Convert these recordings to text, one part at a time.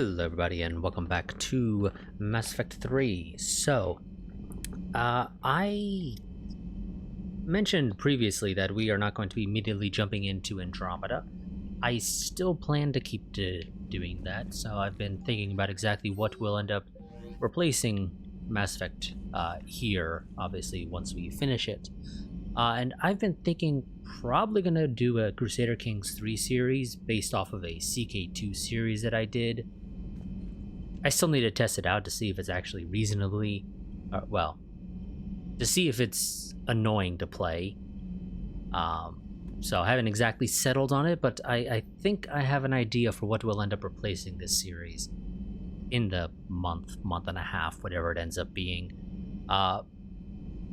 Hello everybody and welcome back to Mass Effect 3. I mentioned previously that we are not going to be immediately jumping into Andromeda. I still plan to keep doing that, so I've been thinking about exactly what will end up replacing Mass Effect here, obviously, once we finish it. And I've been thinking probably going to do a Crusader Kings 3 series based off of a CK2 series that I did. I still need to test it out to see if it's actually reasonably, to see if it's annoying to play. So I haven't exactly settled on it, but I think I have an idea for what will end up replacing this series in the month and a half, whatever it ends up being,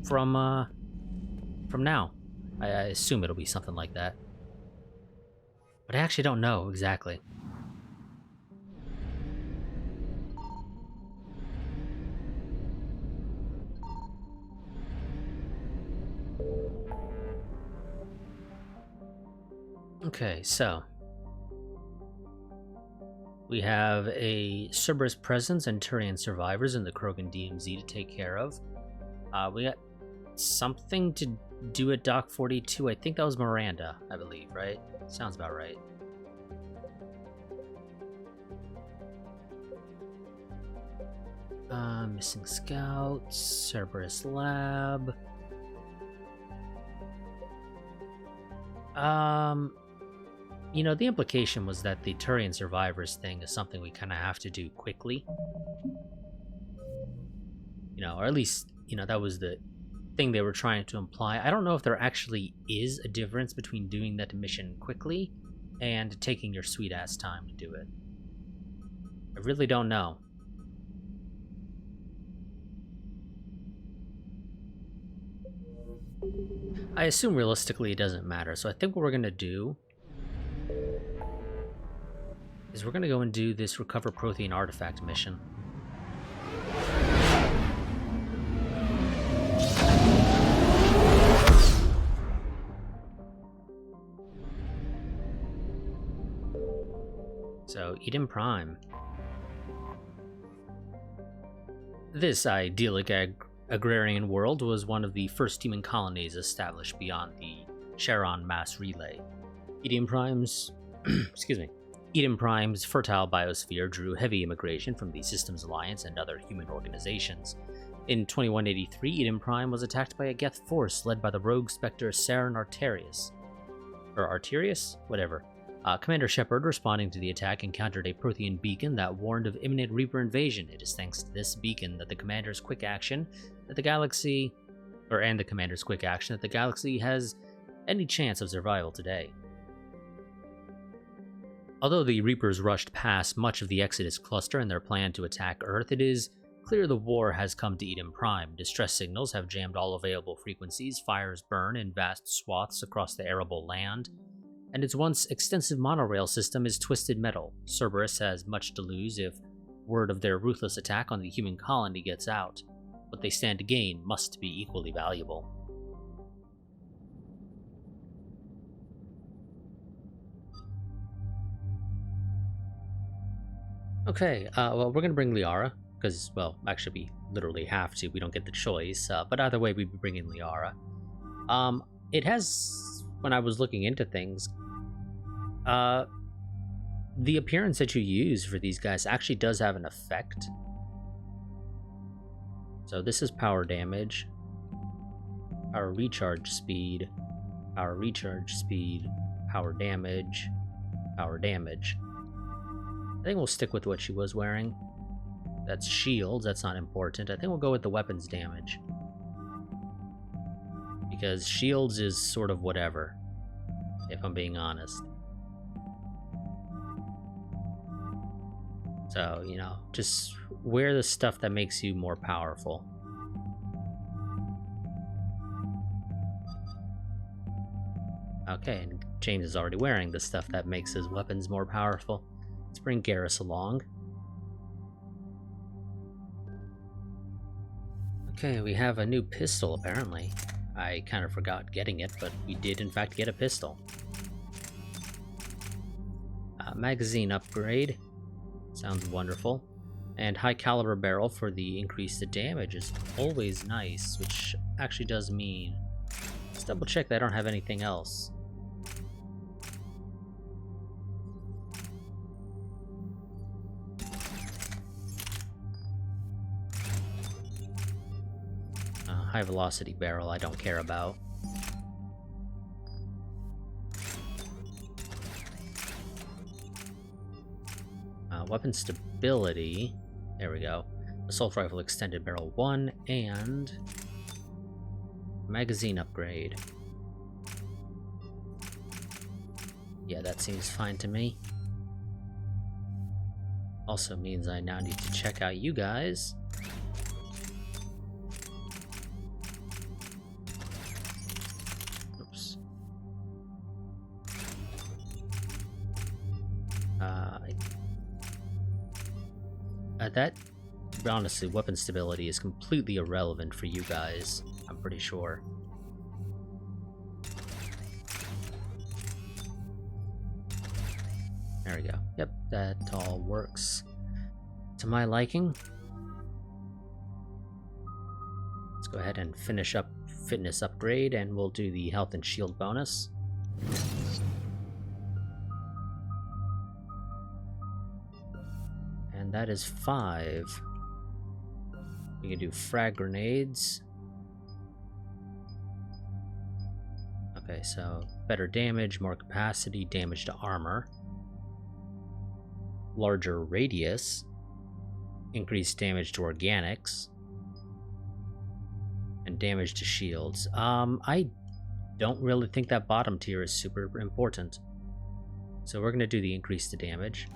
from now. I assume it'll be something like that, but I actually don't know exactly. Okay, so we have a Cerberus presence and Turian survivors in the Krogan DMZ to take care of. We got something to do at Dock 42. I think that was Miranda, I believe, right? Sounds about right. Missing scouts, Cerberus lab. You know, the implication was that the Turian survivors thing is something we kind of have to do quickly. You know, or at least, you know, that was the thing they were trying to imply. I don't know if there actually is a difference between doing that mission quickly and taking your sweet-ass time to do it. I really don't know. I assume realistically it doesn't matter, so I think what we're going to do is we're going to go and do this Recover Prothean Artifact mission. So, Eden Prime. This idyllic agrarian world was one of the first human colonies established beyond the Charon mass relay. Eden Prime's fertile biosphere drew heavy immigration from the Systems Alliance and other human organizations. In 2183, Eden Prime was attacked by a Geth force led by the rogue Spectre Saren Arterius. Or Arterius? Whatever. Commander Shepard, responding to the attack, encountered a Prothean beacon that warned of imminent Reaper invasion. It is thanks to this beacon that the Commander's quick action that the galaxy has any chance of survival today. Although the Reapers rushed past much of the Exodus cluster in their plan to attack Earth, it is clear the war has come to Eden Prime. Distress signals have jammed all available frequencies, fires burn in vast swaths across the arable land, and its once extensive monorail system is twisted metal. Cerberus has much to lose if word of their ruthless attack on the human colony gets out. What they stand to gain must be equally valuable. Okay, well, we're going to bring Liara, because, well, actually we literally have to, we don't get the choice, but either way we'd be bringing Liara. It has, when I was looking into things, the appearance that you use for these guys actually does have an effect. So this is power damage, power recharge speed, power recharge speed, power damage, power damage. I think we'll stick with what she was wearing. That's shields, that's not important. I think we'll go with the weapons damage, because shields is sort of whatever, if I'm being honest. So, you know, just wear the stuff that makes you more powerful. Okay, and James is already wearing the stuff that makes his weapons more powerful. Let's bring Garrus along. Okay, we have a new pistol, apparently. I kind of forgot getting it, but we did in fact get a pistol. Magazine upgrade. Sounds wonderful. And high caliber barrel for the increase to damage is always nice, which actually does mean... Let's double check that I don't have anything else. High velocity barrel I don't care about. Weapon stability. There we go. Assault rifle extended barrel 1 and magazine upgrade. Yeah, that seems fine to me. Also means I now need to check out you guys. Oops. That, honestly, weapon stability is completely irrelevant for you guys, I'm pretty sure. There we go. Yep, that all works to my liking. Let's go ahead and finish up fitness upgrade, and we'll do the health and shield bonus. And that is 5. We can do frag grenades. Okay, so better damage, more capacity, damage to armor. Larger radius, increased damage to organics, and damage to shields. I don't really think that bottom tier is super important. So we're gonna do the increase to damage.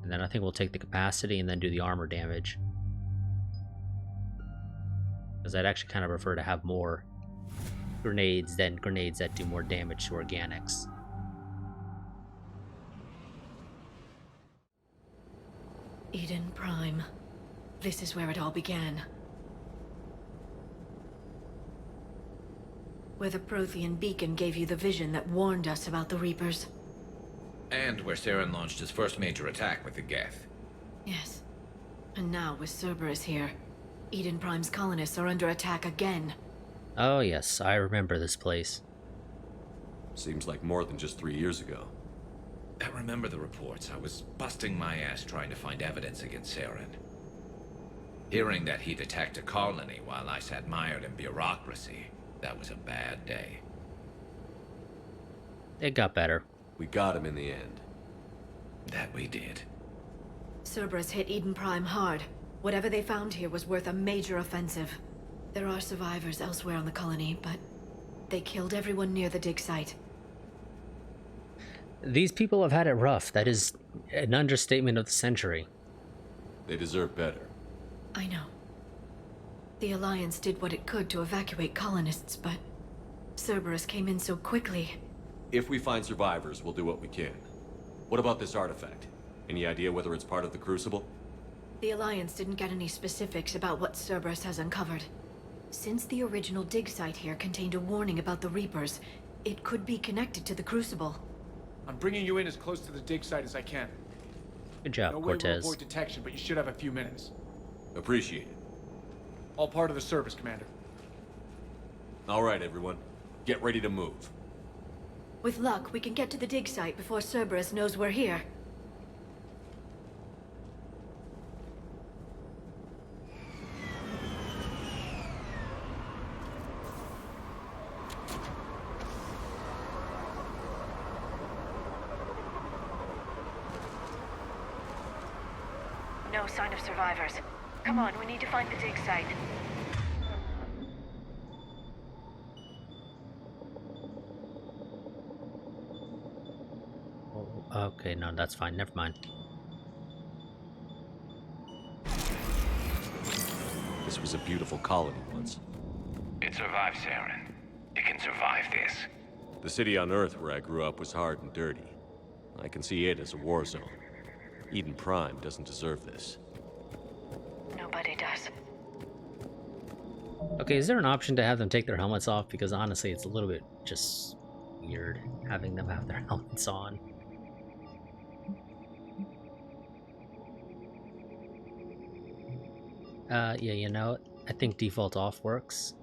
And then I think we'll take the capacity and then do the armor damage. Because I'd actually kind of prefer to have more grenades than grenades that do more damage to organics. Eden Prime. This is where it all began. Where the Prothean beacon gave you the vision that warned us about the Reapers. And where Saren launched his first major attack with the Geth. Yes. And now, with Cerberus here, Eden Prime's colonists are under attack again. Oh yes, I remember this place. Seems like more than just 3 years ago. I remember the reports. I was busting my ass trying to find evidence against Saren. Hearing that he'd attacked a colony while I sat mired in bureaucracy, that was a bad day. It got better. We got him in the end. That we did. Cerberus hit Eden Prime hard. Whatever they found here was worth a major offensive. There are survivors elsewhere on the colony, but they killed everyone near the dig site. These people have had it rough. That is an understatement of the century. They deserve better. I know. The Alliance did what it could to evacuate colonists, but Cerberus came in so quickly. If we find survivors, we'll do what we can. What about this artifact? Any idea whether it's part of the Crucible? The Alliance didn't get any specifics about what Cerberus has uncovered. Since the original dig site here contained a warning about the Reapers, it could be connected to the Crucible. I'm bringing you in as close to the dig site as I can. Good job, No way we'll Cortez. avoid detection, but you should have a few minutes. Appreciate it. All part of the service, Commander. All right, everyone. Get ready to move. With luck, we can get to the dig site before Cerberus knows we're here. No sign of survivors. Come on, we need to find the dig site. Oh, okay, no, that's fine. Never mind. This was a beautiful colony once. It survived Saren. It can survive this. The city on Earth where I grew up was hard and dirty. I can see it as a war zone. Eden Prime doesn't deserve this. Nobody does. Okay, is there an option to have them take their helmets off? Because honestly, it's a little bit just weird having them have their helmets on. Yeah, you know, I think default off works.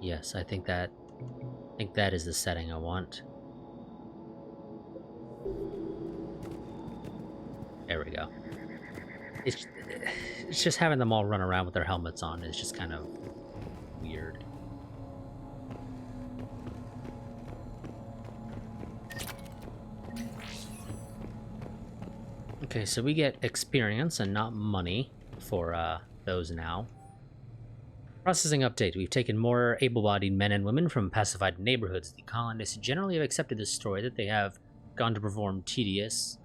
Yes, I think that is the setting I want. There we go. It's just having them all run around with their helmets on is just kind of weird. Okay, so we get experience and not money for those now. Processing update. We've taken more able-bodied men and women from pacified neighborhoods. The colonists generally have accepted the story that they have gone to perform tedious...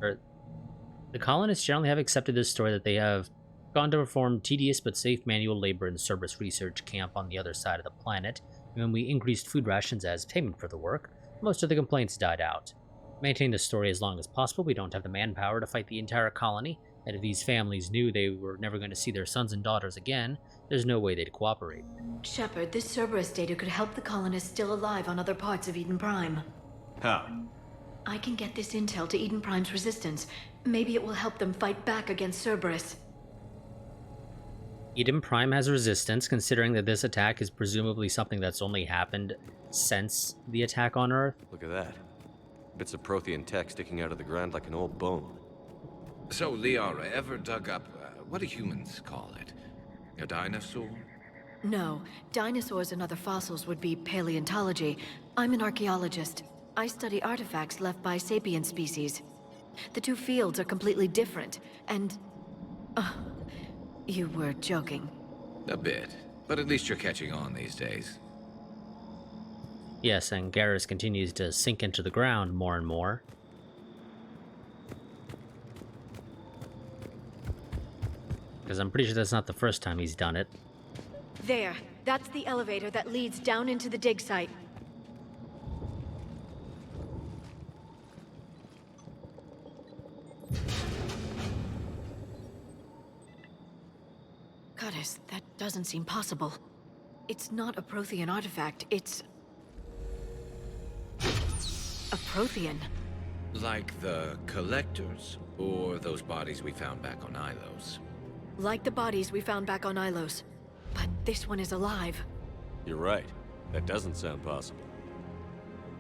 The colonists generally have accepted this story that they have gone to perform tedious but safe manual labor in Cerberus research camp on the other side of the planet. And when we increased food rations as payment for the work, most of the complaints died out. Maintain the story as long as possible. We don't have the manpower to fight the entire colony, and if these families knew they were never going to see their sons and daughters again, there's no way they'd cooperate. Shepard, this Cerberus data could help the colonists still alive on other parts of Eden Prime. How? I can get this intel to Eden Prime's resistance. Maybe it will help them fight back against Cerberus. Eden Prime has resistance, considering that this attack is presumably something that's only happened since the attack on Earth. Look at that. Bits of Prothean tech sticking out of the ground like an old bone. So, Liara, ever dug up, what do humans call it? A dinosaur? No, dinosaurs and other fossils would be paleontology. I'm an archaeologist. I study artifacts left by sapient species. The two fields are completely different, and... you were joking. A bit. But at least you're catching on these days. Yes, and Garrus continues to sink into the ground more and more. Because I'm pretty sure that's not the first time he's done it. There. That's the elevator that leads down into the dig site. Goddess, that doesn't seem possible. It's not a Prothean artifact, it's... a Prothean. Like the Collectors? Or those bodies we found back on Ilos? Like the bodies we found back on Ilos. But this one is alive. You're right. That doesn't sound possible.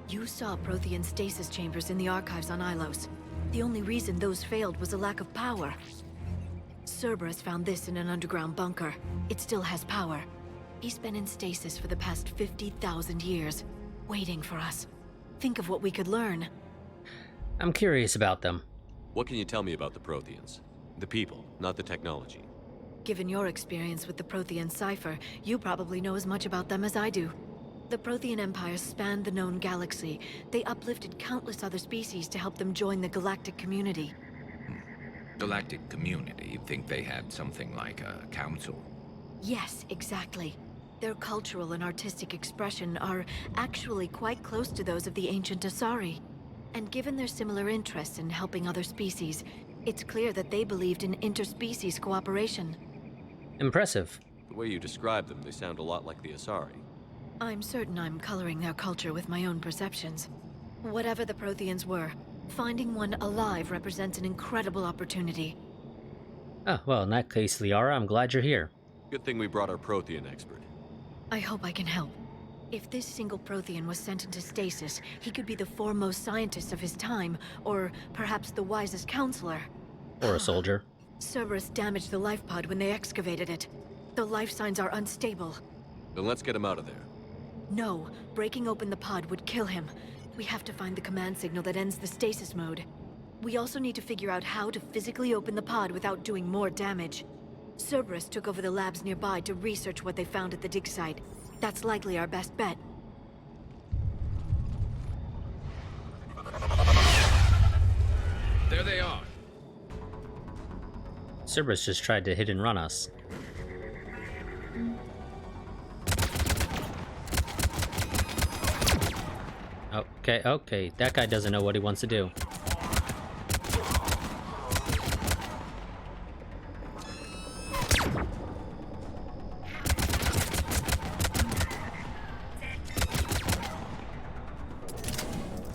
You saw Prothean stasis chambers in the archives on Ilos. The only reason those failed was a lack of power. Cerberus found this in an underground bunker. It still has power. He's been in stasis for the past 50,000 years, waiting for us. Think of what we could learn. I'm curious about them. What can you tell me about the Protheans? The people, not the technology. Given your experience with the Prothean cipher, you probably know as much about them as I do. The Prothean Empire spanned the known galaxy. They uplifted countless other species to help them join the galactic community. Galactic community? You think they had something like a council? Yes, exactly. Their cultural and artistic expression are actually quite close to those of the ancient Asari. And given their similar interests in helping other species, it's clear that they believed in interspecies cooperation. Impressive. The way you describe them, they sound a lot like the Asari. I'm certain I'm coloring their culture with my own perceptions. Whatever the Protheans were, finding one alive represents an incredible opportunity. Oh, well, in that case, Liara, I'm glad you're here. Good thing we brought our Prothean expert. I hope I can help. If this single Prothean was sent into stasis, he could be the foremost scientist of his time, or perhaps the wisest counselor. Or a soldier. Cerberus damaged the life pod when they excavated it. The life signs are unstable. Then let's get him out of there. No, breaking open the pod would kill him. We have to find the command signal that ends the stasis mode. We also need to figure out how to physically open the pod without doing more damage. Cerberus took over the labs nearby to research what they found at the dig site. That's likely our best bet. There they are. Cerberus just tried to hit and run us. Okay, that guy doesn't know what he wants to do.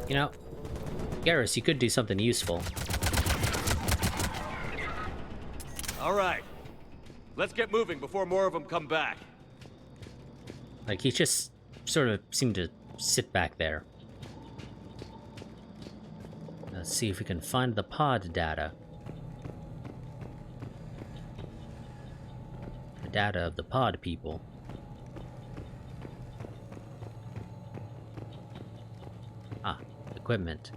You know, Garrus, you could do something useful. All right. Let's get moving before more of them come back. Like, he just sort of seemed to sit back there. Let's see if we can find the pod data. The data of the pod people. Ah, equipment.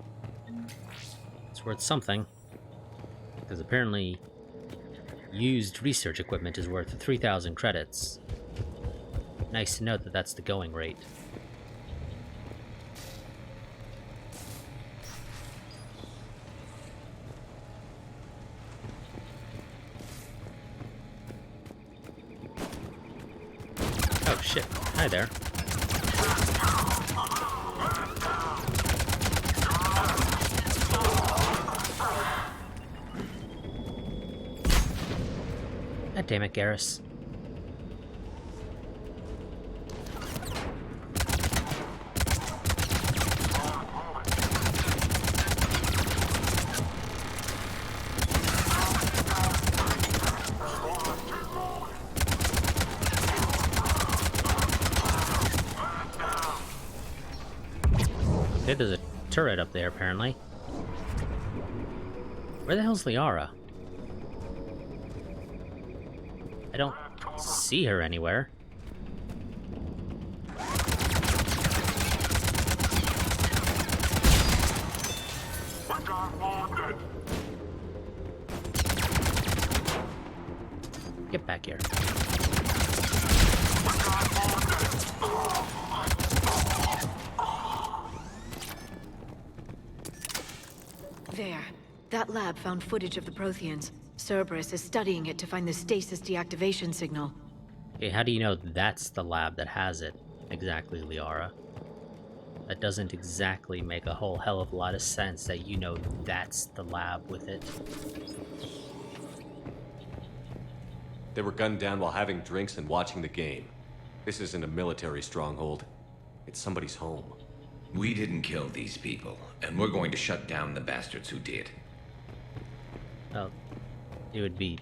It's worth something. Because apparently, used research equipment is worth 3,000 credits. Nice to know that that's the going rate. Oh shit. Hi there. God damn it, Garrus. Okay, there's a turret up there, apparently. Where the hell's Liara? I don't see her anywhere. Get back here. There. That lab found footage of the Protheans. Cerberus is studying it to find the stasis deactivation signal. Okay, how do you know that's the lab that has it? Exactly, Liara. That doesn't exactly make a whole hell of a lot of sense that you know that's the lab with it. They were gunned down while having drinks and watching the game. This isn't a military stronghold. It's somebody's home. We didn't kill these people, and we're going to shut down the bastards who did. Well, it would be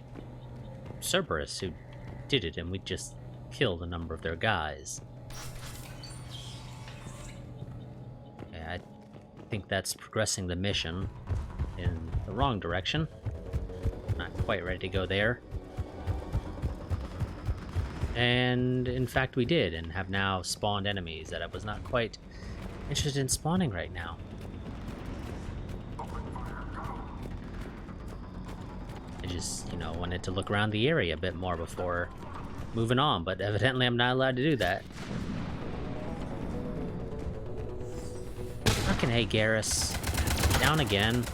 Cerberus who did it, and we just killed a number of their guys. Yeah, I think that's progressing the mission in the wrong direction. Not quite ready to go there. And in fact we did, and have now spawned enemies that I was not quite interested in spawning right now. I just, wanted to look around the area a bit more before moving on, but evidently I'm not allowed to do that. Fucking hey, Garrus. Down again.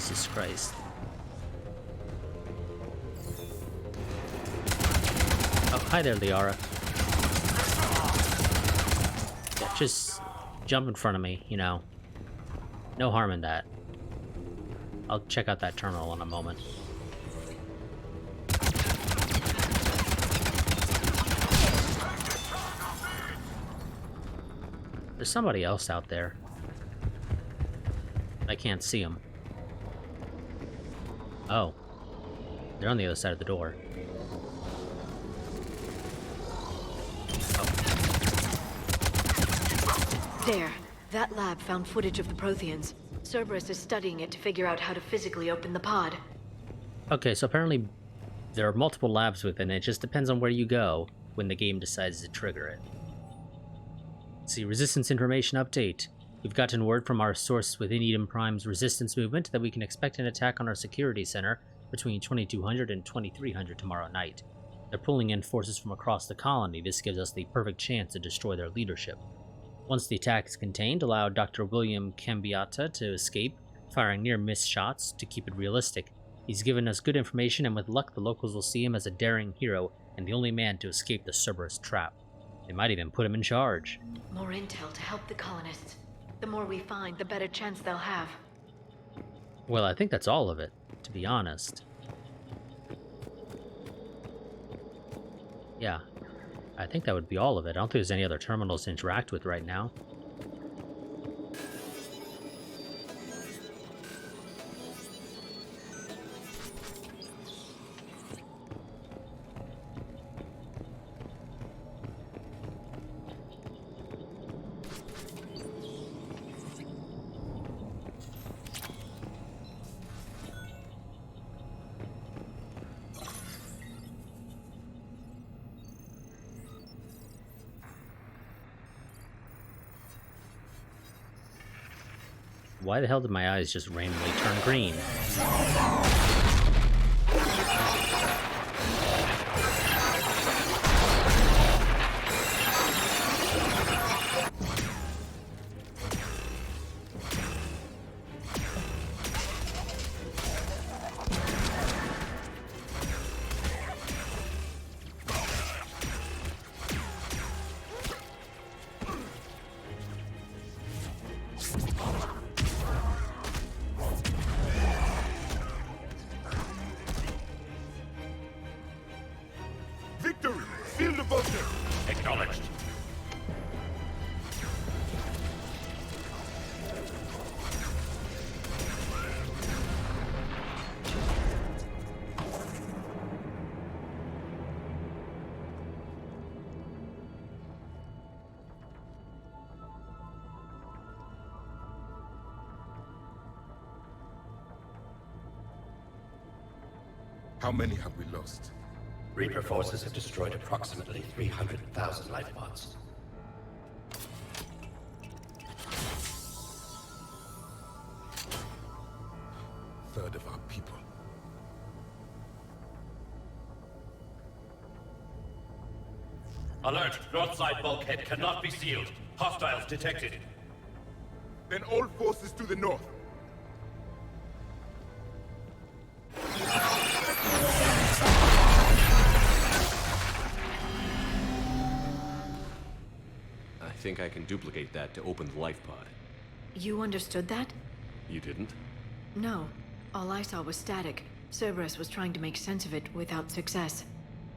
Jesus Christ. Oh, hi there, Liara. Yeah, just jump in front of me, No harm in that. I'll check out that terminal in a moment. There's somebody else out there. I can't see them. Oh. They're on the other side of the door. There. That lab found footage of the Protheans. Cerberus is studying it to figure out how to physically open the pod. Okay, so apparently there are multiple labs within it. It just depends on where you go when the game decides to trigger it. Let's see, Resistance Information Update. We've gotten word from our source within Eden Prime's resistance movement that we can expect an attack on our security center between 2200 and 2300 tomorrow night. They're pulling in forces from across the colony. This gives us the perfect chance to destroy their leadership. Once the attack is contained, allow Dr. William Cambiata to escape, firing near-miss shots to keep it realistic. He's given us good information, and with luck the locals will see him as a daring hero and the only man to escape the Cerberus trap. They might even put him in charge. More intel to help the colonists. The more we find, the better chance they'll have. Well, I think that's all of it, to be honest. Yeah, I think that would be all of it. I don't think there's any other terminals to interact with right now. Why the hell did my eyes just randomly turn green? Victory! Seal the bunker! Acknowledged. How many have we lost? Reaper forces have destroyed approximately 300,000 life pods. Third of our people. Alert! North side bulkhead cannot be sealed. Hostiles detected. Then all forces to the north. I think I can duplicate that to open the life pod. You understood that? You didn't? No. All I saw was static. Cerberus was trying to make sense of it without success.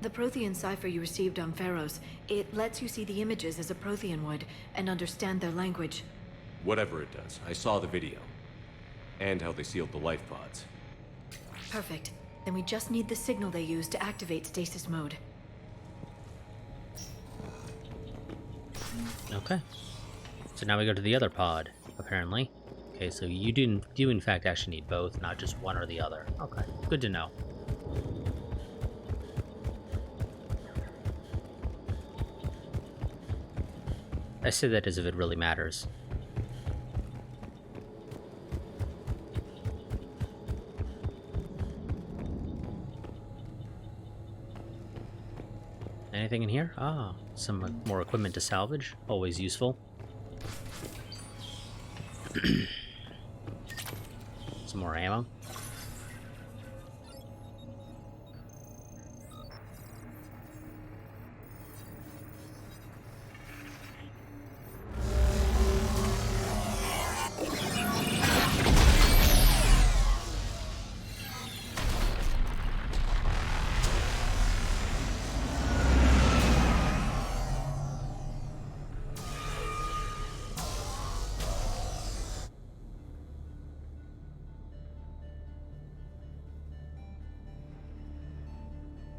The Prothean cipher you received on Pharaohs, it lets you see the images as a Prothean would, and understand their language. Whatever it does, I saw the video. And how they sealed the life pods. Perfect. Then we just need the signal they use to activate stasis mode. Okay. So now we go to the other pod, apparently. Okay, so you do in fact actually need both, not just one or the other. Okay, good to know. I say that as if it really matters. Anything in here? Ah, some more equipment to salvage. Always useful. Some more ammo.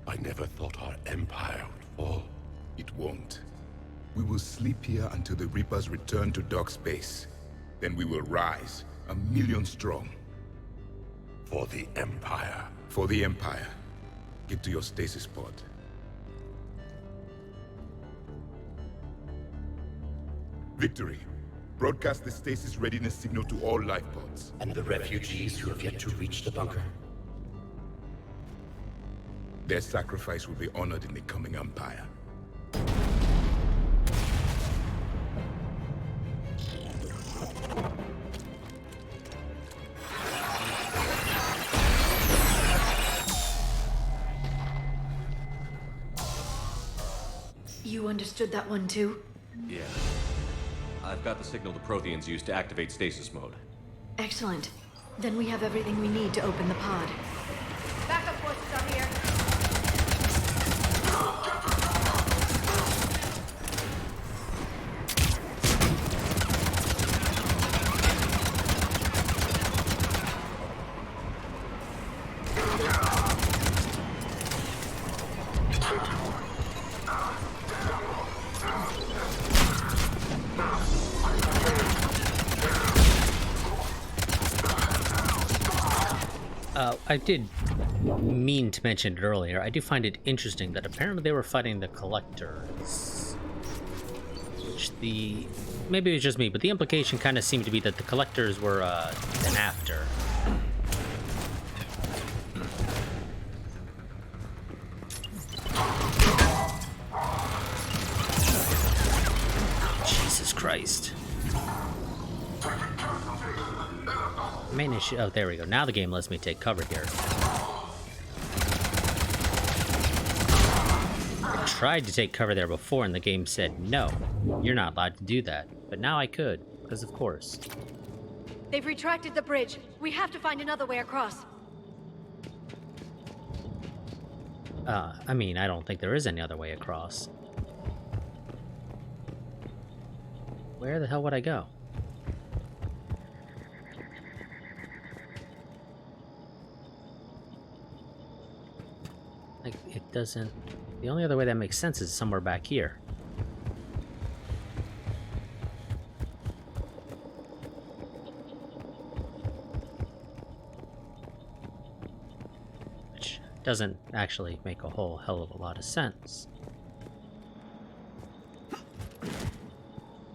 I never thought our empire would fall. It won't. We will sleep here until the Reapers return to dark space. Then we will rise, 1,000,000 strong. For the Empire. For the Empire. Get to your stasis pod. Victory. Broadcast the stasis readiness signal to all life pods. And the refugees who have yet to reach the bunker. Their sacrifice will be honored in the coming Empire. You understood that one too? Yeah. I've got the signal the Protheans use to activate stasis mode. Excellent. Then we have everything we need to open the pod. Backup forces are here. I did mean to mention it earlier. I do find it interesting that apparently they were fighting the Collectors. Which maybe it was just me, but the implication kind of seemed to be that the Collectors were an after. Jesus Christ. Main issue. Oh, there we go. Now the game lets me take cover here. I tried to take cover there before, and the game said, no, you're not allowed to do that. But now I could, because of course. They've retracted the bridge. We have to find another way across. I mean, I don't think there is any other way across. Where the hell would I go? Like, it doesn't... The only other way that makes sense is somewhere back here. Which doesn't actually make a whole hell of a lot of sense.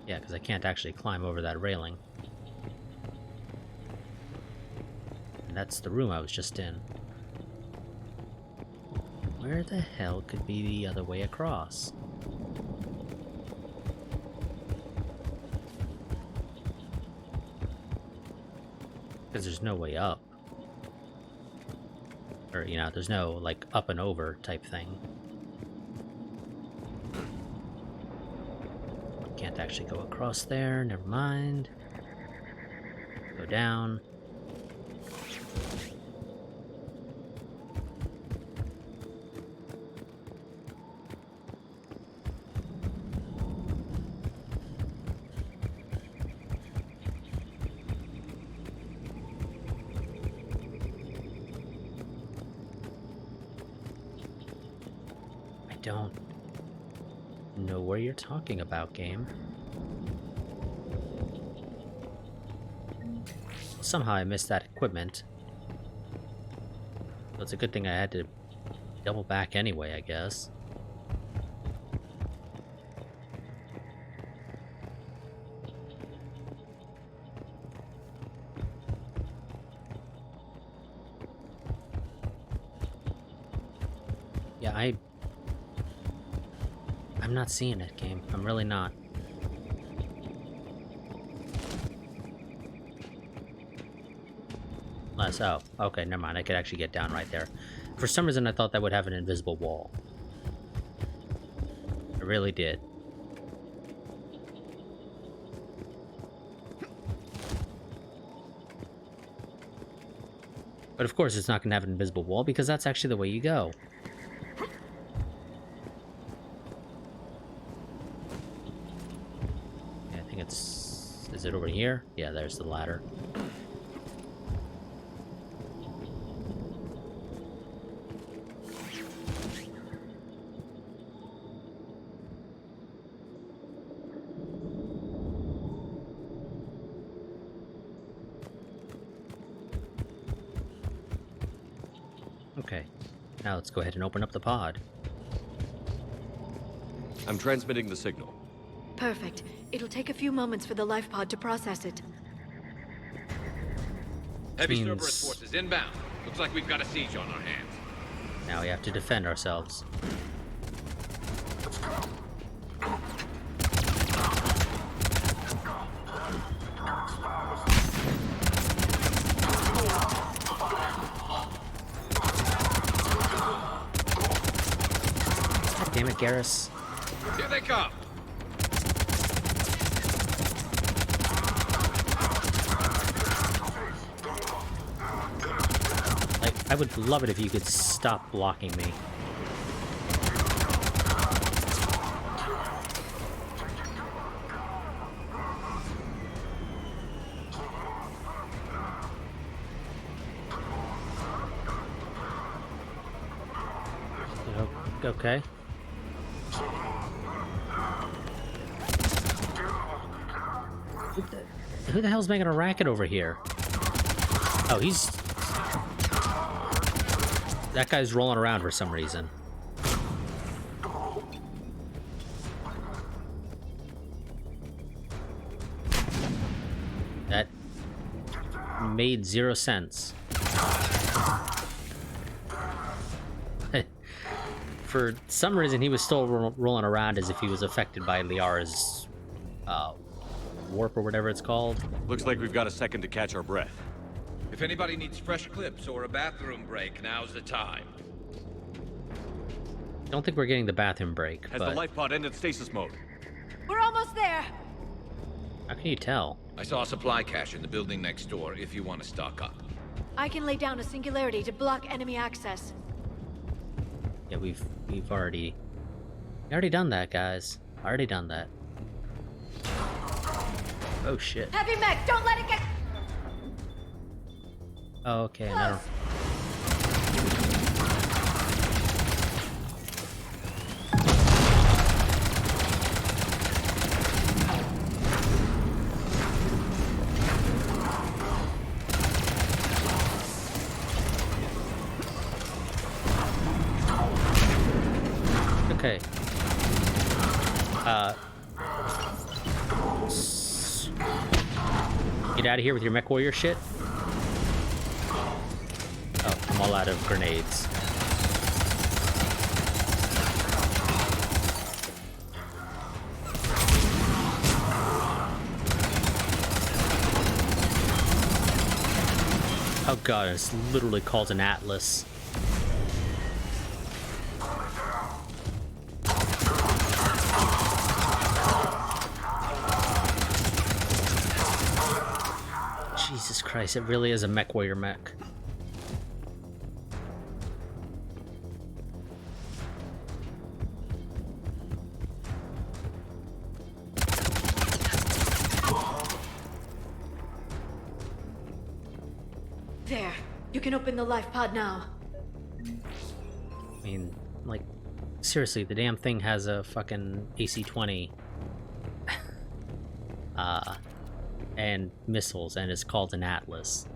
Yeah, because I can't actually climb over that railing. And that's the room I was just in. Where the hell could be the other way across? Because there's no way up. Or, you know, there's no, like, up and over type thing. Can't actually go across there, never mind. Go down. Don't know where you're talking about, game. Somehow I missed that equipment. So it's a good thing I had to double back anyway, I guess. Yeah, I'm not seeing it, game. I'm really not. Unless, oh, okay, never mind. I could actually get down right there. For some reason, I thought that would have an invisible wall. I really did. But of course, it's not going to have an invisible wall because that's actually the way you go. Is it over here? Yeah, there's the ladder. Okay, now let's go ahead and open up the pod. I'm transmitting the signal. Perfect. It'll take a few moments for the life pod to process it. Heavy Means- Cerberus forces inbound. Looks like we've got a siege on our hands. Now we have to defend ourselves. God damn it, Garrus. Here they come! Like, I would love it if you could stop blocking me. Okay. Who the hell's making a racket over here? Oh, he's... That guy's rolling around for some reason. That made 0 sense. For some reason, he was still rolling around as if he was affected by Liara's warp or whatever it's called. Looks like we've got a second to catch our breath. If anybody needs fresh clips or a bathroom break, now's the time. Don't think we're getting the bathroom break. Has but the life pod ended stasis mode? We're almost there. how can you tell? I saw a supply cache in the building next door if you want to stock up. I can lay down a singularity to block enemy access. Yeah, we've already done that, guys. Already done that. Oh shit. Heavy mech, don't let it get... Oh, okay, no. Okay. Get out of here with your mech warrior shit. Oh, I'm all out of grenades. Oh god, it's literally called an atlas. Jesus Christ, it really is a mech warrior mech. There. You can open the life pod now. I mean, like, seriously, the damn thing has a fucking AC-20. And missiles, and it's called an Atlas.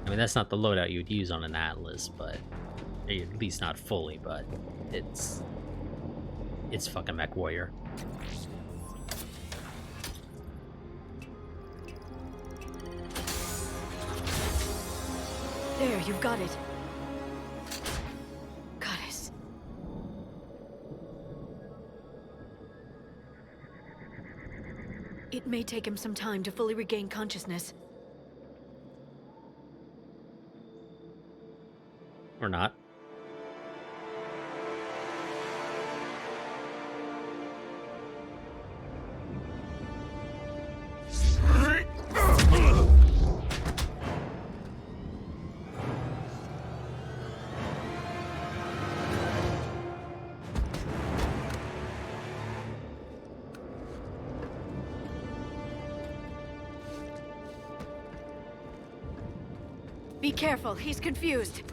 I mean, that's not the loadout you'd use on an Atlas, but... At least not fully, but... It's fucking mech warrior. There, you've got it. Goddess. It may take him some time to fully regain consciousness. Or not. Be careful, he's confused.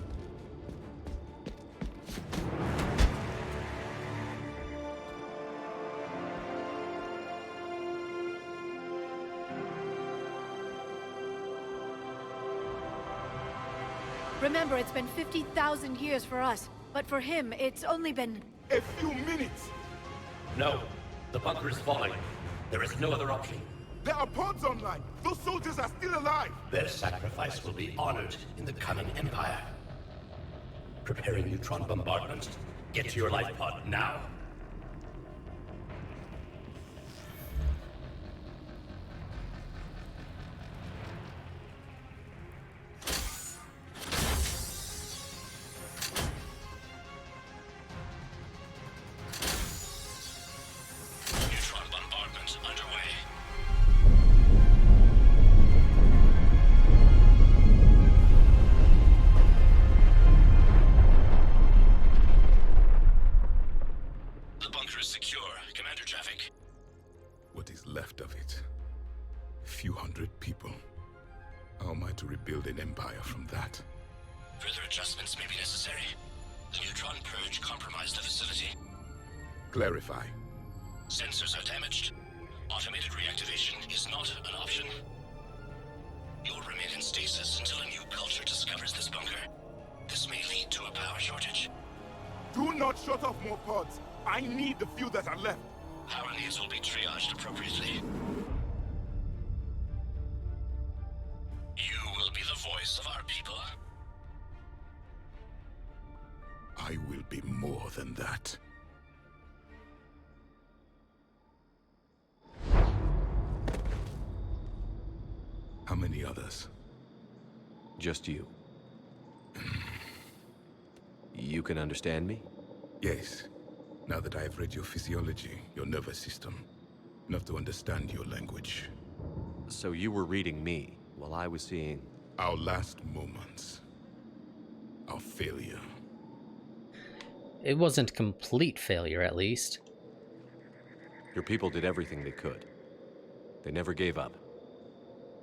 Remember, it's been 50,000 years for us, but for him, it's only been... A few minutes! No, the bunker is falling. There is no other option. There are pods online! Those soldiers are still alive! Their sacrifice will be honored in the coming Empire. Preparing neutron bombardment. Get to your life pod now. left of it. A few hundred people. How am I to rebuild an empire from that? Further adjustments may be necessary. The neutron purge compromised the facility. Clarify. Sensors are damaged. Automated reactivation is not an option. You'll remain in stasis until a new culture discovers this bunker. This may lead to a power shortage. Do not shut off more pods! I need the few that are left! Power needs will be triaged appropriately. You will be the voice of our people. I will be more than that. How many others? Just you. You can understand me? Yes. Now that I have read your physiology, your nervous system, enough to understand your language. So you were reading me, while I was seeing... Our last moments. Our failure. It wasn't complete failure, at least. Your people did everything they could. They never gave up.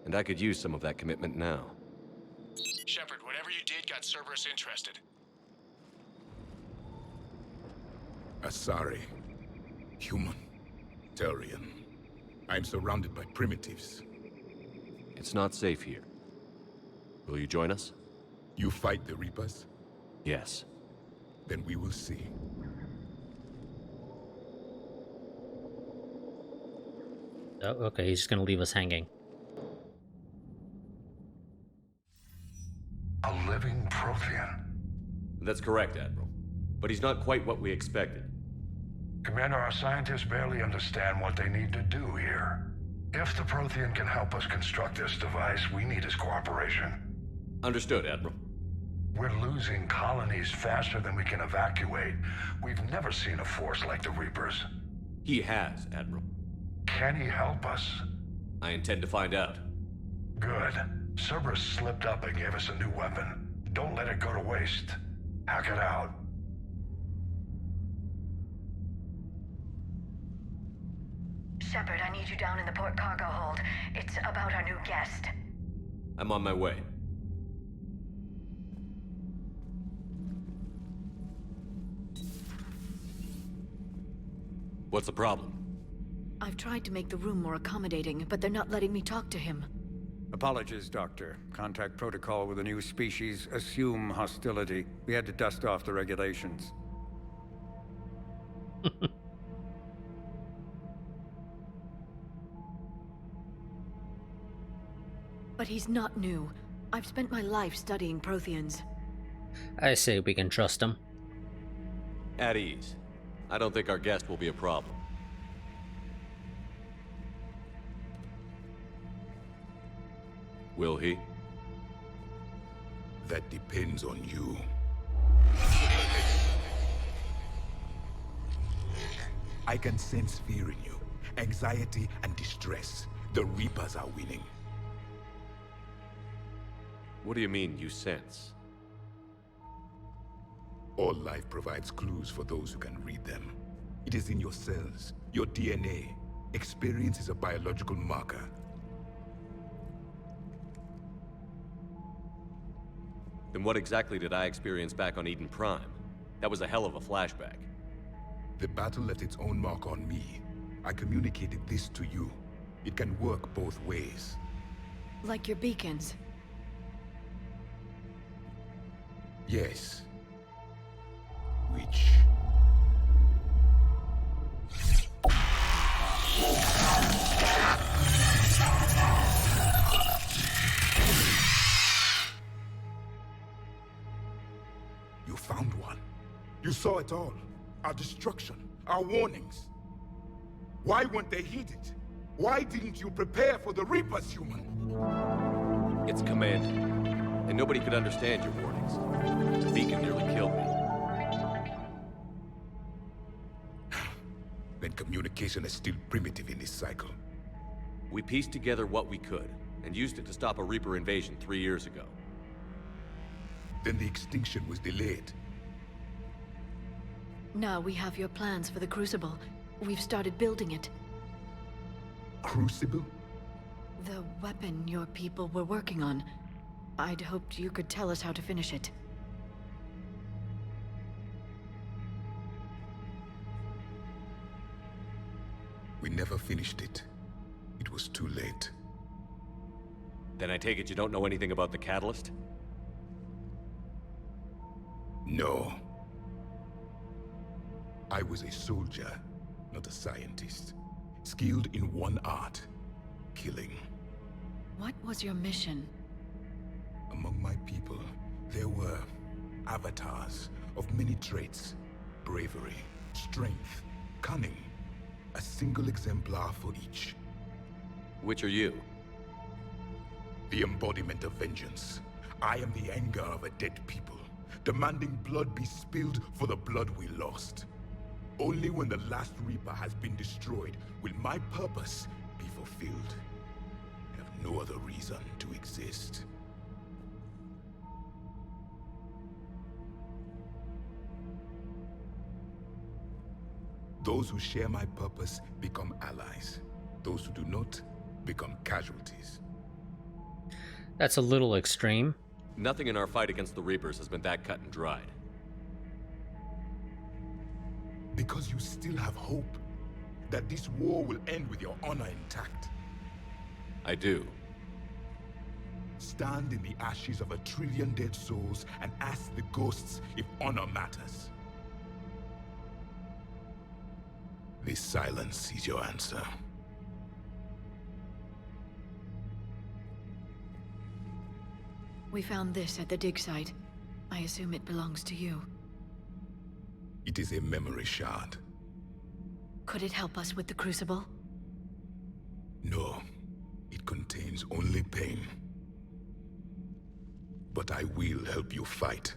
And I could use some of that commitment now. Shepard, whatever you did got Cerberus interested. Asari. Human. Turian. I'm surrounded by primitives. It's not safe here. Will you join us? You fight the Reapers? Yes. Then we will see. Oh, okay, he's just gonna leave us hanging. A living Prothean. That's correct, Admiral. But he's not quite what we expected. Commander, our scientists barely understand what they need to do here. If the Prothean can help us construct this device, we need his cooperation. Understood, Admiral. We're losing colonies faster than we can evacuate. We've never seen a force like the Reapers. He has, Admiral. Can he help us? I intend to find out. Good. Cerberus slipped up and gave us a new weapon. Don't let it go to waste. Hack it out. Shepard, I need you down in the port cargo hold. It's about our new guest. I'm on my way. What's the problem? I've tried to make the room more accommodating, but they're not letting me talk to him. Apologies, Doctor. Contact protocol with a new species. Assume hostility. We had to dust off the regulations. But he's not new. I've spent my life studying Protheans. I say we can trust him. At ease. I don't think our guest will be a problem. Will he? That depends on you. I can sense fear in you, anxiety and distress. The Reapers are winning. What do you mean, you sense? All life provides clues for those who can read them. It is in your cells, your DNA. Experience is a biological marker. Then what exactly did I experience back on Eden Prime? That was a hell of a flashback. The battle left its own mark on me. I communicated this to you. It can work both ways. Like your beacons. Yes. Which... You found one. You saw it all. Our destruction, our warnings. Why weren't they heeded? Why didn't you prepare for the Reapers, human? It's commanded, and nobody could understand your warnings. The beacon nearly killed me. Then communication is still primitive in this cycle. We pieced together what we could, and used it to stop a Reaper invasion 3 years ago. Then the extinction was delayed. Now we have your plans for the Crucible. We've started building it. Crucible? The weapon your people were working on. I'd hoped you could tell us how to finish it. We never finished it. It was too late. Then I take it you don't know anything about the catalyst? No. I was a soldier, not a scientist. Skilled in one art, killing. What was your mission? Among my people, there were avatars of many traits. Bravery, strength, cunning. A single exemplar for each. Which are you? The embodiment of vengeance. I am the anger of a dead people, demanding blood be spilled for the blood we lost. Only when the last Reaper has been destroyed will my purpose be fulfilled. I have no other reason to exist. Those who share my purpose become allies. Those who do not become casualties. That's a little extreme. Nothing in our fight against the Reapers has been that cut and dried. Because you still have hope that this war will end with your honor intact. I do. Stand in the ashes of 1 trillion dead souls and ask the ghosts if honor matters. This silence is your answer. We found this at the dig site. I assume it belongs to you. It is a memory shard. Could it help us with the Crucible? No, it contains only pain. But I will help you fight.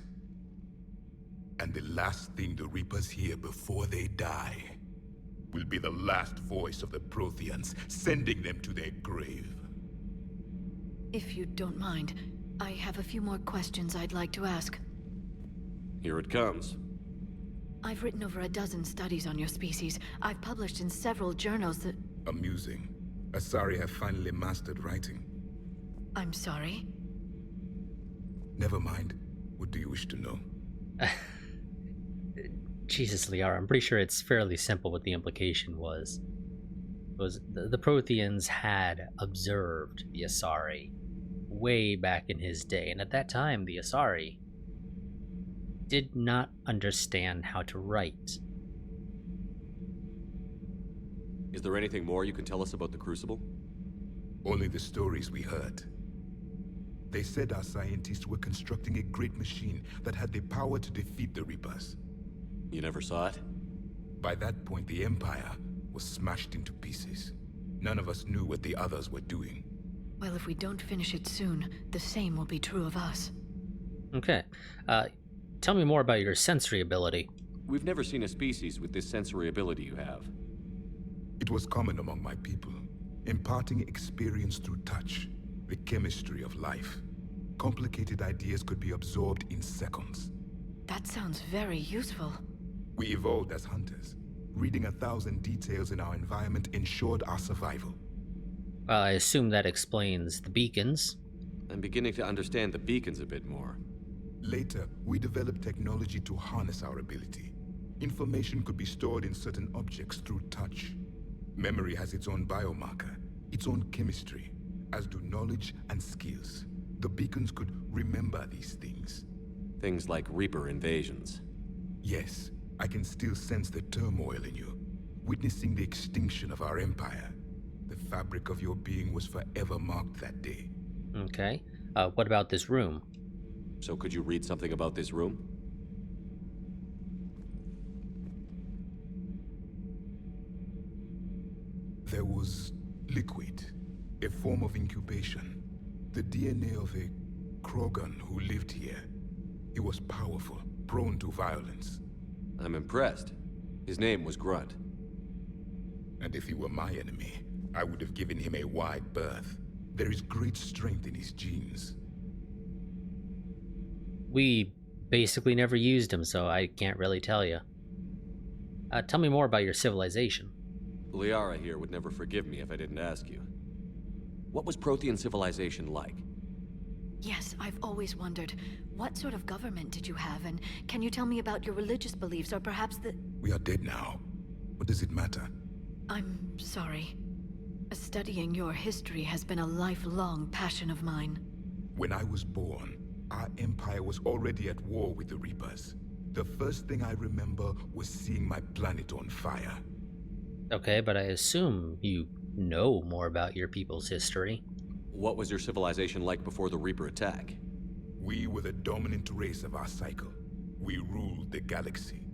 And the last thing the Reapers hear before they die will be the last voice of the Protheans, sending them to their grave. If you don't mind, I have a few more questions I'd like to ask. Here it comes. I've written over a dozen studies on your species. I've published in several journals that... Amusing. Asari have finally mastered writing. I'm sorry? Never mind. What do you wish to know? Jesus, Liara, I'm pretty sure it's fairly simple what the implication was. The Protheans had observed the Asari way back in his day, and at that time the Asari did not understand how to write. Is there anything more you can tell us about the Crucible? Only the stories we heard. They said our scientists were constructing a great machine that had the power to defeat the Reapers. You never saw it? By that point, the Empire was smashed into pieces. None of us knew what the others were doing. Well, if we don't finish it soon, the same will be true of us. Okay. Tell me more about your sensory ability. We've never seen a species with this sensory ability you have. It was common among my people, imparting experience through touch, the chemistry of life. Complicated ideas could be absorbed in seconds. That sounds very useful. We evolved as hunters. Reading 1,000 details in our environment ensured our survival. I assume that explains the beacons. I'm beginning to understand the beacons a bit more. Later, we developed technology to harness our ability. Information could be stored in certain objects through touch. Memory has its own biomarker, its own chemistry, as do knowledge and skills. The beacons could remember these things. Things like Reaper invasions. Yes, I can still sense the turmoil in you, witnessing the extinction of our empire. The fabric of your being was forever marked that day. Okay. What about this room? So could you read something about this room? There was liquid, a form of incubation. The DNA of a Krogan who lived here. He was powerful, prone to violence. I'm impressed. His name was Grunt. And if he were my enemy, I would have given him a wide berth. There is great strength in his genes. We basically never used him, so I can't really tell you. Tell me more about your civilization. Liara here would never forgive me if I didn't ask you. What was Prothean civilization like? Yes, I've always wondered, what sort of government did you have, and can you tell me about your religious beliefs, or perhaps the... We are dead now. What does it matter? I'm sorry. Studying your history has been a lifelong passion of mine. When I was born, our empire was already at war with the Reapers. The first thing I remember was seeing my planet on fire. Okay, but I assume you know more about your people's history. What was your civilization like before the Reaper attack? We were the dominant race of our cycle. We ruled the galaxy.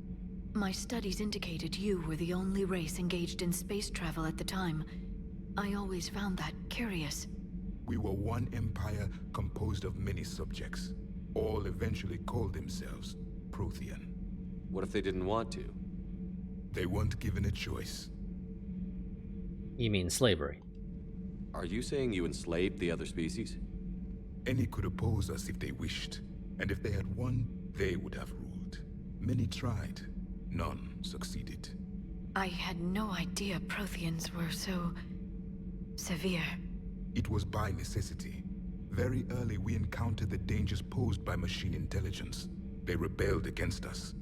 My studies indicated you were the only race engaged in space travel at the time. I always found that curious. We were one empire composed of many subjects. All eventually called themselves Prothean. What if they didn't want to? They weren't given a choice. You mean slavery? Are you saying you enslaved the other species? Any could oppose us if they wished, and if they had won, they would have ruled. Many tried. None succeeded. I had no idea Protheans were so... severe. It was by necessity. Very early we encountered the dangers posed by machine intelligence. They rebelled against us.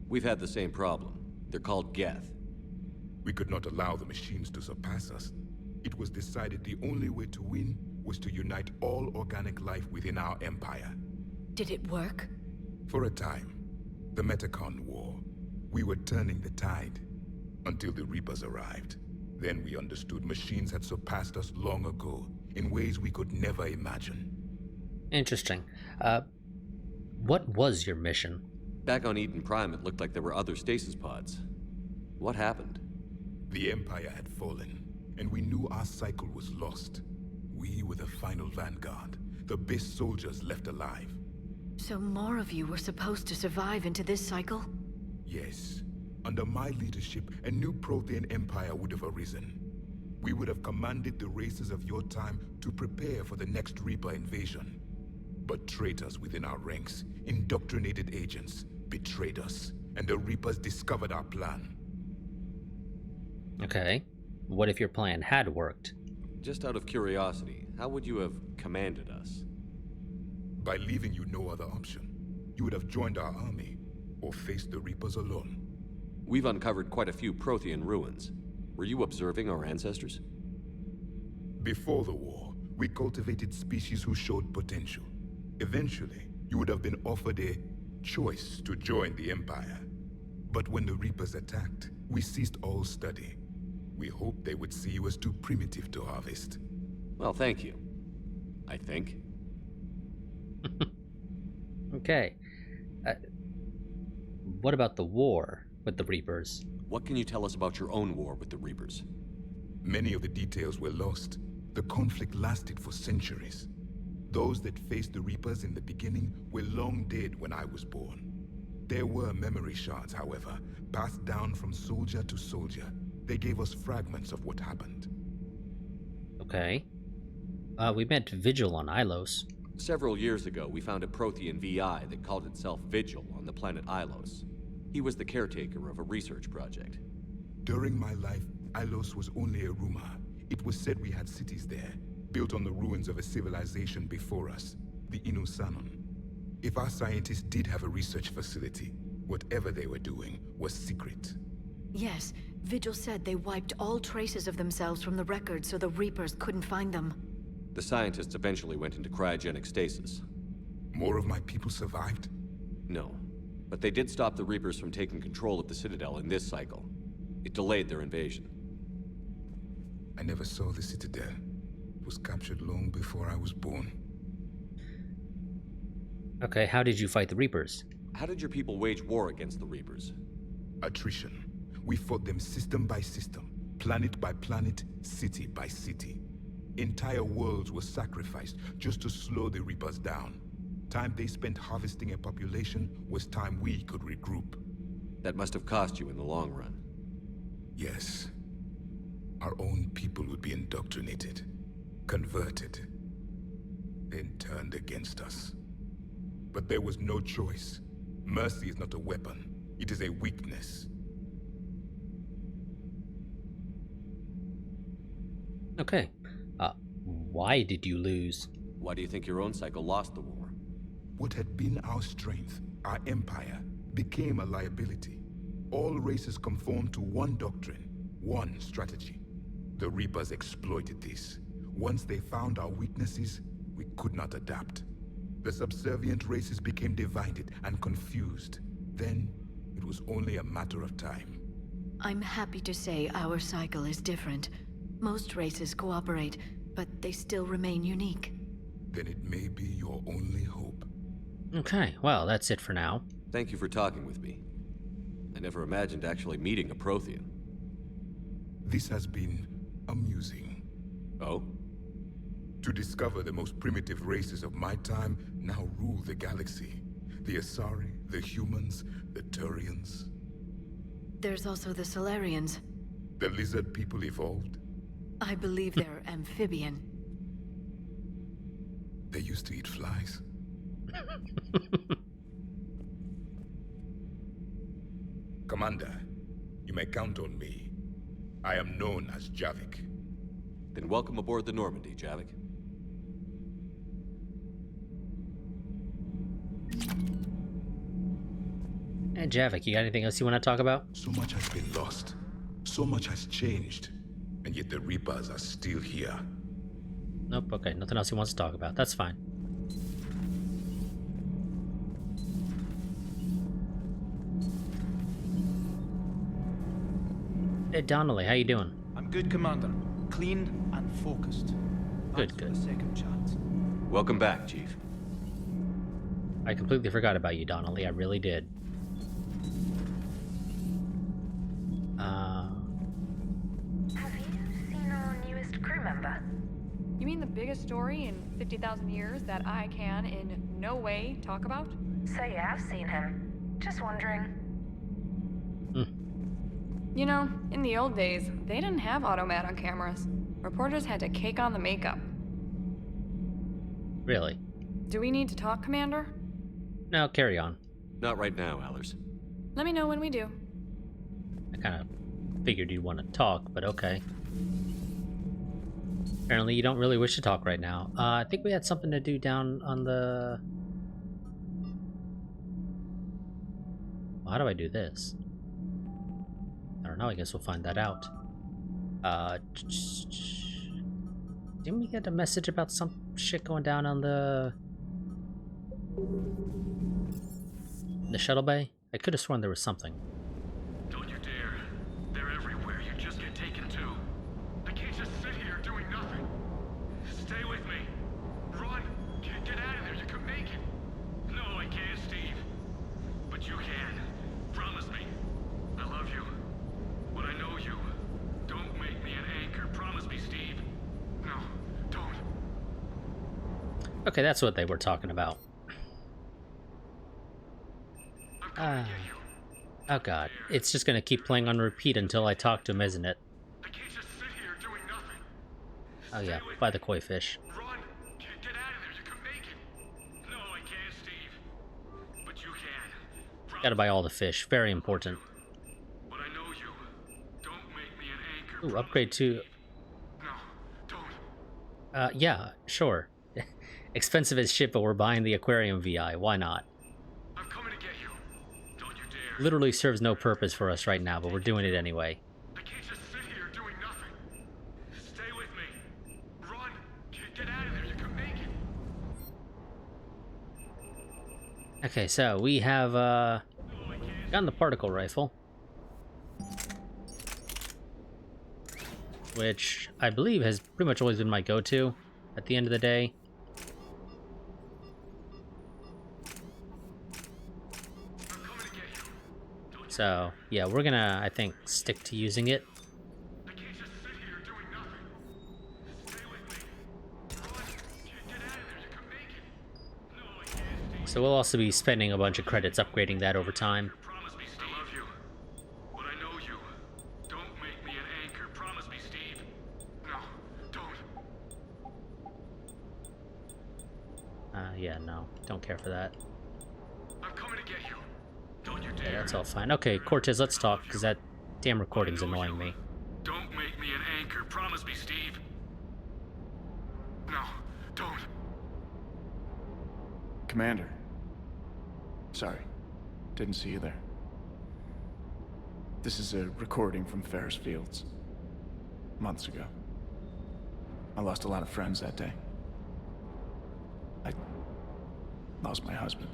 We've had the same problem. They're called Geth. We could not allow the machines to surpass us. It was decided the only way to win was to unite all organic life within our empire. Did it work? For a time. The Metacon War. We were turning the tide. Until the Reapers arrived. Then we understood machines had surpassed us long ago, in ways we could never imagine. Interesting. What was your mission? Back on Eden Prime, it looked like there were other stasis pods. What happened? The Empire had fallen, and we knew our cycle was lost. We were the final vanguard, the best soldiers left alive. So more of you were supposed to survive into this cycle? Yes. Under my leadership, a new Prothean empire would have arisen. We would have commanded the races of your time to prepare for the next Reaper invasion. But traitors within our ranks, indoctrinated agents, betrayed us, and the Reapers discovered our plan. Okay. What if your plan had worked? Just out of curiosity, how would you have commanded us? By leaving you no other option. You would have joined our army, or faced the Reapers alone. We've uncovered quite a few Prothean ruins. Were you observing our ancestors? Before the war, we cultivated species who showed potential. Eventually, you would have been offered a choice to join the Empire. But when the Reapers attacked, we ceased all study. We hoped they would see you as too primitive to harvest. Well, thank you. I think. Okay. What about the war with the Reapers? What can you tell us about your own war with the Reapers? Many of the details were lost. The conflict lasted for centuries. Those that faced the Reapers in the beginning were long dead when I was born. There were memory shards, however, passed down from soldier to soldier. They gave us fragments of what happened. Okay. We met Vigil on Ilos. Several years ago, we found a Prothean VI that called itself Vigil on the planet Ilos. He was the caretaker of a research project. During my life, Ilos was only a rumor. It was said we had cities there, built on the ruins of a civilization before us, the Inusanon. If our scientists did have a research facility, whatever they were doing was secret. Yes, Vigil said they wiped all traces of themselves from the records so the Reapers couldn't find them. The scientists eventually went into cryogenic stasis. More of my people survived? No, but they did stop the Reapers from taking control of the Citadel in this cycle. It delayed their invasion. I never saw the Citadel. It was captured long before I was born. Okay, how did you fight the Reapers? How did your people wage war against the Reapers? Attrition. We fought them system by system, planet by planet, city by city. Entire worlds were sacrificed just to slow the Reapers down. Time they spent harvesting a population was time we could regroup. That must have cost you in the long run. Yes. Our own people would be indoctrinated, converted, then turned against us. But there was no choice. Mercy is not a weapon. It is a weakness. Okay. Why did you lose? Why do you think your own cycle lost the war? What had been our strength, our empire, became a liability. All races conformed to one doctrine, one strategy. The Reapers exploited this. Once they found our weaknesses, we could not adapt. The subservient races became divided and confused. Then, it was only a matter of time. I'm happy to say our cycle is different. Most races cooperate, but they still remain unique. Then it may be your only hope. Okay, well, that's it for now. Thank you for talking with me. I never imagined actually meeting a Prothean. This has been amusing. Oh? To discover the most primitive races of my time now rule the galaxy. The Asari, the humans, the Turians. There's also the Solarians. The lizard people evolved. I believe they're amphibian. They used to eat flies. Commander, you may count on me. I am known as Javik. Then welcome aboard the Normandy, Javik. And Javik, you got anything else you want to talk about? So much has been lost. So much has changed. And yet the Reapers are still here. Nope, okay, nothing else he wants to talk about. That's fine. Hey, Donnelly, how you doing? I'm good, Commander. Clean and focused. Good, Thanks good. for the second chance. Welcome back, Chief. I completely forgot about you, Donnelly. I really did. Have you seen our newest crew member? You mean the biggest story in 50,000 years that I can in no way talk about? So you have seen him. Just wondering. You know, in the old days, they didn't have automat on cameras. Reporters had to cake on the makeup. Really? Do we need to talk, Commander? No, carry on. Not right now, Allers. Let me know when we do. I kind of figured you'd want to talk, but okay. Apparently you don't really wish to talk right now. I think we had something to do down on the... How do I do this? I don't know, I guess we'll find that out. Didn't we get a message about some shit going down on the shuttle bay? I could have sworn there was something. Don't you dare. They're everywhere. You just get taken too. I can't just sit here doing nothing. Stay with me. Run. Get out of there. You can make it. No, I can't, Steve. But you can. Promise me. I love you. But I know you. Don't make me an anchor. Promise me, Steve. No, don't. Okay, that's what they were talking about. Oh god, it's just gonna keep playing on repeat until I talk to him, isn't it? I can't just sit here doing nothing. Oh yeah, by the koi fish. Run. Get out of there. You can make it. No, I can't, Steve. But you can. Gotta buy all the fish. Very important. But I know you. Don't make me an anchor. Ooh, upgrade to... No, don't. Yeah, sure. Expensive as shit, but we're buying the aquarium VI. Why not? I'm coming to get you. Don't you dare. Literally serves no purpose for us right now, but we're doing it anyway. I can't just sit here doing nothing. Stay with me. Run. Get out of there. You can make it. Okay, so we have gotten the particle rifle, which I believe has pretty much always been my go-to at the end of the day. So yeah, we're gonna, I think, stick to using it. I can't just sit here doing nothing. Stay with me. Run. Get out of there. You can make it. No, I can't, Steve. So we'll also be spending a bunch of credits upgrading that over time. Promise me, Steve. I love you. But I know you. Don't make me an anchor. Promise me, Steve. No, don't. Yeah, no, don't care for that. I'm coming to get you. Don't you Yeah, dare. that's all fine. Okay, Cortez, let's talk, because that damn recording's annoying me. Don't make me an anchor. Promise me, Steve. Commander. Sorry, didn't see you there. This is a recording from Ferris Fields. Months ago. I lost a lot of friends that day. I lost my husband.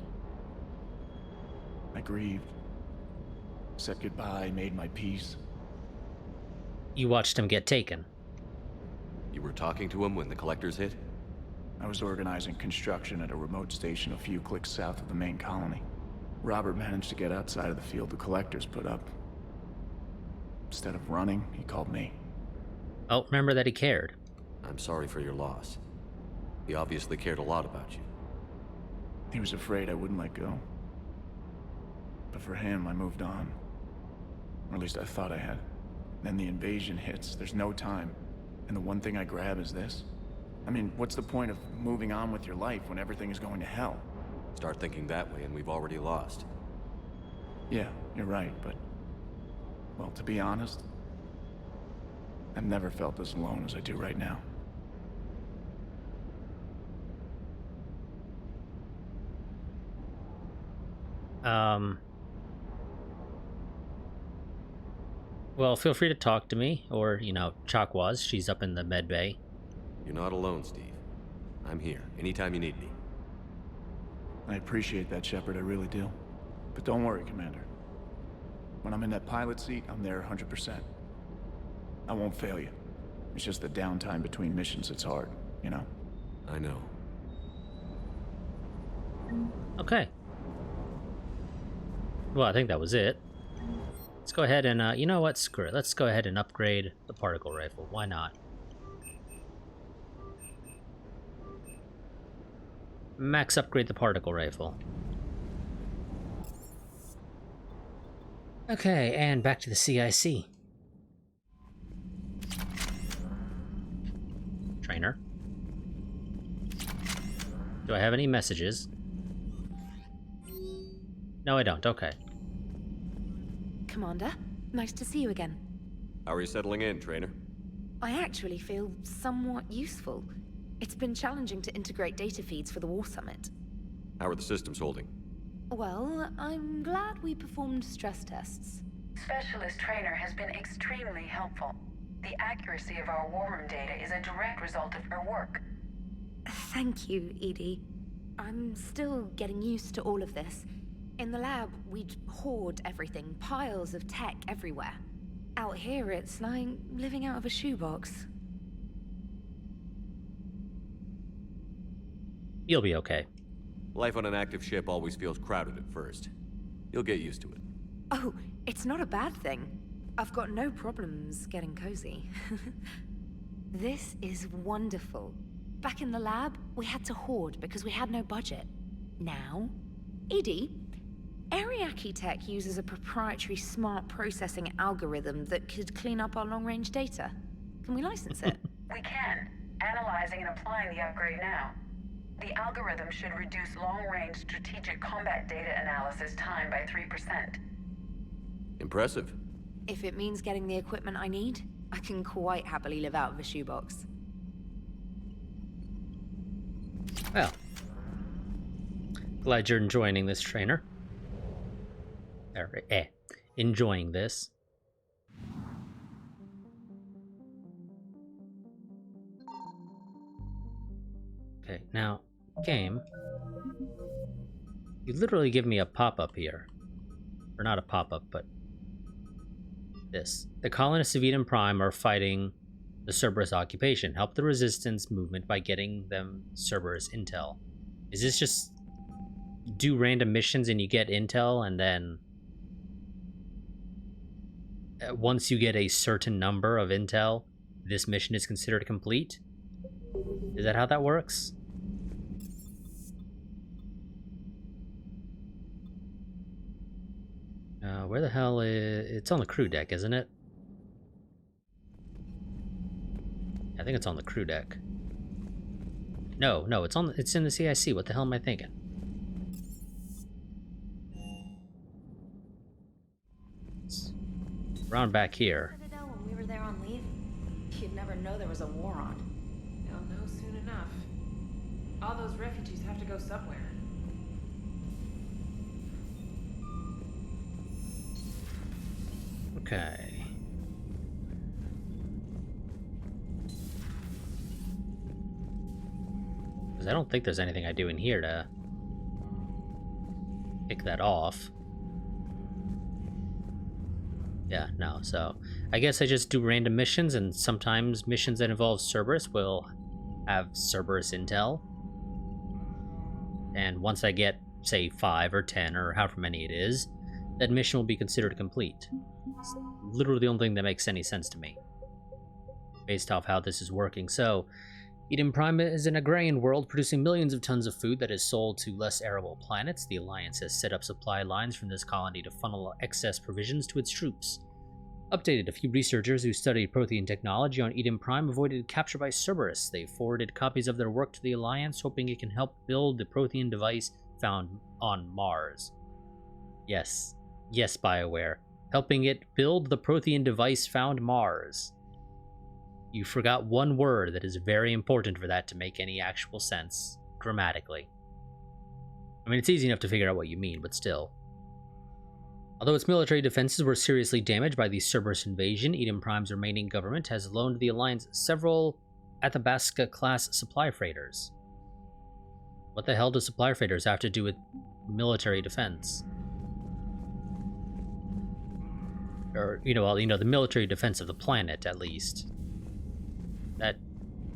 I grieved. Said goodbye, made my peace. You watched him get taken. You were talking to him when the collectors hit? I was organizing construction at a remote station a few clicks south of the main colony. Robert managed to get outside of the field the collectors put up. Instead of running, he called me. Oh, remember that he cared. I'm sorry for your loss. He obviously cared a lot about you. He was afraid I wouldn't let go. But for him, I moved on. Or at least I thought I had. Then the invasion hits, there's no time. And the one thing I grab is this. I mean, what's the point of moving on with your life when everything is going to hell? Start thinking that way and we've already lost. Yeah, you're right, but... well, to be honest, I've never felt as alone as I do right now. Well, feel free to talk to me, or, you know, Chakwas, she's up in the med bay. You're not alone, Steve. I'm here, anytime you need me. I appreciate that, Shepard, I really do. But don't worry, Commander. When I'm in that pilot seat, I'm there 100%. I won't fail you. It's just the downtime between missions that's hard, you know? I know. Okay. Well, I think that was it. Let's go ahead and, you know what? Screw it. Let's go ahead and upgrade the particle rifle. Why not? Max upgrade the particle rifle. Okay, and back to the CIC. Trainer. Do I have any messages? No, I don't. Okay. Commander, nice to see you again. How are you settling in, Trainer? I actually feel somewhat useful. It's been challenging to integrate data feeds for the War Summit. How are the systems holding? Well, I'm glad we performed stress tests. Specialist Trainer has been extremely helpful. The accuracy of our war room data is a direct result of her work. Thank you, Edie. I'm still getting used to all of this. In the lab, we'd hoard everything, piles of tech everywhere. Out here, it's like living out of a shoebox. You'll be okay. Life on an active ship always feels crowded at first. You'll get used to it. Oh, it's not a bad thing. I've got no problems getting cozy. This is wonderful. Back in the lab, we had to hoard because we had no budget. Now, Edie, Ariake Tech uses a proprietary smart processing algorithm that could clean up our long-range data. Can we license it? We can. Analyzing and applying the upgrade now. The algorithm should reduce long-range strategic combat data analysis time by 3%. Impressive. If it means getting the equipment I need, I can quite happily live out of a shoebox. Well, glad you're enjoying this, Trainer. Enjoying this. Okay, now, game. You literally give me a pop-up here. Or not a pop-up, but this. The colonists of Eden Prime are fighting the Cerberus occupation. Help the resistance movement by getting them Cerberus intel. Is this just you do random missions and you get intel, and then once you get a certain number of intel, this mission is considered complete? Is that how that works? Where the hell is... It's on the crew deck, isn't it? I think it's on the crew deck. No, it's in the CIC. What the hell am I thinking? It's around back here. When we were there on leave, you'd never know there was a war on. They'll know soon enough. All those refugees have to go somewhere. Okay. Because I don't think there's anything I do in here to kick that off. Yeah, no, so I guess I just do random missions, and sometimes missions that involve Cerberus will have Cerberus intel. And once I get, say, 5 or 10 or however many it is, that mission will be considered complete. It's literally the only thing that makes any sense to me, based off how this is working. So, Eden Prime is an agrarian world producing millions of tons of food that is sold to less arable planets. The Alliance has set up supply lines from this colony to funnel excess provisions to its troops. Updated, a few researchers who studied Prothean technology on Eden Prime avoided capture by Cerberus. They forwarded copies of their work to the Alliance, hoping it can help build the Prothean device found on Mars. Yes, BioWare. Helping it build the Prothean device found Mars. You forgot one word that is very important for that to make any actual sense, grammatically. I mean, it's easy enough to figure out what you mean, but still. Although its military defenses were seriously damaged by the Cerberus invasion, Eden Prime's remaining government has loaned the Alliance several Athabasca-class supply freighters. What the hell do supply freighters have to do with military defense? Or, the military defense of the planet, at least. That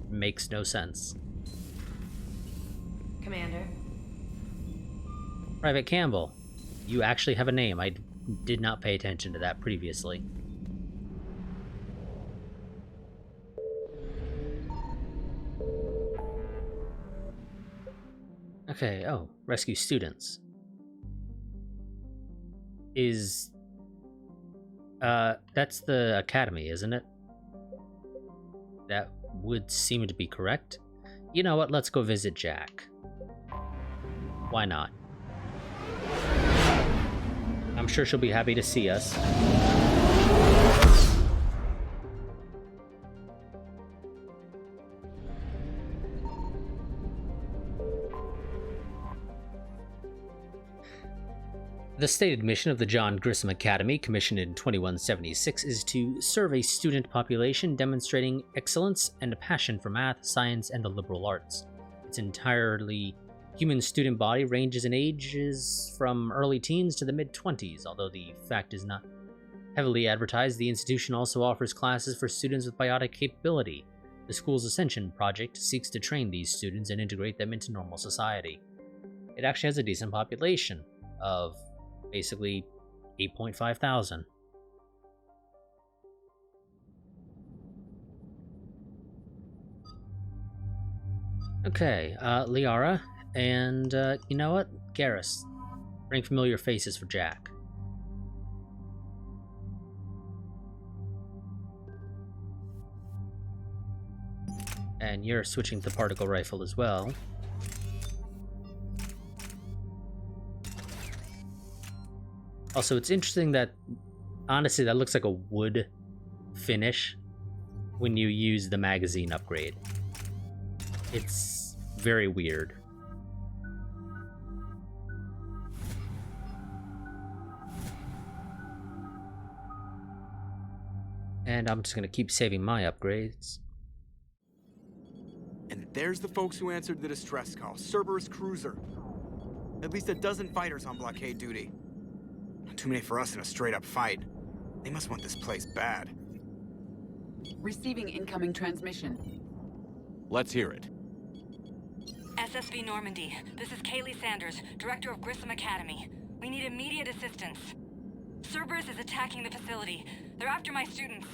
makes no sense. Commander. Private Campbell, you actually have a name. I did not pay attention to that previously. Okay, oh, rescue students. That's the academy, isn't it? That would seem to be correct. You know what, let's go visit Jack. Why not? I'm sure she'll be happy to see us. The stated mission of the John Grissom Academy, commissioned in 2176, is to serve a student population demonstrating excellence and a passion for math, science, and the liberal arts. Its entirely human student body ranges in ages from early teens to the mid-20s. Although the fact is not heavily advertised, the institution also offers classes for students with biotic capability. The school's Ascension project seeks to train these students and integrate them into normal society. It actually has a decent population of basically 8.5 thousand. Okay, Liara, and you know what? Garrus, bring familiar faces for Jack. And you're switching to the particle rifle as well. Also, it's interesting that, honestly, that looks like a wood finish when you use the magazine upgrade. It's very weird. And I'm just going to keep saving my upgrades. And there's the folks who answered the distress call. Cerberus cruiser. At least a dozen fighters on blockade duty. Not too many for us in a straight-up fight. They must want this place bad. Receiving incoming transmission. Let's hear it. SSV Normandy, this is Kaylee Sanders, Director of Grissom Academy. We need immediate assistance. Cerberus is attacking the facility. They're after my students.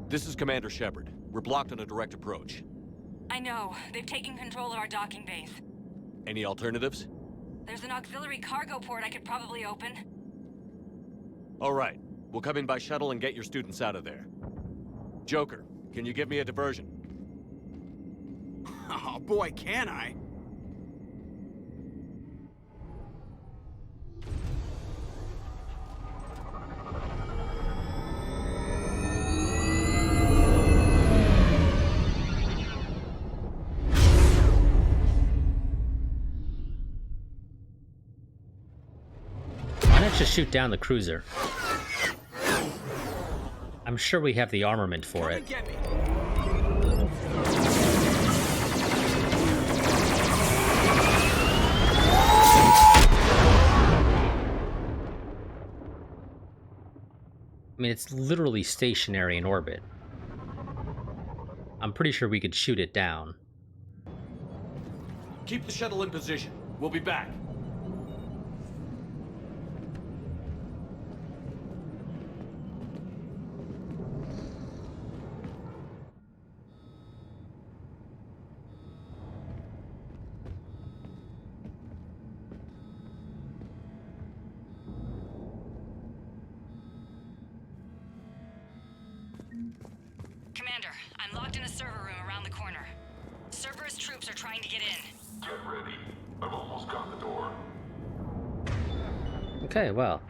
This is Commander Shepard. We're blocked on a direct approach. I know. They've taken control of our docking base. Any alternatives? There's an auxiliary cargo port I could probably open. All right. We'll come in by shuttle and get your students out of there. Joker, can you give me a diversion? Oh boy, can I! Why not just shoot down the cruiser? I'm sure we have the armament for it. Get me. I mean, it's literally stationary in orbit. I'm pretty sure we could shoot it down. Keep the shuttle in position. We'll be back. Commander, I'm locked in a server room around the corner. Cerberus troops are trying to get in. Get ready. I've almost got the door. Okay, well.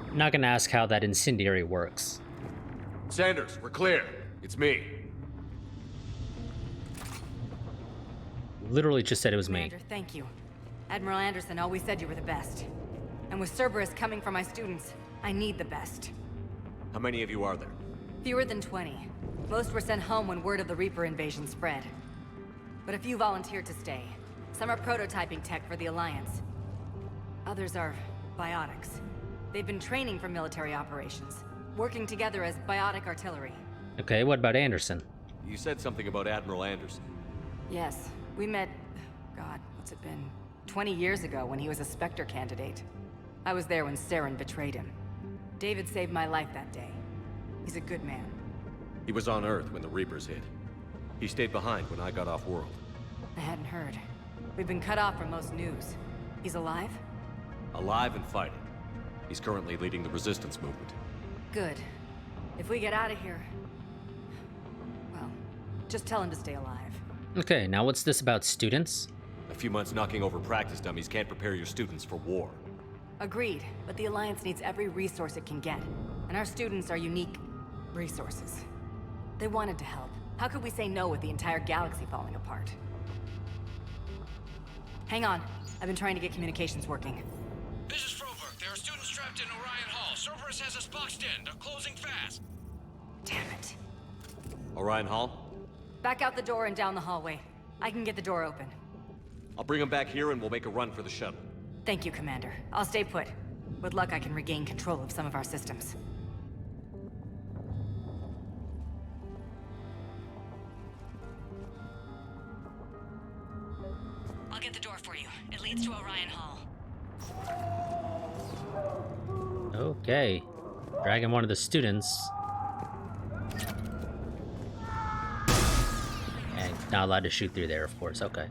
I'm not gonna ask how that incendiary works. Sanders, we're clear. It's me. Literally just said it was me. Commander, thank you. Admiral Anderson always said you were the best. And with Cerberus coming for my students, I need the best. How many of you are there? Fewer than 20. Most were sent home when word of the Reaper invasion spread. But a few volunteered to stay. Some are prototyping tech for the Alliance. Others are biotics. They've been training for military operations, working together as biotic artillery. Okay, what about Anderson? You said something about Admiral Anderson. Yes, we met, God, what's it been? 20 years ago when he was a Spectre candidate. I was there when Saren betrayed him. David saved my life that day. He's a good man. He was on Earth when the Reapers hit. He stayed behind when I got off-world. I hadn't heard. We've been cut off from most news. He's alive? Alive and fighting. He's currently leading the resistance movement. Good. If we get out of here... well, just tell him to stay alive. Okay, now what's this about students? A few months knocking over practice dummies can't prepare your students for war. Agreed, but the Alliance needs every resource it can get. And our students are unique resources. They wanted to help. How could we say no with the entire galaxy falling apart? Hang on. I've been trying to get communications working. This is Froberg. There are students trapped in Orion Hall. Cerberus has us boxed in. They're closing fast. Damn it. Orion Hall? Back out the door and down the hallway. I can get the door open. I'll bring them back here and we'll make a run for the shuttle. Thank you, Commander. I'll stay put. With luck, I can regain control of some of our systems. I'll get the door for you. It leads to Orion Hall. Okay. Dragging one of the students. And not allowed to shoot through there, of course. Okay.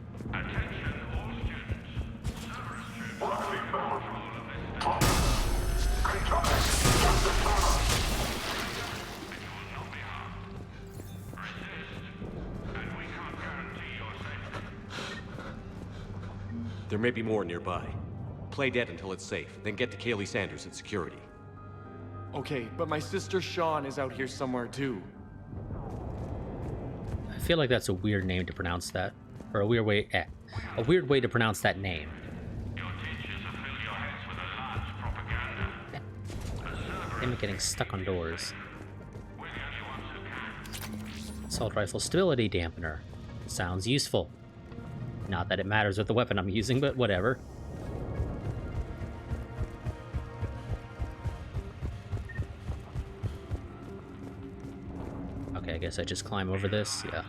There may be more nearby. Play dead until it's safe, then get to Kaylee Sanders at security. Okay, but my sister Sean is out here somewhere too. I feel like that's a weird name to pronounce that. Or a weird way to pronounce that name. Him getting stuck on doors. Assault rifle stability dampener. Sounds useful. Not that it matters what the weapon I'm using, but whatever. Okay, I guess I just climb over this. Yeah.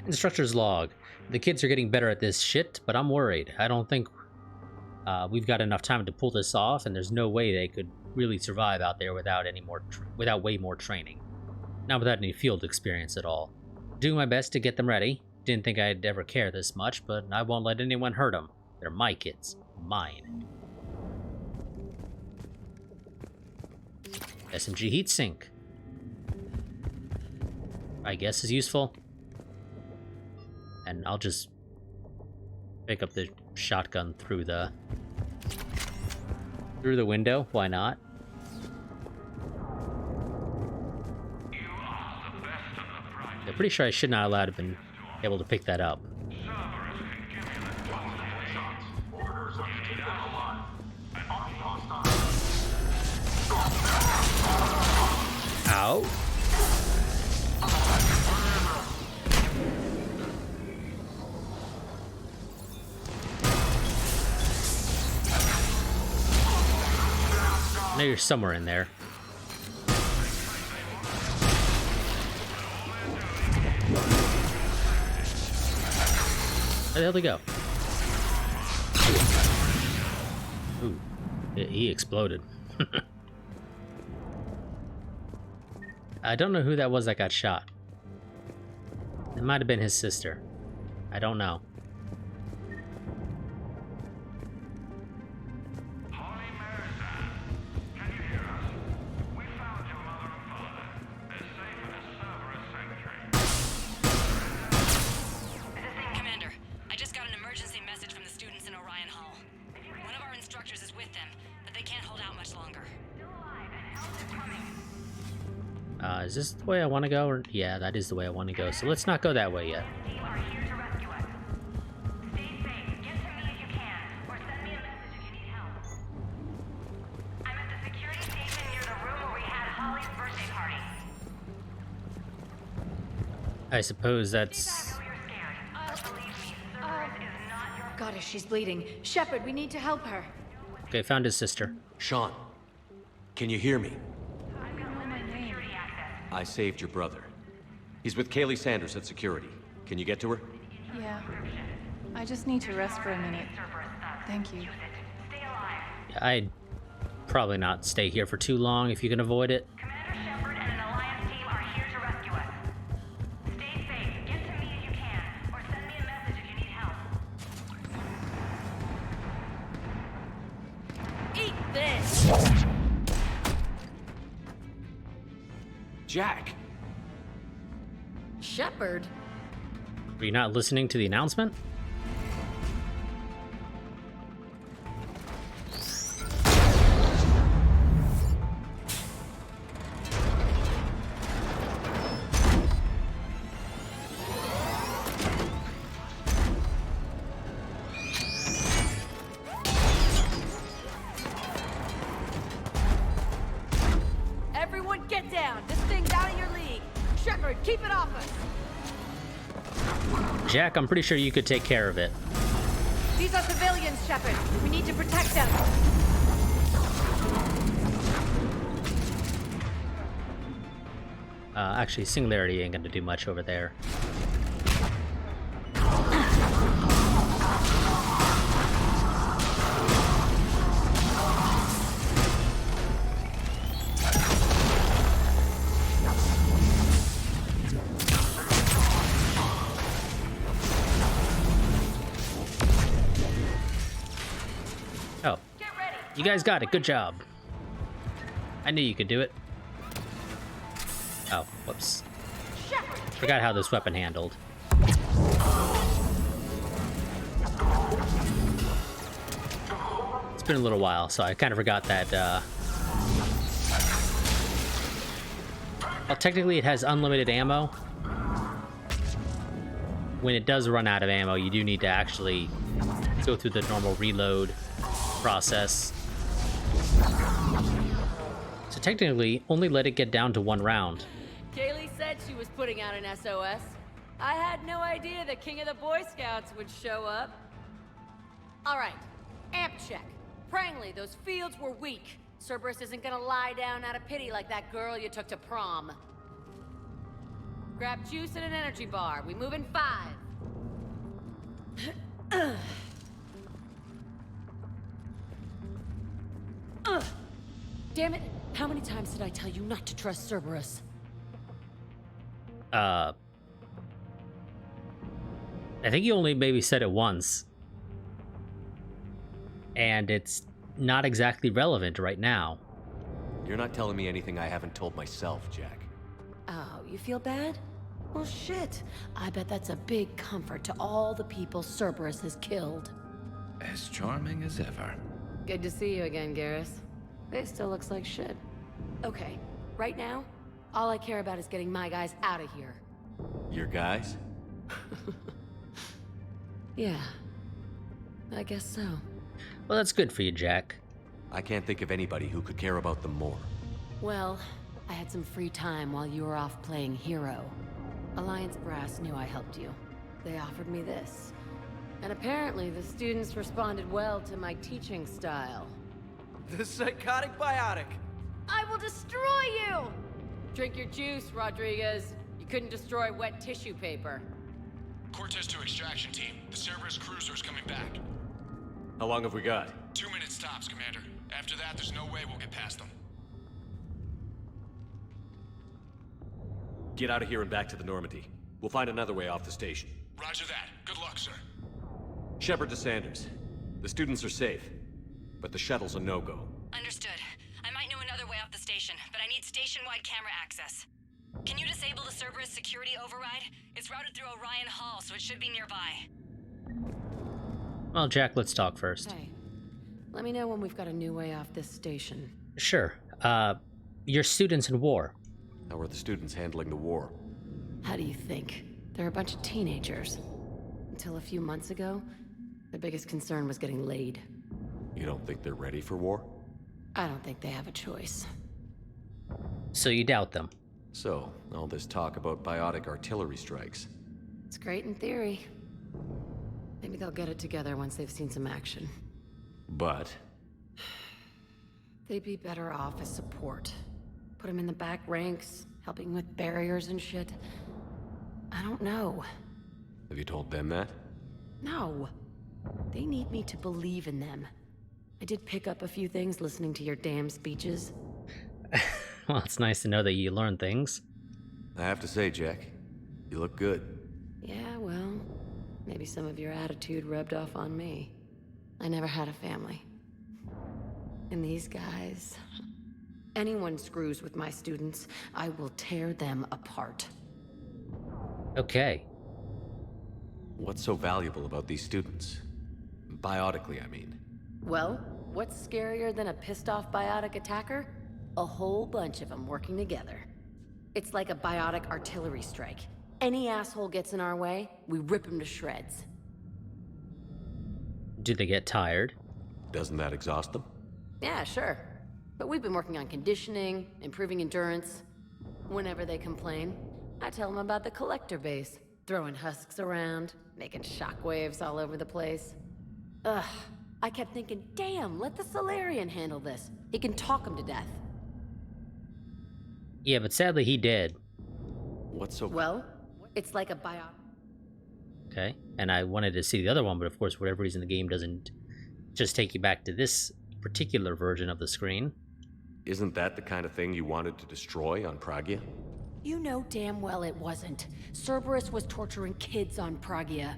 Instructor's log. The kids are getting better at this shit, but I'm worried. I don't think we've got enough time to pull this off, and there's no way they could really survive out there without without way more training. Not without any field experience at all. Doing my best to get them ready. Didn't think I'd ever care this much, but I won't let anyone hurt them. They're my kids. Mine. SMG heatsink. I guess is useful. And I'll just pick up the shotgun through the window. Why not? You are I'm pretty sure I should not allowed to been able to pick that up. Ow. Now you're somewhere in there. Where the hell did he go? Ooh, he exploded. I don't know who that was that got shot. It might have been his sister. I don't know. Commander, I just got an emergency message from the students in Orion Hall. One of our instructors is with them, but they can't hold out much longer. Is this the way I want to go? Or yeah, that is the way I want to go. So let's not go that way yet. I suppose that's... Goddess, she's bleeding. Shepard, we need to help her. Okay, found his sister. Sean, can you hear me? I saved your brother. He's with Kaylee Sanders at security. Can you get to her? Yeah. I just need to rest for a minute. Thank you. Yeah, I'd probably not stay here for too long if you can avoid it. Jack! Shepard? Were you not listening to the announcement? Everyone get down! This thing's out of your league! Shepard, keep it off us! Jack, I'm pretty sure you could take care of it. These are civilians, Shepard. We need to protect them. Actually, Singularity ain't gonna do much over there. Oh, you guys got it. Good job. I knew you could do it. Oh, whoops. Forgot how this weapon handled. It's been a little while, so I kind of forgot that, well, technically it has unlimited ammo. When it does run out of ammo, you do need to actually go through the normal reload process. So technically, only let it get down to 1 round. Kaylee said she was putting out an SOS. I had no idea the King of the Boy Scouts would show up. All right, amp check. Prangley, those fields were weak. Cerberus isn't gonna lie down out of pity like that girl you took to prom. Grab juice and an energy bar. We move in 5. Damn it! How many times did I tell you not to trust Cerberus? I think you only maybe said it once. And it's not exactly relevant right now. You're not telling me anything I haven't told myself, Jack. Oh, you feel bad? Well, shit. I bet that's a big comfort to all the people Cerberus has killed. As charming as ever. Good to see you again, Garrus. This still looks like shit. Okay, right now, all I care about is getting my guys out of here. Your guys? Yeah. I guess so. Well, that's good for you, Jack. I can't think of anybody who could care about them more. Well, I had some free time while you were off playing hero. Alliance Brass knew I helped you. They offered me this. And apparently the students responded well to my teaching style. The psychotic biotic! I will destroy you! Drink your juice, Rodriguez. You couldn't destroy wet tissue paper. Cortez to extraction team. The Cerberus cruiser's coming back. How long have we got? 2 minutes tops, Commander. After that, there's no way we'll get past them. Get out of here and back to the Normandy. We'll find another way off the station. Roger that. Good luck, sir. Shepard to Sanders. The students are safe, but the shuttle's a no-go. Understood. I might know another way off the station, but I need station-wide camera access. Can you disable the Cerberus security override? It's routed through Orion Hall, so it should be nearby. Well, Jack, let's talk first. Hey, let me know when we've got a new way off this station. Sure. Your students in war. How are the students handling the war? How do you think? They're a bunch of teenagers. Until a few months ago, their biggest concern was getting laid. You don't think they're ready for war? I don't think they have a choice. So you doubt them? So, all this talk about biotic artillery strikes. It's great in theory. Maybe they'll get it together once they've seen some action. But? They'd be better off as support. Put them in the back ranks, helping with barriers and shit. I don't know. Have you told them that? No. They need me to believe in them. I did pick up a few things listening to your damn speeches. Well, it's nice to know that you learn things. I have to say, Jack, you look good. Yeah, well, maybe some of your attitude rubbed off on me. I never had a family. And these guys... Anyone screws with my students, I will tear them apart. Okay. What's so valuable about these students? Biotically, I mean. Well, what's scarier than a pissed-off biotic attacker? A whole bunch of them working together. It's like a biotic artillery strike. Any asshole gets in our way, we rip him to shreds. Do they get tired? Doesn't that exhaust them? Yeah, sure. But we've been working on conditioning, improving endurance. Whenever they complain, I tell them about the collector base, throwing husks around, making shockwaves all over the place. Ugh, I kept thinking, damn, let the Solarian handle this. He can talk them to death. Yeah, but sadly he did. What's so... Well, it's like a bio... Okay, and I wanted to see the other one, but of course, for whatever reason, the game doesn't just take you back to this particular version of the screen. Isn't that the kind of thing you wanted to destroy on Pragia? You know damn well it wasn't. Cerberus was torturing kids on Pragia.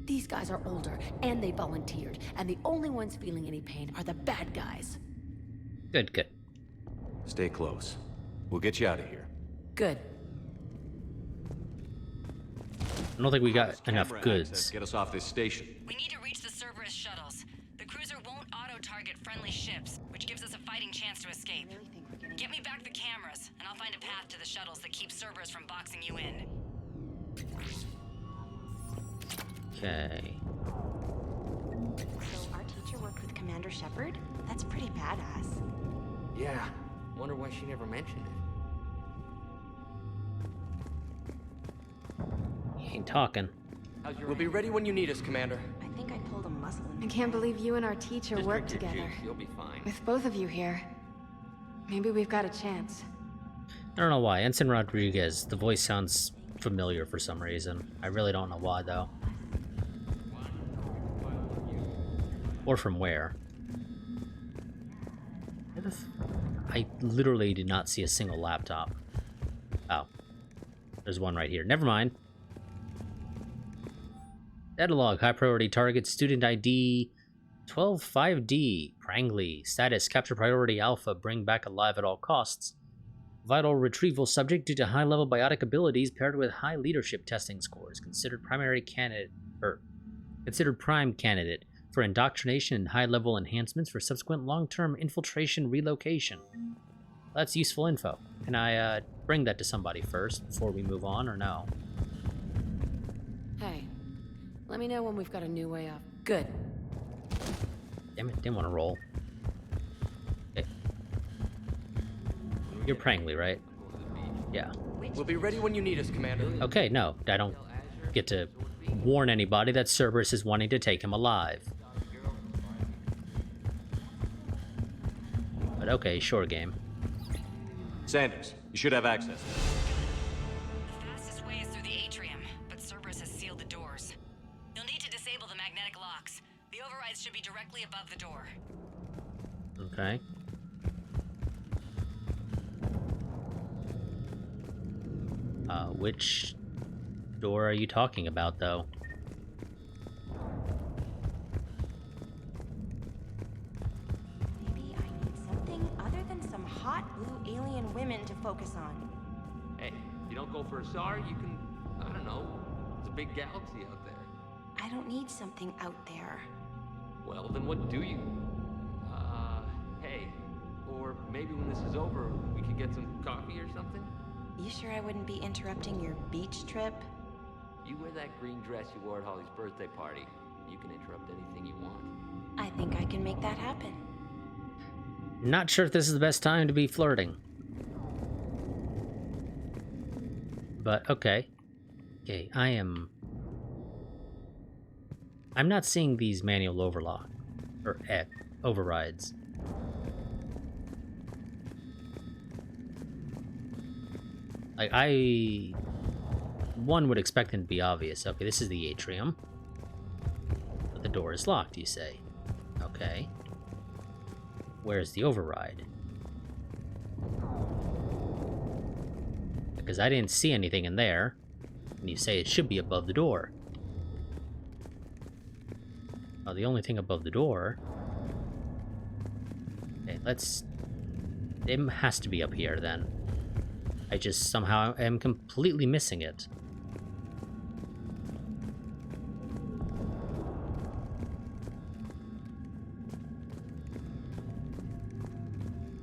These guys are older, and they volunteered, and the only ones feeling any pain are the bad guys. Good, good. Stay close. We'll get you out of here. Good. I don't think we got enough goods. Get us off this station. We need to reach the Cerberus shuttles. The cruiser won't auto-target friendly ships, which gives us a fighting chance to escape. Get me back the cameras, and I'll find a path to the shuttles that keeps Cerberus from boxing you in. Okay. So our teacher worked with Commander Shepard? That's pretty badass. Yeah. Wonder why she never mentioned it. He ain't talking. We'll be ready when you need us, Commander. I think I pulled a muscle in I can't believe you and our teacher Just worked drink your together. juice, you'll be fine. With both of you here, maybe we've got a chance. I don't know why. Ensign Rodriguez, the voice sounds familiar for some reason. I really don't know why, though. Or from where. I literally did not see a single laptop. Oh. There's one right here. Never mind. Datalog, high priority target, student ID 125D, Prangley. Status, capture priority alpha, bring back alive at all costs. Vital retrieval subject due to high level biotic abilities paired with high leadership testing scores. Considered prime candidate for indoctrination and high level enhancements for subsequent long-term infiltration relocation. That's useful info. Can I bring that to somebody first before we move on, or no? Hey, let me know when we've got a new way up. Good. Damn it, didn't want to roll. Okay. You're Prangley, right? Yeah. We'll be ready when you need us, Commander. Okay, no, I don't get to warn anybody that Cerberus is wanting to take him alive. But okay, sure game. Sanders, you should have access. The fastest way is through the atrium, but Cerberus has sealed the doors. You'll need to disable the magnetic locks. The overrides should be directly above the door. Okay. Which door are you talking about, though? Maybe I need something other than some hot blue alien women to focus on. Hey, you don't go for a SAR, you can, I don't know, it's a big galaxy out there. I don't need something out there. Well, then what do you? Hey, or maybe when this is over, we could get some coffee or something? You sure I wouldn't be interrupting your beach trip? You wear that green dress you wore at Holly's birthday party. You can interrupt anything you want. I think I can make that happen. Not sure if this is the best time to be flirting. But, okay. Okay, I'm not seeing these manual overlock, or overrides. Like, one would expect them to be obvious. Okay, this is the atrium. But the door is locked, you say. Okay. Where's the override? Because I didn't see anything in there. And you say it should be above the door. Well, the only thing above the door... Okay, it has to be up here, then. I just somehow am completely missing it.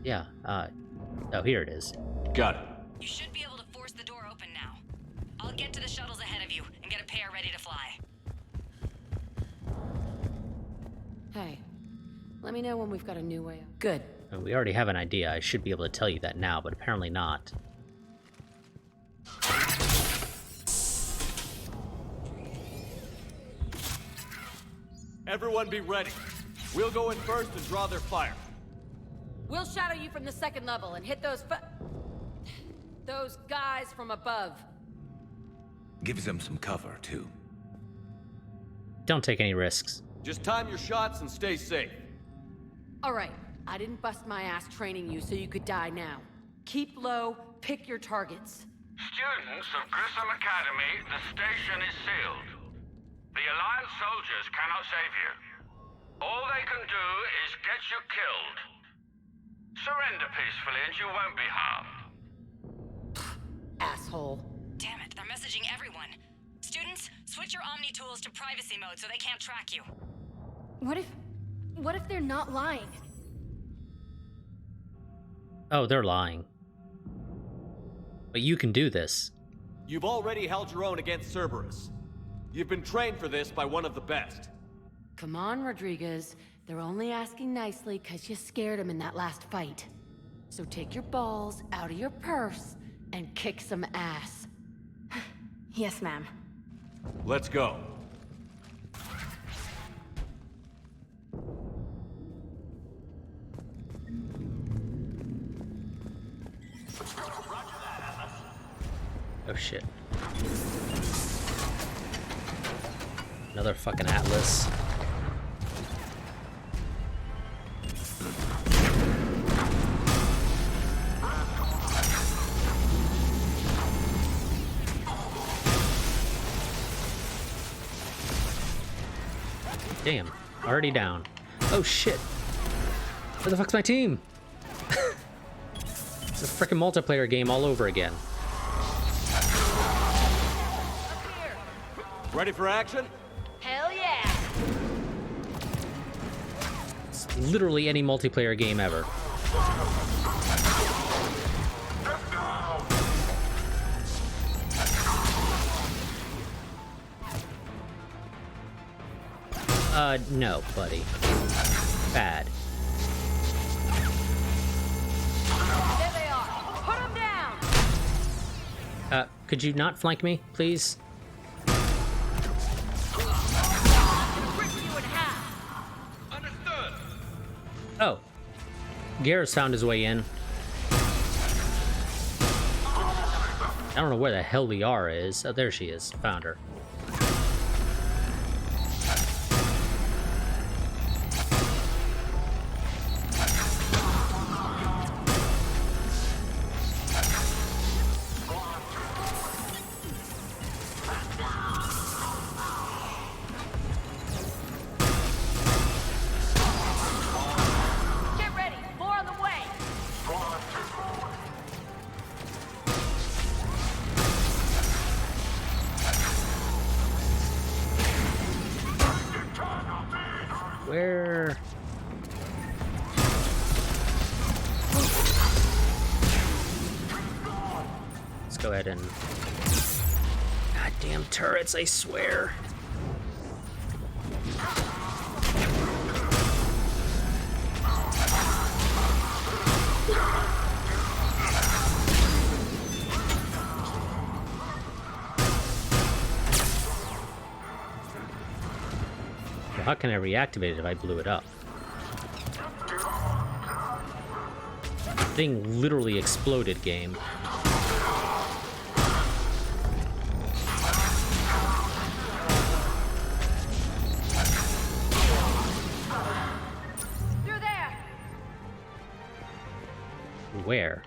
Yeah, oh, here it is. Got it. You should be able to force the door open now. I'll get to the shuttles ahead of you and get a pair ready to fly. Hey, let me know when we've got a new way up. Good. We already have an idea. I should be able to tell you that now, but apparently not. Everyone be ready. We'll go in first and draw their fire. We'll shadow you from the second level and hit those guys from above. Gives them some cover, too. Don't take any risks. Just time your shots and stay safe. All right, I didn't bust my ass training you so you could die now. Keep low, pick your targets. Students of Grissom Academy, the station is sealed. The Alliance soldiers cannot save you. All they can do is get you killed. Surrender peacefully and you won't be harmed. Asshole. Damn it, they're messaging everyone. Students, switch your Omni tools to privacy mode so they can't track you. What if they're not lying? Oh, they're lying. But you can do this. You've already held your own against Cerberus. You've been trained for this by one of the best. Come on, Rodriguez. They're only asking nicely because you scared them in that last fight. So take your balls out of your purse and kick some ass. Yes, ma'am. Let's go. Oh shit. Another fucking Atlas. Damn, already down. Oh shit. Where the fuck's my team? It's a frickin' multiplayer game all over again. Ready for action? Hell yeah! It's literally any multiplayer game ever. No, buddy. Bad. There they are. Put them down. Could you not flank me, please? Rip you in half. Understood. Oh. Garrett's found his way in. I don't know where the hell Liara is. Oh, there she is. Found her. Get ready. More on the way. Where? Let's go ahead and... Goddamn turrets, I swear. How can I reactivate it if I blew it up? The thing literally exploded, game. Through there. Where?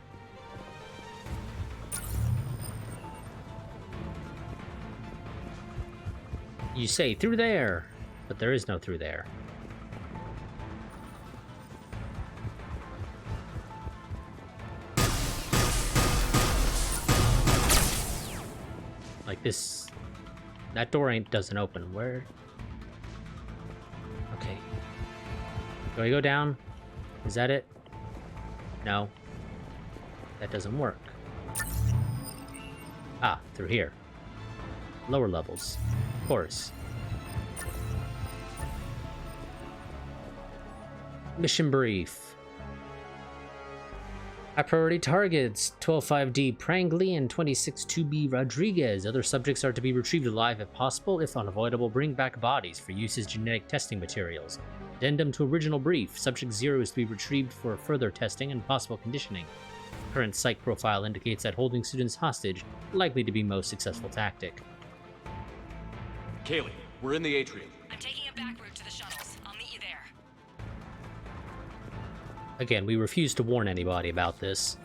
You say through there, but there is no through there. Like this, that door doesn't open. Where? Okay. Do I go down? Is that it? No. That doesn't work. Ah, through here. Lower levels. Of course. Mission brief. High priority targets 12-5D Prangley and 26-2B Rodriguez. Other subjects are to be retrieved alive if possible. If unavoidable, bring back bodies for use as genetic testing materials. Addendum to original brief. Subject 0 is to be retrieved for further testing and possible conditioning. Current psych profile indicates that holding students hostage likely to be most successful tactic. Kaylee, we're in the atrium. I'm taking a back route to the shuttles. I'll meet you there. Again, we refuse to warn anybody about this.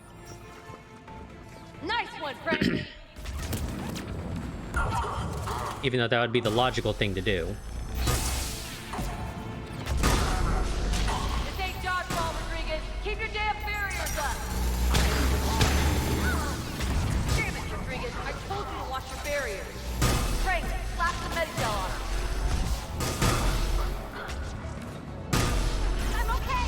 Nice one, Frankie. Even though that would be the logical thing to do. This ain't dodgeball, Rodriguez. Keep your damn barriers up. Damn it, Rodriguez. I told you to watch your barriers. Frank, slap the Medicel on her. I'm okay.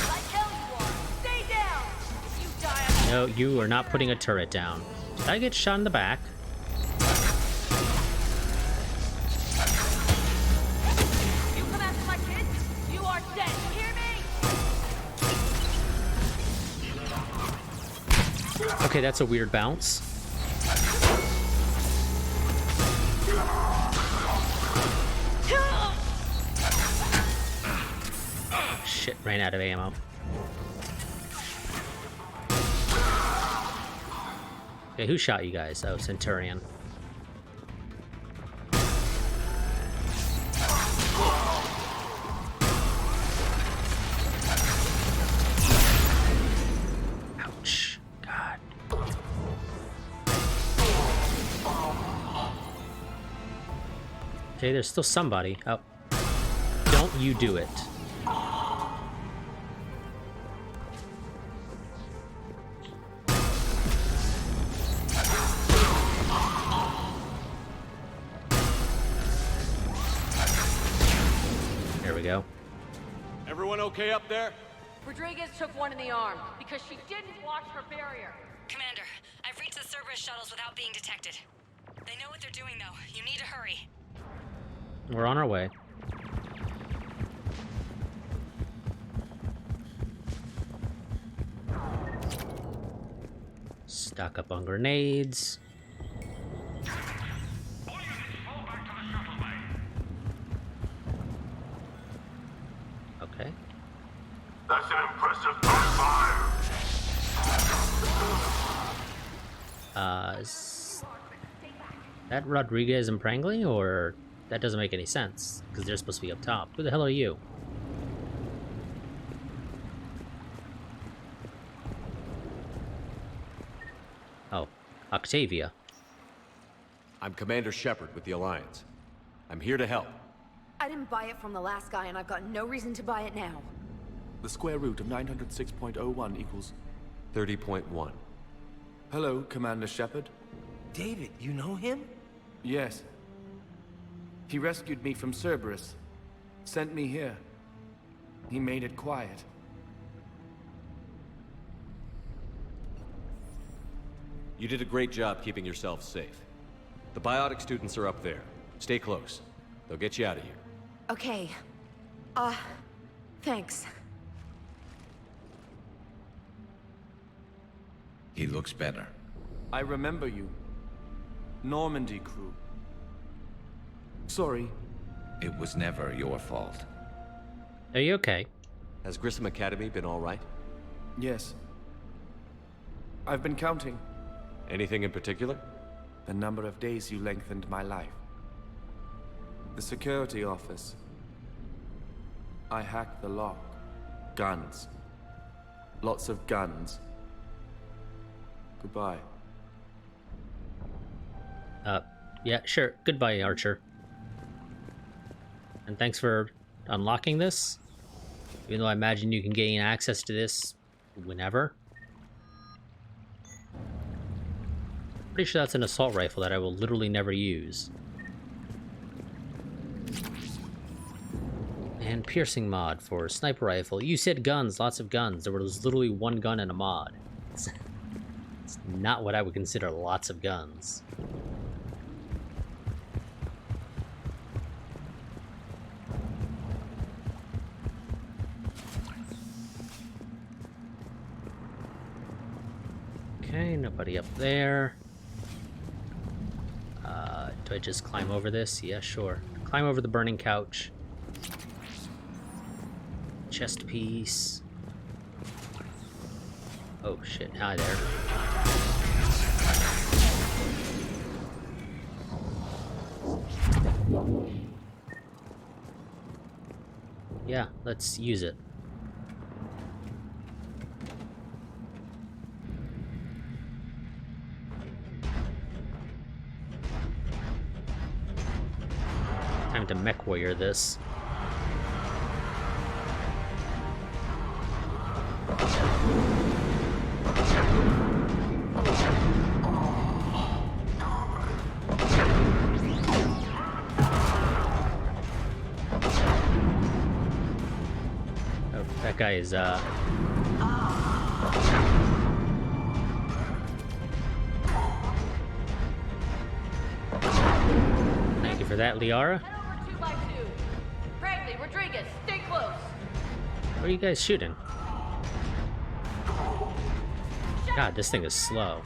Like hell you are. Stay down. If you die, No, you are not putting a turret down. Did I get shot in the back? You come after my kids, you are dead. You hear me? Okay, that's a weird bounce. Shit, ran out of ammo. Okay, who shot you guys? Oh, Centurion. Ouch. God. Okay, there's still somebody. Oh. Don't you do it. There we go. Everyone okay up there? Rodriguez took one in the arm because she didn't watch her barrier. Commander, I've reached the Cerberus shuttles without being detected. They know what they're doing, though. You need to hurry. We're on our way. Stock up on grenades. Okay. That's an impressive gunfire! Is that Rodriguez and Prangley, or that doesn't make any sense because they're supposed to be up top. Who the hell are you? Oh, Octavia. I'm Commander Shepard with the Alliance. I'm here to help. I didn't buy it from the last guy, and I've got no reason to buy it now. The square root of 906.01 equals... 30.1. Hello, Commander Shepard. David, you know him? Yes. He rescued me from Cerberus. Sent me here. He made it quiet. You did a great job keeping yourself safe. The biotic students are up there. Stay close. They'll get you out of here. Okay. Thanks. He looks better. I remember you. Normandy crew. Sorry. It was never your fault. Are you okay? Has Grissom Academy been all right? Yes. I've been counting. Anything in particular? The number of days you lengthened my life. The security office. I hacked the lock. Guns. Lots of guns. Goodbye. Yeah, sure. Goodbye, Archer. And thanks for unlocking this. Even though I imagine you can gain access to this whenever. Pretty sure that's an assault rifle that I will literally never use. And piercing mod for sniper rifle. You said guns, lots of guns. There was literally one gun in a mod. It's not what I would consider lots of guns. Okay, nobody up there. Do I just climb over this? Yeah, sure. Climb over the burning couch. Chest piece. Oh shit, hi there. Yeah, let's use it. Time to mech warrior this. Oh, that guy is Thank you for that, Liara. Head over 2x2. Prangley, Rodriguez, stay close. What are you guys shooting? God, this thing is slow.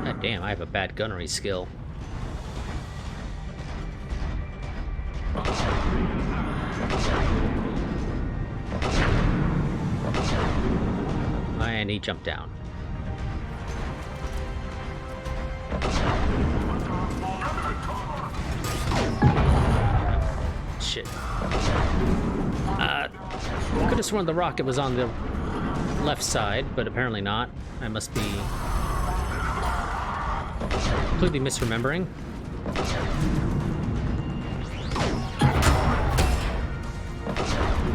God damn, I have a bad gunnery skill. And he jumped down. Shit. Could have sworn the rocket was on the left side, but apparently not. I must be completely misremembering.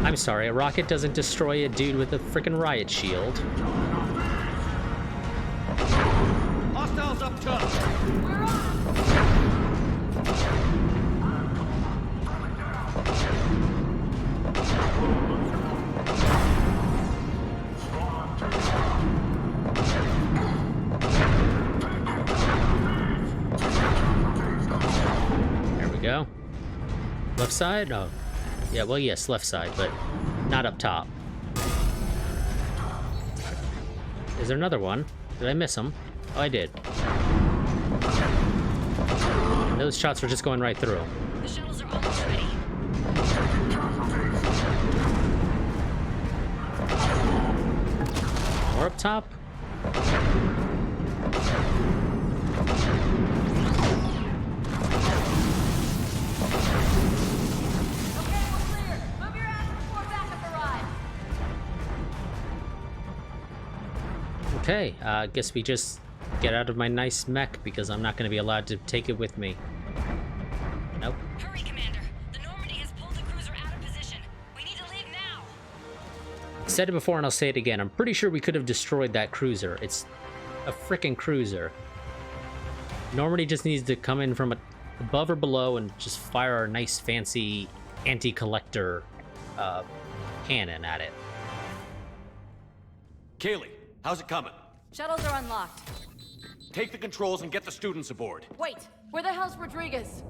I'm sorry, a rocket doesn't destroy a dude with a frickin' riot shield. Hostiles up top! We're on! There we go. Left side? Oh. Yeah, well, yes, left side, but not up top. Is there another one? Did I miss him? Oh, I did. And those shots were just going right through. The shuttles are almost ready. More up top? Okay, I guess we just get out of my nice mech because I'm not going to be allowed to take it with me. Nope. Hurry, Commander. The Normandy has pulled the cruiser out of position. We need to leave now. I said it before and I'll say it again. I'm pretty sure we could have destroyed that cruiser. It's a frickin' cruiser. Normandy just needs to come in from above or below and just fire our nice fancy anti-collector cannon at it. Kaylee, how's it coming? Shuttles are unlocked. Take the controls and get the students aboard. Wait, where the hell's Rodriguez?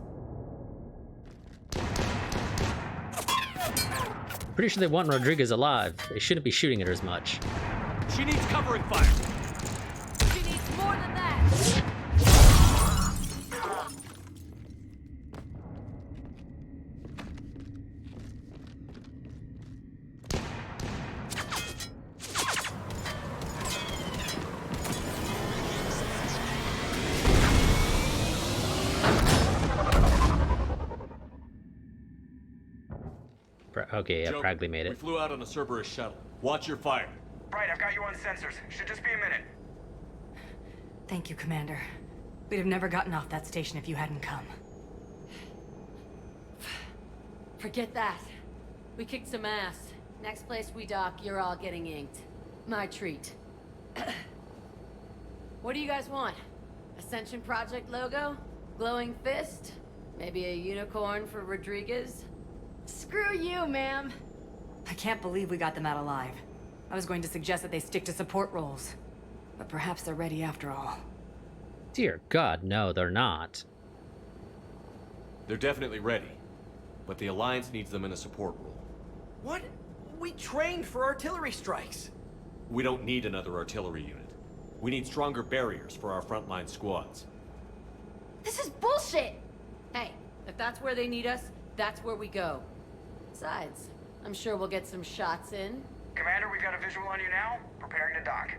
Pretty sure they want Rodriguez alive. They shouldn't be shooting at her as much. She needs covering fire. She needs more than that. Okay, yeah, Joe, Pragley made it. We flew out on a Cerberus shuttle. Watch your fire. Right, I've got you on sensors. Should just be a minute. Thank you, Commander. We'd have never gotten off that station if you hadn't come. Forget that. We kicked some ass. Next place we dock, you're all getting inked. My treat. What do you guys want? Ascension Project logo? Glowing fist? Maybe a unicorn for Rodriguez? Screw you, ma'am. I can't believe we got them out alive. I was going to suggest that they stick to support roles. But perhaps they're ready after all. Dear God, no, they're not. They're definitely ready. But the Alliance needs them in a support role. What? We trained for artillery strikes. We don't need another artillery unit. We need stronger barriers for our frontline squads. This is bullshit! Hey, if that's where they need us, that's where we go. Besides, I'm sure we'll get some shots in. Commander, we've got a visual on you now. Preparing to dock.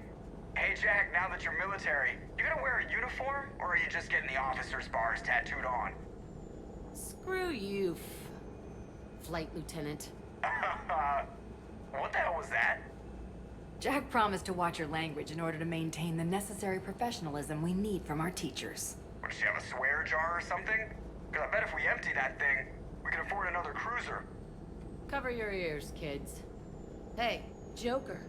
Hey, Jack, now that you're military, you gonna wear a uniform, or are you just getting the officer's bars tattooed on? Screw you, Flight Lieutenant. What the hell was that? Jack promised to watch your language in order to maintain the necessary professionalism we need from our teachers. Would she have a swear jar or something? Because I bet if we empty that thing, we can afford another cruiser. Cover your ears, kids. Hey, Joker.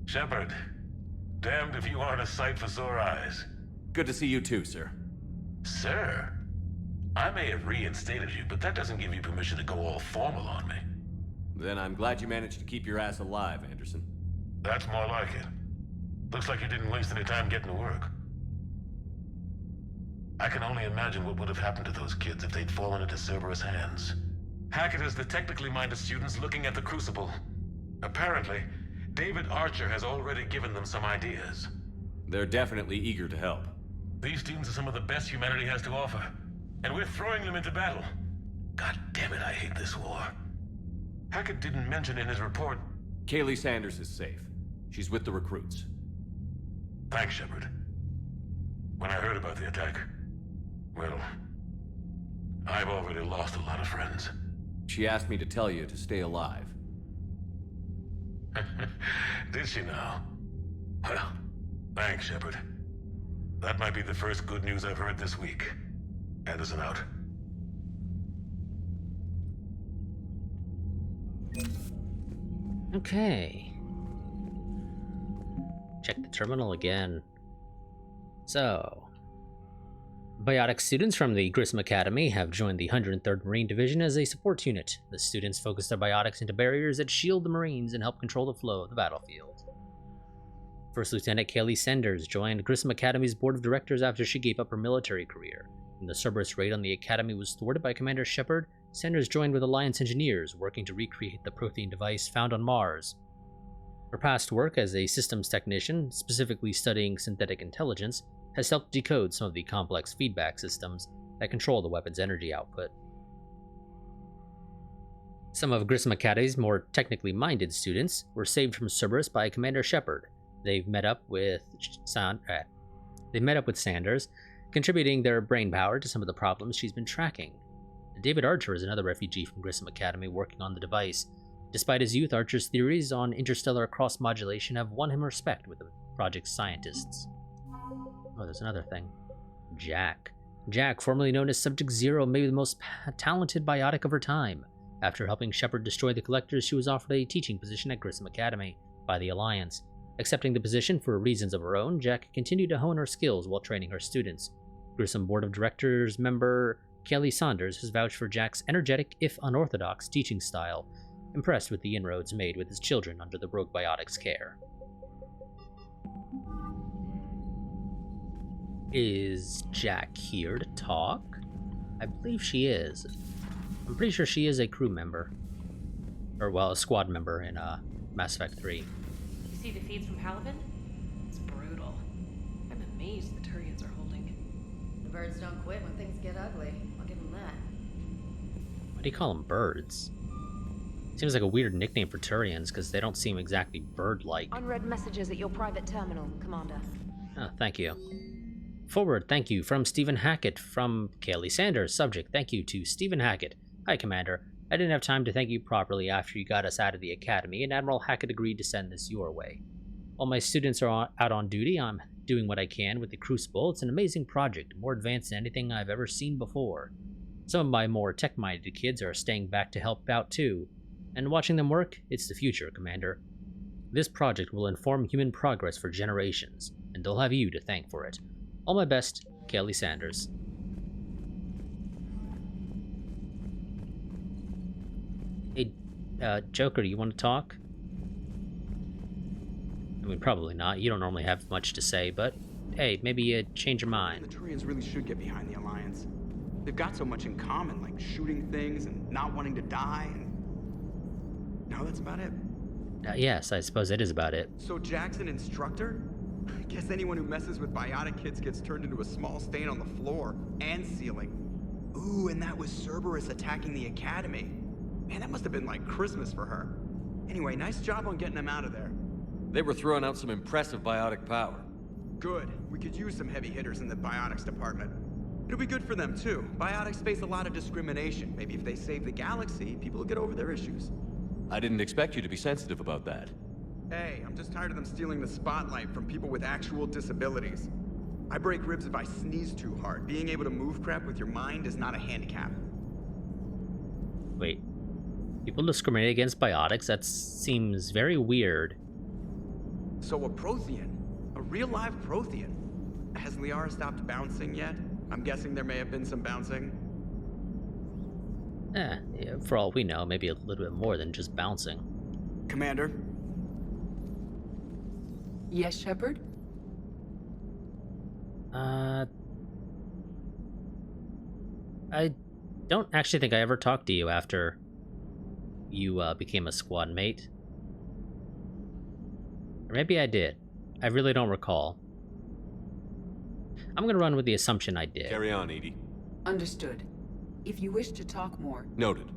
Shepard, damned if you aren't a sight for sore eyes. Good to see you too, sir. Sir? I may have reinstated you, but that doesn't give you permission to go all formal on me. Then I'm glad you managed to keep your ass alive, Anderson. That's more like it. Looks like you didn't waste any time getting to work. I can only imagine what would have happened to those kids if they'd fallen into Cerberus' hands. Hackett is the technically minded students looking at the Crucible. Apparently, David Archer has already given them some ideas. They're definitely eager to help. These students are some of the best humanity has to offer, and we're throwing them into battle. God damn it, I hate this war. Hackett didn't mention in his report... Kaylee Sanders is safe. She's with the recruits. Thanks, Shepard. When I heard about the attack, well, I've already lost a lot of friends. She asked me to tell you to stay alive. Did she now? Well, thanks, Shepard. That might be the first good news I've heard this week. Anderson out. Okay. Check the terminal again. So, biotic students from the Grissom Academy have joined the 103rd Marine Division as a support unit. The students focus their biotics into barriers that shield the Marines and help control the flow of the battlefield. First Lieutenant Kaylee Sanders joined Grissom Academy's board of directors after she gave up her military career. When the Cerberus raid on the academy was thwarted by Commander Shepard, Sanders joined with Alliance engineers working to recreate the Prothean device found on Mars. Her past work as a systems technician, specifically studying synthetic intelligence, has helped decode some of the complex feedback systems that control the weapon's energy output. Some of Grissom Academy's more technically minded students were saved from Cerberus by Commander Shepard. They've met up with Sanders, contributing their brainpower to some of the problems she's been tracking. David Archer is another refugee from Grissom Academy working on the device. Despite his youth, Archer's theories on interstellar cross-modulation have won him respect with the project's scientists. Oh, there's another thing. Jack. Jack, formerly known as Subject Zero, may be the most talented biotic of her time. After helping Shepard destroy the Collectors, she was offered a teaching position at Grissom Academy by the Alliance. Accepting the position for reasons of her own, Jack continued to hone her skills while training her students. Grissom Board of Directors member Kelly Saunders has vouched for Jack's energetic, if unorthodox, teaching style, impressed with the inroads made with his children under the Rogue Biotic's care. Is Jack here to talk? I believe she is. I'm pretty sure she is a crew member. Or, well, a squad member in Mass Effect 3. You see the feeds from Palaven? It's brutal. I'm amazed the Turians are holding. The birds don't quit when things get ugly. I'll give them that. Why do you call them birds? Seems like a weird nickname for Turians, because they don't seem exactly bird-like. Unread messages at your private terminal, Commander. Oh, thank you. Forward, thank you, from Stephen Hackett. From Kaylee Sanders, subject, thank you to Stephen Hackett. Hi, Commander. I didn't have time to thank you properly after you got us out of the academy, and Admiral Hackett agreed to send this your way. While my students are out on duty, I'm doing what I can with the Crucible. It's an amazing project, more advanced than anything I've ever seen before. Some of my more tech-minded kids are staying back to help out too, and watching them work, it's the future, Commander. This project will inform human progress for generations, and they'll have you to thank for it. All my best, Kelly Sanders. Hey, Joker, you want to talk? I mean, probably not. You don't normally have much to say, but hey, maybe you change your mind. The Turians really should get behind the Alliance. They've got so much in common, like shooting things and not wanting to die. No, that's about it. Yes, I suppose it is about it. So Jack's an instructor? I guess anyone who messes with biotic kids gets turned into a small stain on the floor and ceiling. Ooh, and that was Cerberus attacking the academy. Man, that must have been like Christmas for her. Anyway, nice job on getting them out of there. They were throwing out some impressive biotic power. Good. We could use some heavy hitters in the biotics department. It'll be good for them, too. Biotics face a lot of discrimination. Maybe if they save the galaxy, people will get over their issues. I didn't expect you to be sensitive about that. Hey, I'm just tired of them stealing the spotlight from people with actual disabilities. I break ribs if I sneeze too hard. Being able to move crap with your mind is not a handicap. Wait. People discriminate against biotics? That seems very weird. So a Prothean? A real live Prothean? Has Liara stopped bouncing yet? I'm guessing there may have been some bouncing. Yeah, for all we know, maybe a little bit more than just bouncing. Commander? Yes, Shepard? I don't actually think I ever talked to you after you became a squad mate. Or maybe I did. I really don't recall. I'm gonna run with the assumption I did. Carry on, Edie. Understood. If you wish to talk more... Noted.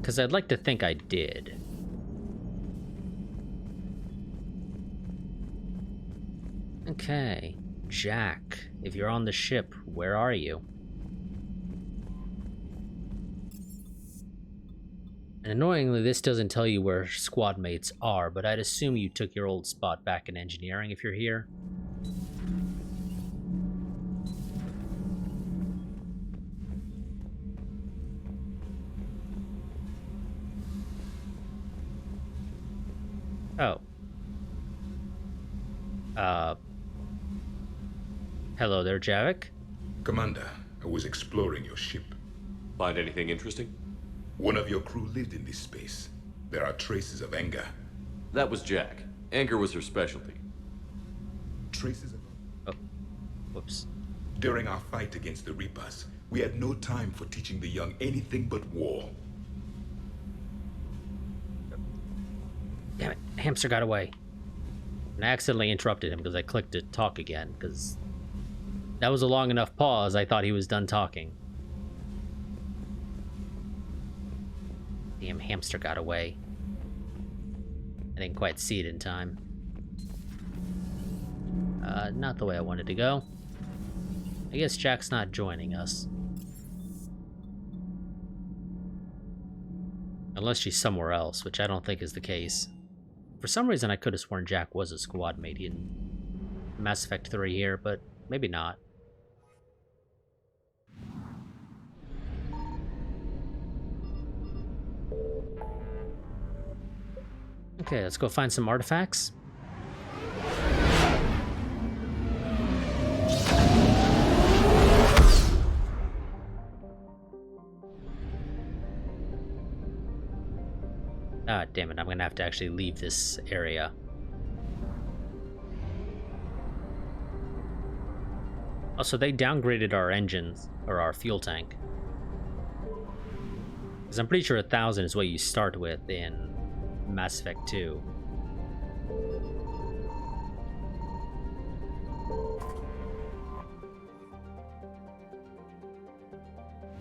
Because I'd like to think I did. Okay. Jack, if you're on the ship, where are you? And annoyingly, this doesn't tell you where squad mates are, but I'd assume you took your old spot back in engineering if you're here. Oh. Hello there, Javik. Commander, I was exploring your ship. Find anything interesting? One of your crew lived in this space. There are traces of anger. That was Jack. Anger was her specialty. Traces of... Oh, whoops. During our fight against the Reapers, we had no time for teaching the young anything but war. Damn it, hamster got away. And I accidentally interrupted him because I clicked to talk again, because that was a long enough pause, I thought he was done talking. Damn hamster got away. I didn't quite see it in time. Not the way I wanted to go. I guess Jack's not joining us. Unless she's somewhere else, which I don't think is the case. For some reason, I could have sworn Jack was a squad mate in Mass Effect 3 here, but maybe not. Okay, let's go find some artifacts. Ah, damn it, I'm gonna have to actually leave this area. Oh, so they downgraded our engines, or our fuel tank. Because I'm pretty sure 1,000 is what you start with in Mass Effect 2.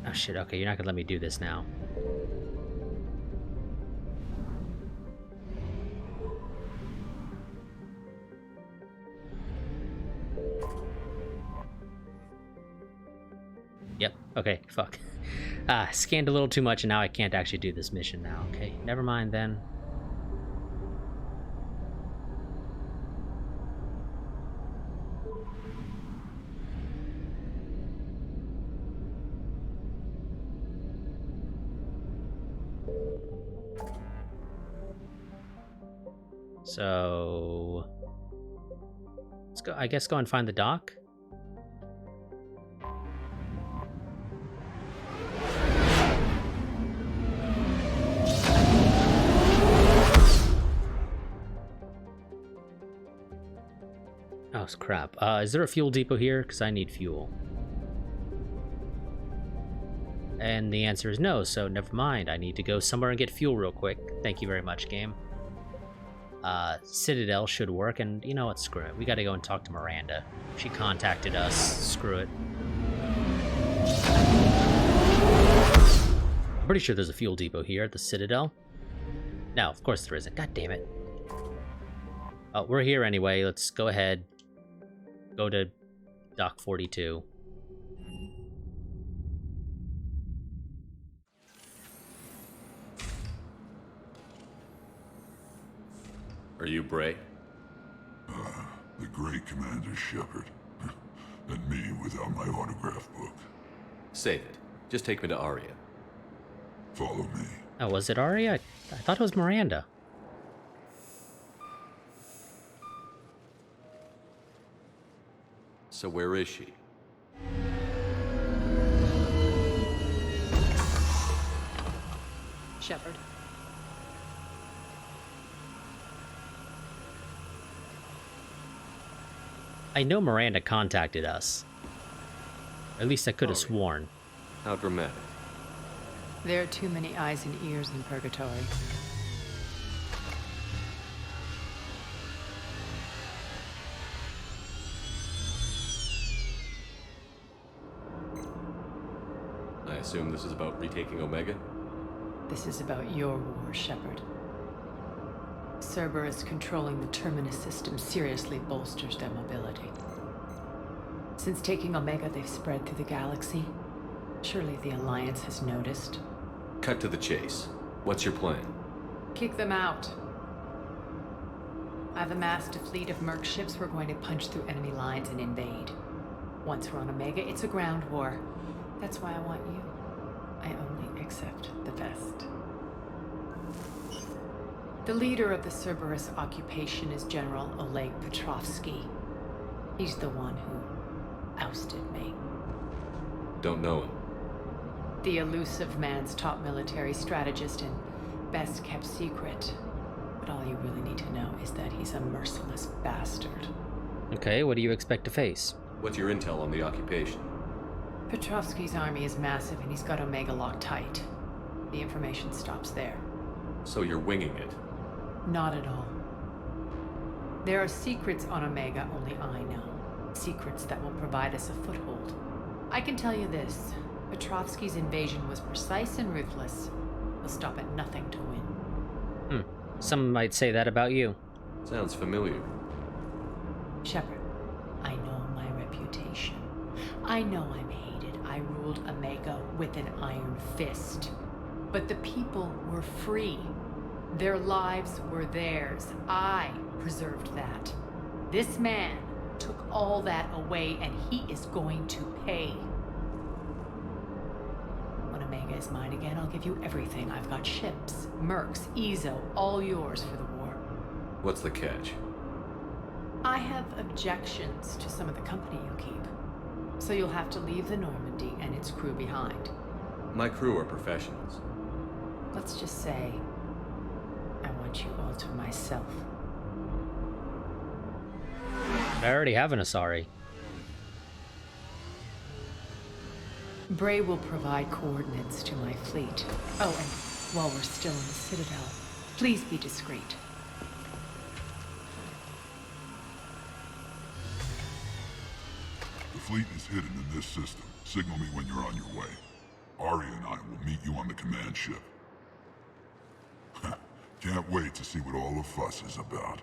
Oh shit, okay, you're not gonna let me do this now. Yep, okay, fuck. Scanned a little too much and now I can't actually do this mission now. Okay, never mind then. So... let's go, I guess go and find the dock. Oh, crap. Is there a fuel depot here? Because I need fuel. And the answer is no, so never mind. I need to go somewhere and get fuel real quick. Thank you very much, game. Citadel should work, and you know what? Screw it. We gotta go and talk to Miranda. She contacted us. Screw it. I'm pretty sure there's a fuel depot here at the Citadel. No, of course there isn't. God damn it. Oh, we're here anyway. Let's go ahead. Go to Dock 42. Are you Bray? The great Commander Shepard. And me without my autograph book. Save it. Just take me to Aria. Follow me. Oh, was it Aria? I thought it was Miranda. So where is she? Shepard. I know Miranda contacted us. At least I could have sworn. How dramatic. There are too many eyes and ears in Purgatory. I assume this is about retaking Omega? This is about your war, Shepard. Cerberus controlling the Terminus system seriously bolsters their mobility. Since taking Omega, they've spread through the galaxy. Surely the Alliance has noticed. Cut to the chase. What's your plan? Kick them out. I've amassed a fleet of merc ships. We're going to punch through enemy lines and invade. Once we're on Omega, it's a ground war. That's why I want you. I only accept the best. The leader of the Cerberus occupation is General Oleg Petrovsky. He's the one who ousted me. Don't know him. The elusive man's top military strategist and best kept secret. But all you really need to know is that he's a merciless bastard. Okay, what do you expect to face? What's your intel on the occupation? Petrovsky's army is massive and he's got Omega locked tight. The information stops there. So you're winging it? Not at all. There are secrets on Omega only I know. Secrets that will provide us a foothold. I can tell you this. Petrovsky's invasion was precise and ruthless. He'll stop at nothing to win. Some might say that about you. Sounds familiar. Shepard, I know my reputation. I know I'm hated. I ruled Omega with an iron fist. But the people were free. Their lives were theirs. I preserved that. This man took all that away, and he is going to pay. When Omega is mine again, I'll give you everything. I've got ships, mercs, Ezo, all yours for the war. What's the catch? I have objections to some of the company you keep. So you'll have to leave the Normandy and its crew behind. My crew are professionals. Let's just say, I want you all to myself. I already have an Asari. Bray will provide coordinates to my fleet. Oh, and while we're still in the Citadel, please be discreet. The fleet is hidden in this system. Signal me when you're on your way. Ari and I will meet you on the command ship. Can't wait to see what all the fuss is about.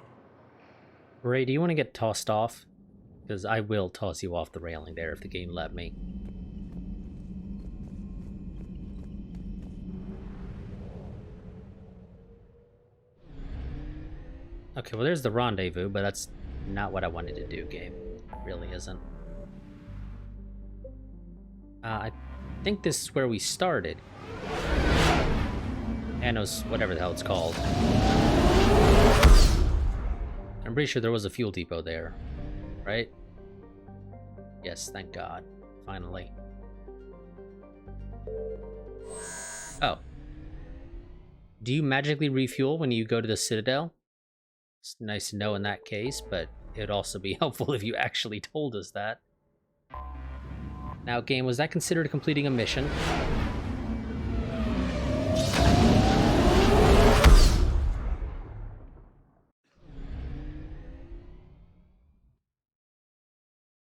Ray, do you want to get tossed off? Because I will toss you off the railing there if the game let me. Okay, well there's the rendezvous, but that's not what I wanted to do, game. It really isn't. I think this is where we started. Annos, whatever the hell it's called. I'm pretty sure there was a fuel depot there, right? Yes, thank God. Finally. Oh. Do you magically refuel when you go to the Citadel? It's nice to know in that case, but it'd also be helpful if you actually told us that. Now, game, was that considered completing a mission?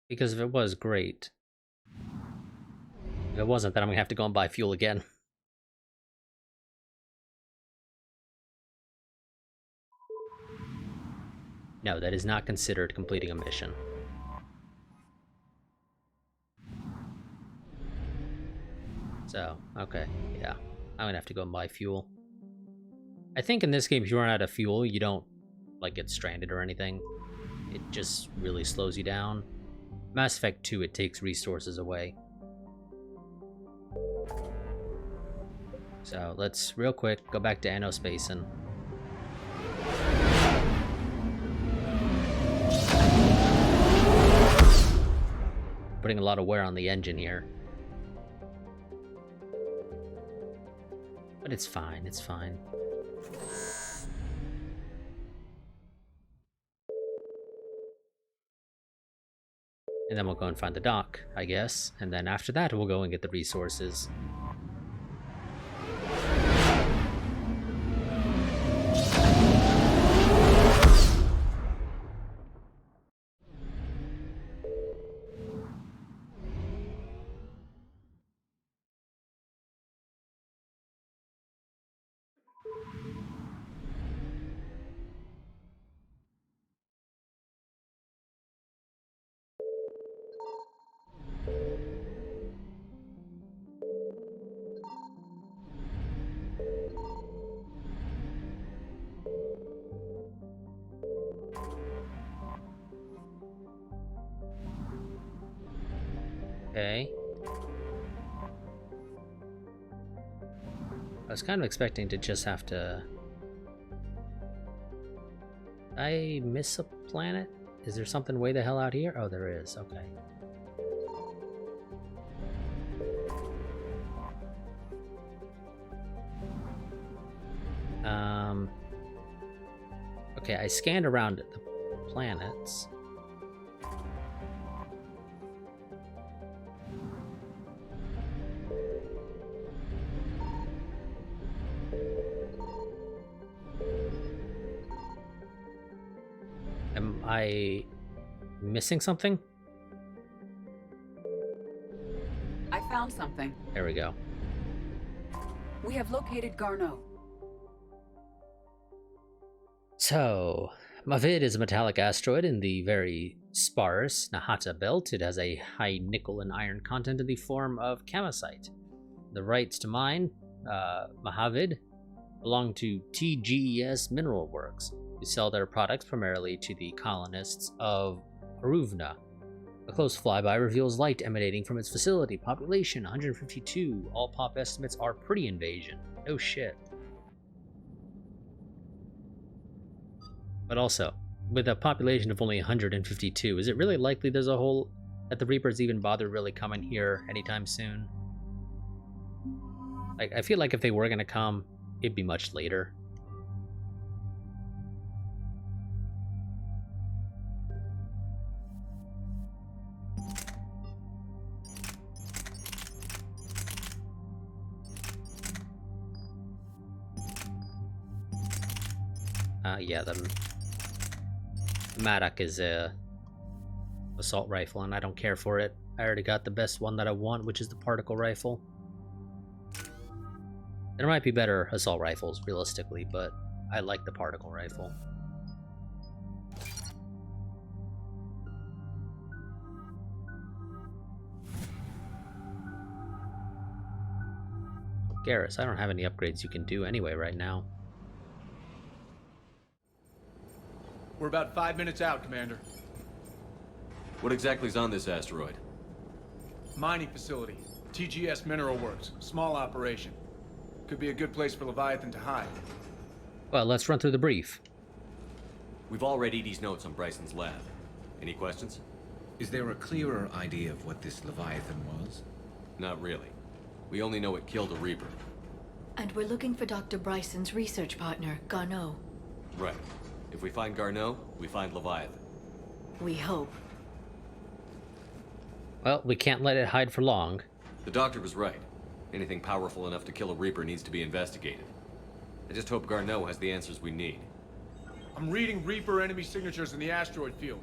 Because if it was, great. If it wasn't, then I'm gonna have to go and buy fuel again. No, that is not considered completing a mission. So, okay, yeah. I'm gonna have to go and buy fuel. I think in this game, if you run out of fuel, you don't, like, get stranded or anything. It just really slows you down. Mass Effect 2, it takes resources away. So, let's, real quick, go back to Annos Basin. Putting a lot of wear on the engine here. But it's fine, it's fine. And then we'll go and find the dock, I guess. And then after that, we'll go and get the resources. Okay. I was kind of expecting to just have to... Did I miss a planet? Is there something way the hell out here? Oh, there is. Okay. Okay, I scanned around the planets. Am I missing something? I found something. There we go. We have located Garneau. So, Mavid is a metallic asteroid in the very sparse Nahata belt. It has a high nickel and iron content in the form of kamacite. The rights to mine, Mahavid, belong to TGES Mineral Works, who sell their products primarily to the colonists of Aruvna. A close flyby reveals light emanating from its facility. Population 152. All pop estimates are pre-invasion. No shit. But also, with a population of only 152, is it really likely there's a whole that the Reapers even bother really coming here anytime soon? Like, I feel like if they were gonna come, it'd be much later. Yeah, the Madak is a assault rifle, and I don't care for it. I already got the best one that I want, which is the particle rifle. There might be better assault rifles, realistically, but I like the particle rifle. Garrus, I don't have any upgrades you can do anyway right now. We're about 5 minutes out, Commander. What exactly is on this asteroid? Mining facility. TGS Mineral Works. Small operation. Could be a good place for Leviathan to hide. Well, let's run through the brief. We've all read Edie's notes on Bryson's lab. Any questions? Is there a clearer idea of what this Leviathan was? Not really. We only know it killed a Reaper. And we're looking for Dr. Bryson's research partner, Garneau. Right. If we find Garneau, we find Leviathan. We hope. Well, we can't let it hide for long. The doctor was right. Anything powerful enough to kill a Reaper needs to be investigated. I just hope Garneau has the answers we need. I'm reading Reaper enemy signatures in the asteroid field.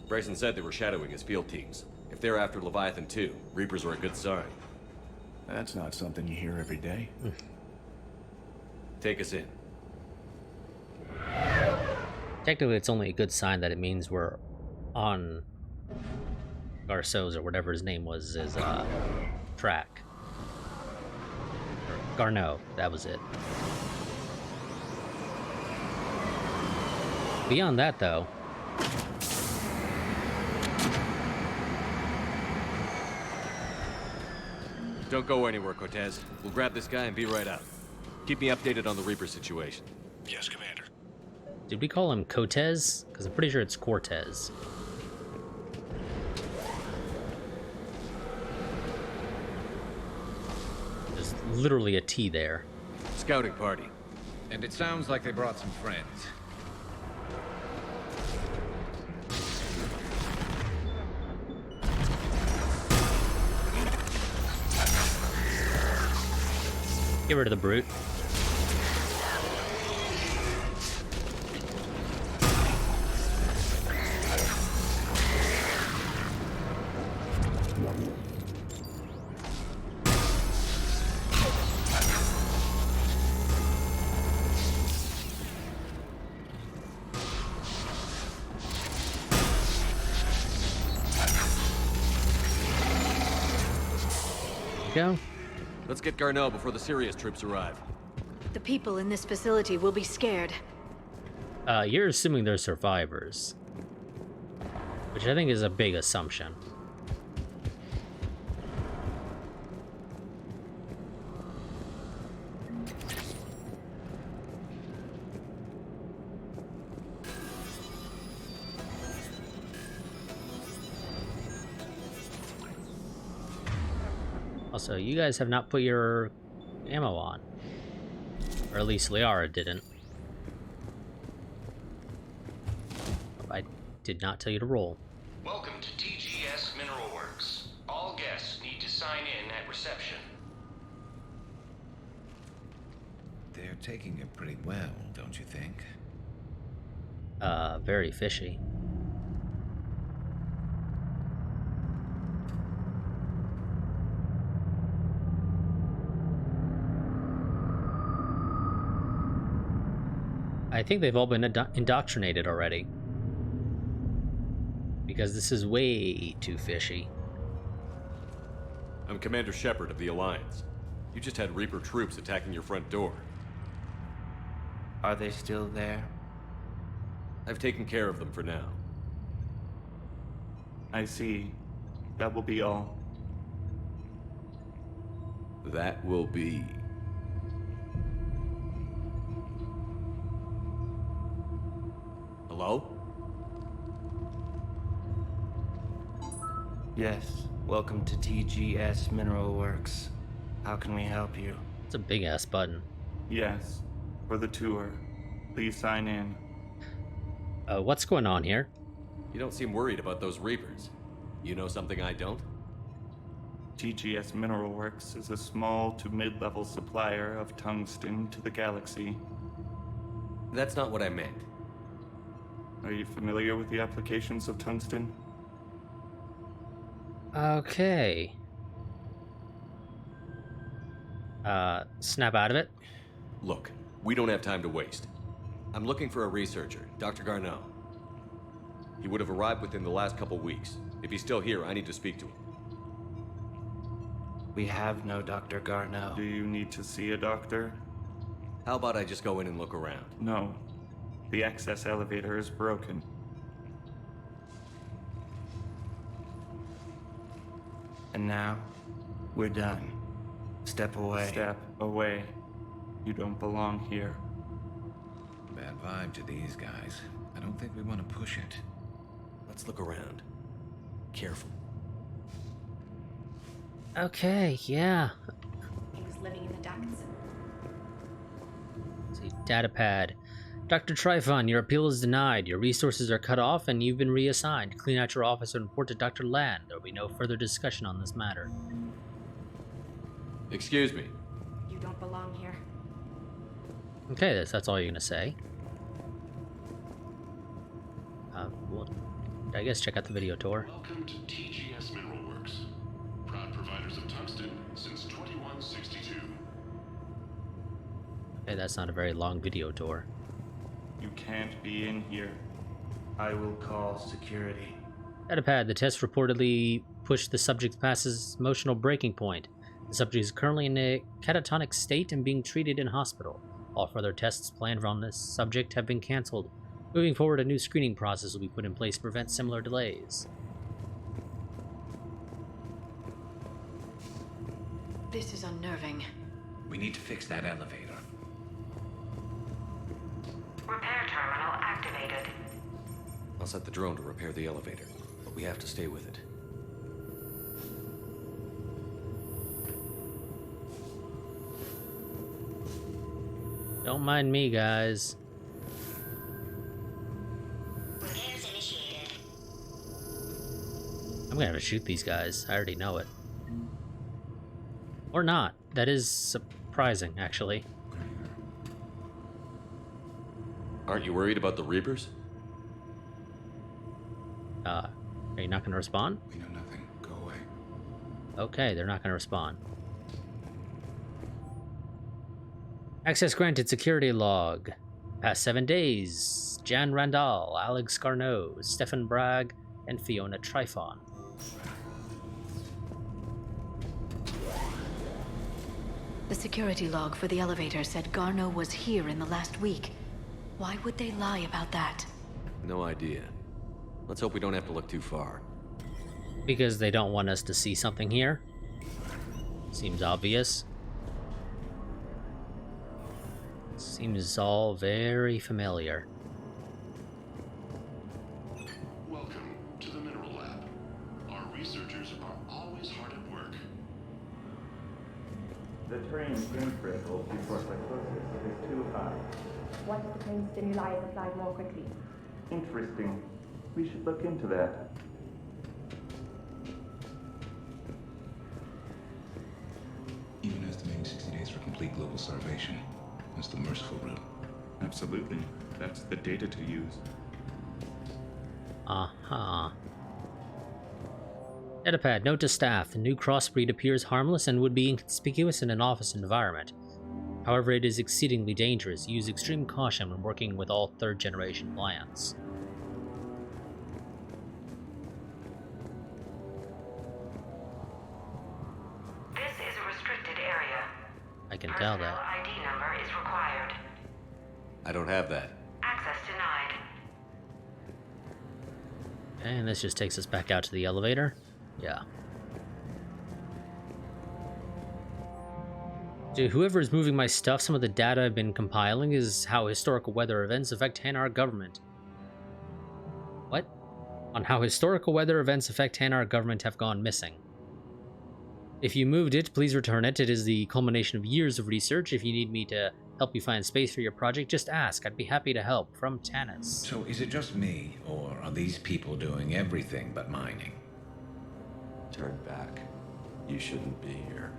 Bryson said they were shadowing his field teams. If they're after Leviathan too, Reapers are a good sign. That's not something you hear every day. Take us in. Technically, it's only a good sign that it means we're on Garceau's, or whatever his name was, his track. Or Garneau, that was it. Beyond that, though, don't go anywhere, Cortez. We'll grab this guy and be right out. Keep me updated on the Reaper situation. Yes, Commander. did we call him Cortez? Because I'm pretty sure it's Cortez. There's literally a T there. Scouting party. And it sounds like they brought some friends. Get rid of the brute. Go. Let's get Garneau before the Sirius troops arrive. The people in this facility will be scared. You're assuming they're survivors, which I think is a big assumption. Also, you guys have not put your ammo on. Or at least Liara didn't. did not tell you to roll. Welcome to TGS Mineral Works. All guests need to sign in at reception. They're taking it pretty well, don't you think? Very fishy. I think they've all been indoctrinated already. Because this is way too fishy. I'm Commander Shepard of the Alliance. You just had Reaper troops attacking your front door. Are they still there? I've taken care of them for now. I see. That will be all. That will be... Hello? Yes. Welcome to TGS Mineral Works. How can we help you? It's a big ass button. Yes. For the tour. Please sign in. What's going on here? You don't seem worried about those Reapers. You know something I don't? TGS Mineral Works is a small to mid-level supplier of tungsten to the galaxy. That's not what I meant. Are you familiar with the applications of tungsten? Okay. Snap out of it. Look, we don't have time to waste. I'm looking for a researcher, Dr. Garneau. He would have arrived within the last couple weeks. If he's still here, I need to speak to him. We have no Dr. Garneau. Do you need to see a doctor? How about I just go in and look around? No. The access elevator is broken. And now, we're done. Step away. Step away. You don't belong here. Bad vibe to these guys. I don't think we want to push it. Let's look around. Careful. Okay, yeah. He was living in the ducts. See, datapad. Dr. Trifon, your appeal is denied. Your resources are cut off and you've been reassigned. Clean out your office and report to Dr. Land. There will be no further discussion on this matter. Excuse me. You don't belong here. Okay, that's all you're gonna say. Well, I guess check out the video tour. Welcome to TGS Mineral Works. Proud providers of tungsten since 2162. Okay, that's not a very long video tour. You can't be in here. I will call security. Datapad, the test reportedly pushed the subject past his emotional breaking point. The subject is currently in a catatonic state and being treated in hospital. All further tests planned on this subject have been cancelled. Moving forward, a new screening process will be put in place to prevent similar delays. This is unnerving. We need to fix that elevator. Repair terminal activated. I'll set the drone to repair the elevator, but we have to stay with it. Don't mind me, guys. Repairs initiated. I'm gonna have to shoot these guys. I already know it. Or not. That is surprising, actually. Aren't you worried about the Reapers? Are you not gonna respond? We know nothing. Go away. Okay, they're not gonna respond. Access granted. Security log. Past 7 days. Jan Randall, Alex Garneau, Stefan Bragg, and Fiona Trifon. The security log for the elevator said Garneau was here in the last week. Why would they lie about that? No idea. Let's hope we don't have to look too far. Because they don't want us to see something here? Seems obvious. Seems all very familiar. Welcome to the Mineral Lab. Our researchers are always hard at work. The train brain threshold before psychosis is too high. What if the brain stimuli is applied more quickly? Interesting. We should look into that. Even estimating 60 days for complete global starvation. That's the merciful route. Absolutely. That's the data to use. Uh-huh. Datapad, note to staff. The new crossbreed appears harmless and would be inconspicuous in an office environment. However, it is exceedingly dangerous. Use extreme caution when working with all third-generation plants. This is a restricted area. I can tell that. ID number is required. I don't have that. Access denied. Okay, and this just takes us back out to the elevator. Yeah. Dude, whoever is moving my stuff, some of the data I've been compiling is how historical weather events affect Hanar government. What? On how historical weather events affect Hanar government have gone missing. If you moved it, please return it. It is the culmination of years of research. If you need me to help you find space for your project, just ask. I'd be happy to help. From Tanis. So is it just me, or are these people doing everything but mining? Turn back. You shouldn't be here.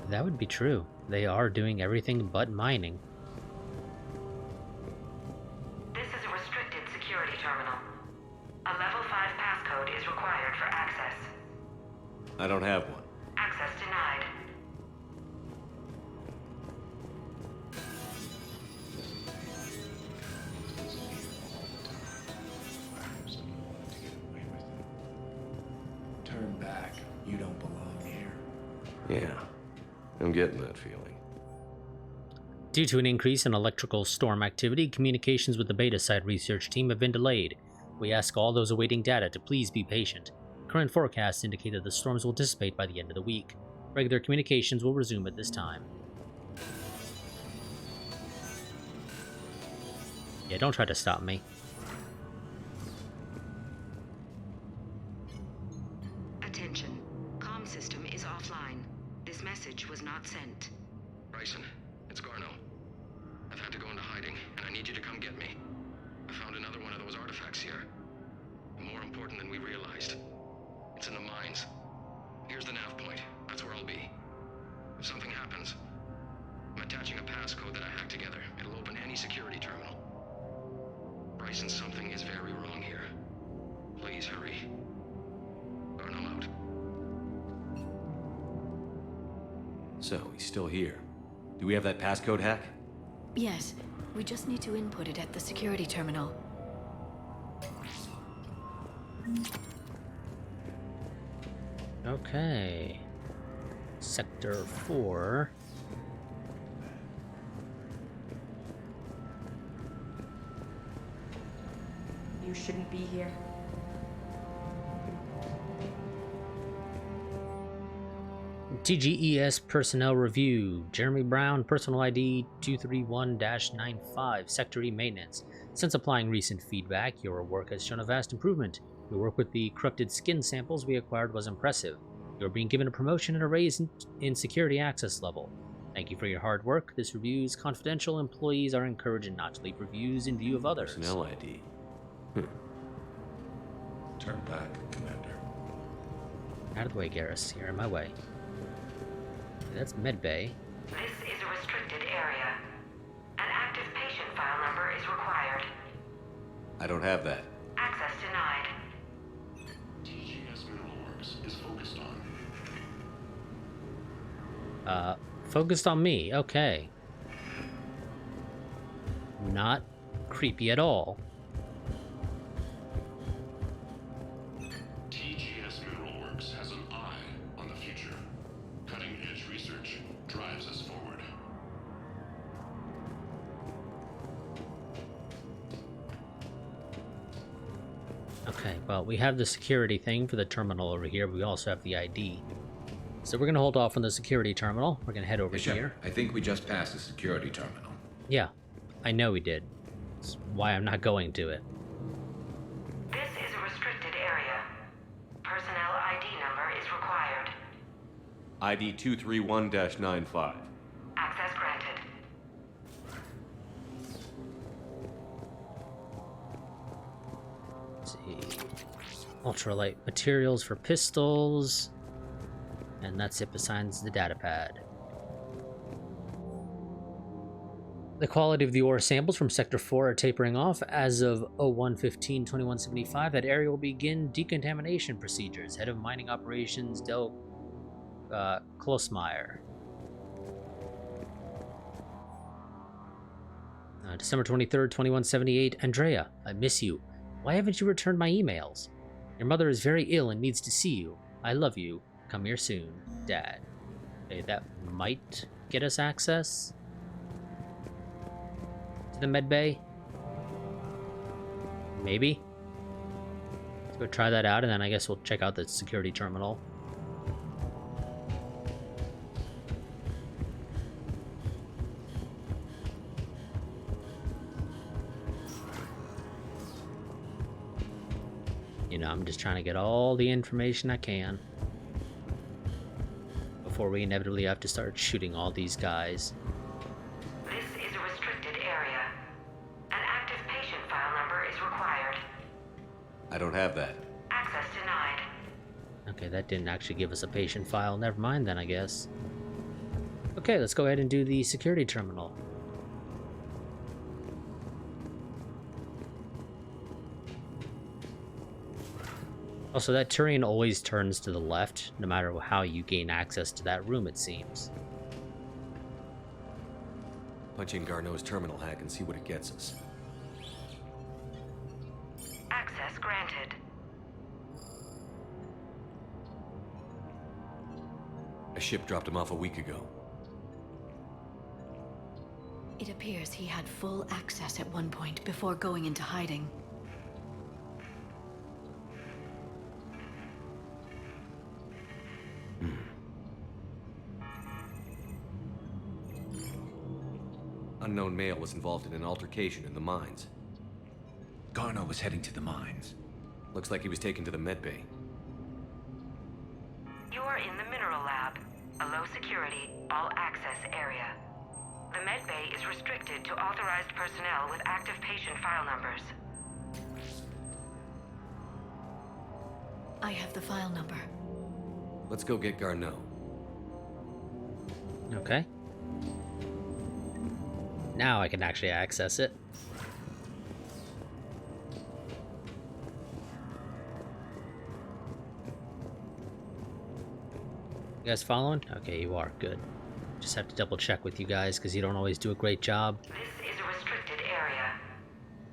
That would be true. They are doing everything but mining. This is a restricted security terminal. A level 5 passcode is required for access. I don't have one. Access denied. Turn back. You don't belong here. Yeah, I'm getting that feeling. Due to an increase in electrical storm activity, communications with the beta site research team have been delayed. We ask all those awaiting data to please be patient. Current forecasts indicate that the storms will dissipate by the end of the week. Regular communications will resume at this time. Yeah, don't try to stop me. Attention. Comm system is offline. This message was not sent. Bryson, it's Garno. I've had to go into hiding, and I need you to come get me. I found another one of those artifacts here. More important than we realized. It's in the mines. Here's the nav point. That's where I'll be. If something happens, I'm attaching a passcode that I hacked together. It'll open any security terminal. Bryson, something is very wrong here. Please hurry. Garno out. So, he's still here. Do we have that passcode hack? Yes, we just need to input it at the security terminal. Okay. Sector 4. You shouldn't be here. TGES Personnel Review. Jeremy Brown, Personal ID 231-95, Sector E Maintenance. Since applying recent feedback, your work has shown a vast improvement. Your work with the corrupted skin samples we acquired was impressive. You are being given a promotion and a raise in security access level. Thank you for your hard work. This review is confidential. Employees are encouraged not to leave reviews in view of others. Personnel ID. Turn back, Commander. Out of the way, Garrus. You're in my way. That's medbay. This is a restricted area. An active patient file number is required. I don't have that. Access denied. TGS Mineral Works is focused on. Focused on me. Okay. Not creepy at all. TGS Mineral Works has an eye on the future. Cutting-edge research drives us forward. Okay, well, we have the security thing for the terminal over here. We also have the ID. So we're going to hold off on the security terminal. We're going to head over here. I think we just passed the security terminal. Yeah, I know we did. That's why I'm not going to it. This is a restricted area. Personnel ID number is required. ID 231-95. Access granted. Ultralight materials for pistols. And that's it besides the data pad. The quality of the ore samples from Sector 4 are tapering off. As of 01/15/2175, that area will begin decontamination procedures. Head of Mining Operations, Del Klosmeyer. December 23rd, 2178. Andrea, I miss you. Why haven't you returned my emails? Your mother is very ill and needs to see you. I love you. Come here soon, Dad. Okay, that might get us access to the medbay. Maybe. Let's go try that out, and then I guess we'll check out the security terminal. You know, I'm just trying to get all the information I can before we inevitably have to start shooting all these guys. This is a restricted area. An active patient file number is required. I don't have that. Access denied. Okay, that didn't actually give us a patient file. Never mind then, I guess. Okay, let's go ahead and do the security terminal. Also, that Turian always turns to the left, no matter how you gain access to that room, it seems. Punch in Garneau's terminal hack and see what it gets us. Access granted. A ship dropped him off a week ago. It appears he had full access at one point before going into hiding. Unknown male was involved in an altercation in the mines. Garneau was heading to the mines. Looks like he was taken to the medbay. You are in the mineral lab, a low security, all access area. The medbay is restricted to authorized personnel with active patient file numbers. I have the file number. Let's go get Garneau. Okay. Now I can actually access it. You guys following? Okay, you are. Good. Just have to double check with you guys because you don't always do a great job. This is a restricted area.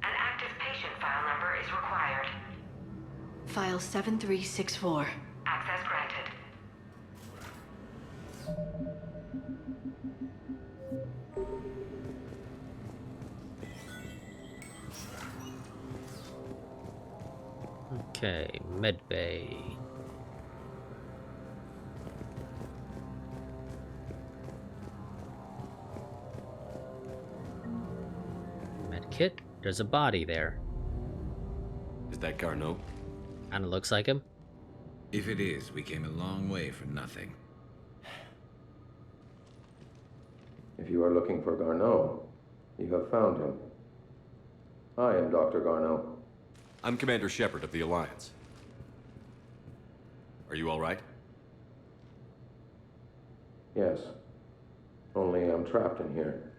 An active patient file number is required. File 7364. Access granted. Okay, medbay. Medkit. There's a body there. Is that Garneau? Kinda looks like him. If it is, we came a long way for nothing. If you are looking for Garneau, you have found him. I am Dr. Garneau. I'm Commander Shepard of the Alliance. Are you all right? Yes. Only I'm trapped in here.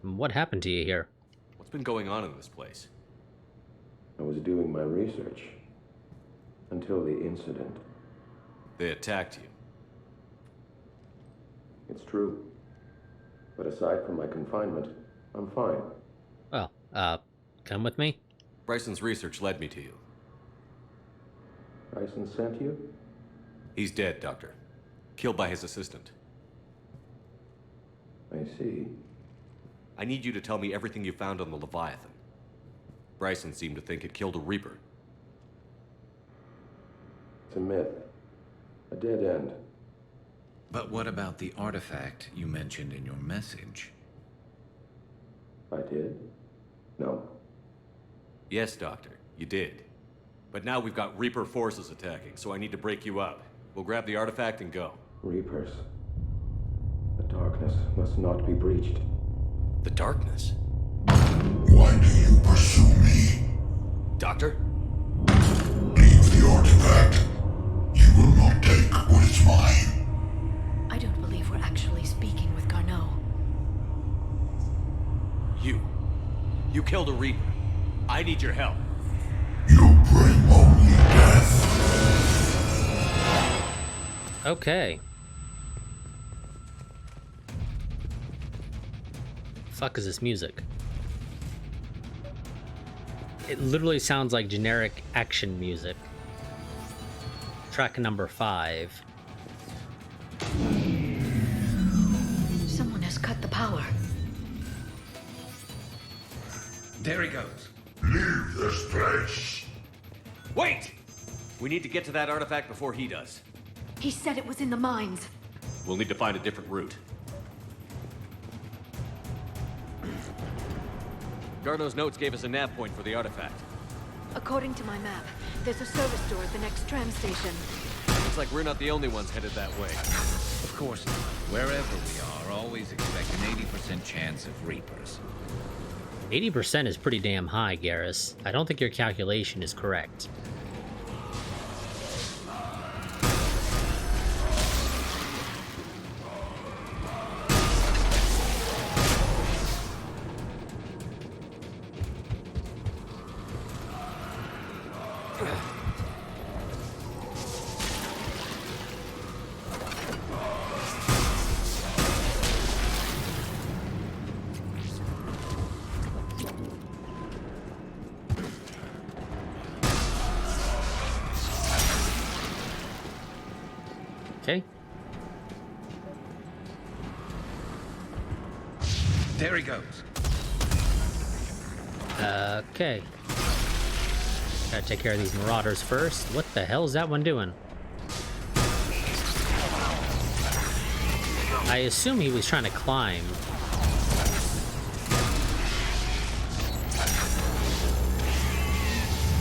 What happened to you here? What's been going on in this place? I was doing my research. Until the incident. They attacked you. It's true. But aside from my confinement, I'm fine. Well, come with me? Bryson's research led me to you. Bryson sent you? He's dead, Doctor. Killed by his assistant. I see. I need you to tell me everything you found on the Leviathan. Bryson seemed to think it killed a Reaper. It's a myth. A dead end. But what about the artifact you mentioned in your message? I did? No. Yes, Doctor, you did. But now we've got Reaper forces attacking, so I need to break you up. We'll grab the artifact and go. Reapers. The darkness must not be breached. The darkness? Why do you pursue me? Doctor? artifact. You will not take what is mine. I don't believe we're actually speaking with Garneau. You killed a Reaper. I need your help. You bring only death. Okay. Fuck is this music? It literally sounds like generic action music. Track number 5. Someone has cut the power. There he goes. Leave this place. Wait! We need to get to that artifact before he does. He said it was in the mines. We'll need to find a different route. Garneau's notes gave us a nav point for the artifact. According to my map, there's a service door at the next tram station. Looks like we're not the only ones headed that way. Of course not. Wherever we are, always expect an 80% chance of Reapers. 80% is pretty damn high, Garrus. I don't think your calculation is correct. Okay. There he goes. Okay. Gotta take care of these marauders first. What the hell is that one doing? I assume he was trying to climb.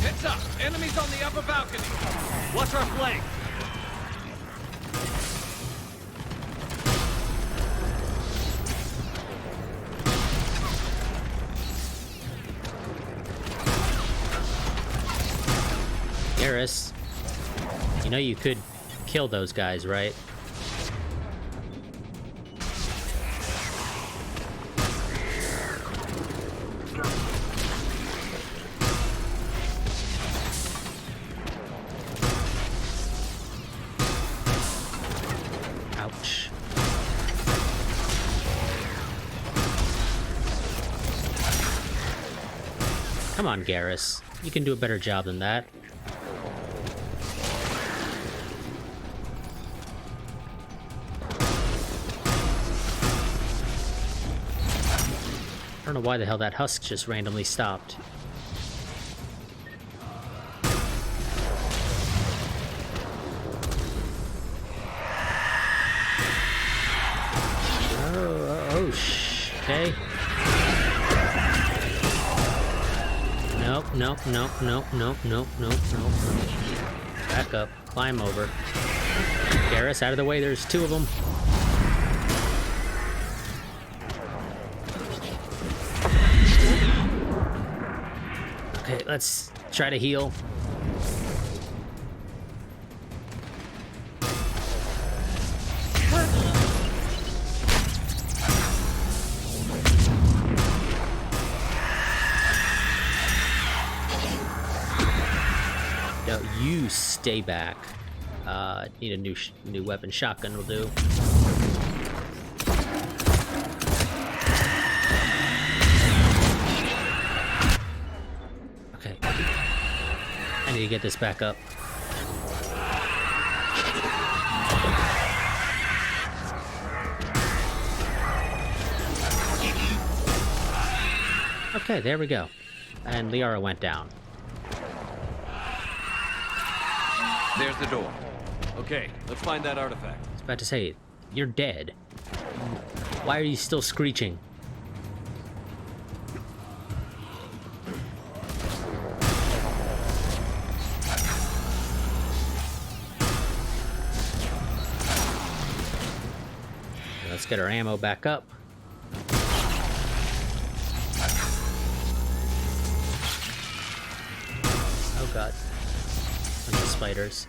Heads up! Enemies on the upper balcony! Watch our flank! Garrus, you know you could kill those guys, right? Ouch. Come on, Garrus. You can do a better job than that. I don't know why the hell that husk just randomly stopped. Okay. Nope. Back up. Climb over. Garrus, out of the way. There's 2 of them. Okay, let's try to heal. No, you stay back. Need a new weapon. Shotgun will do. Okay. I need to get this back up. Okay, there we go. And Liara went down. There's the door. Okay, let's find that artifact. I was about to say, you're dead. Why are you still screeching? Let's get our ammo back up. Oh god. spiders.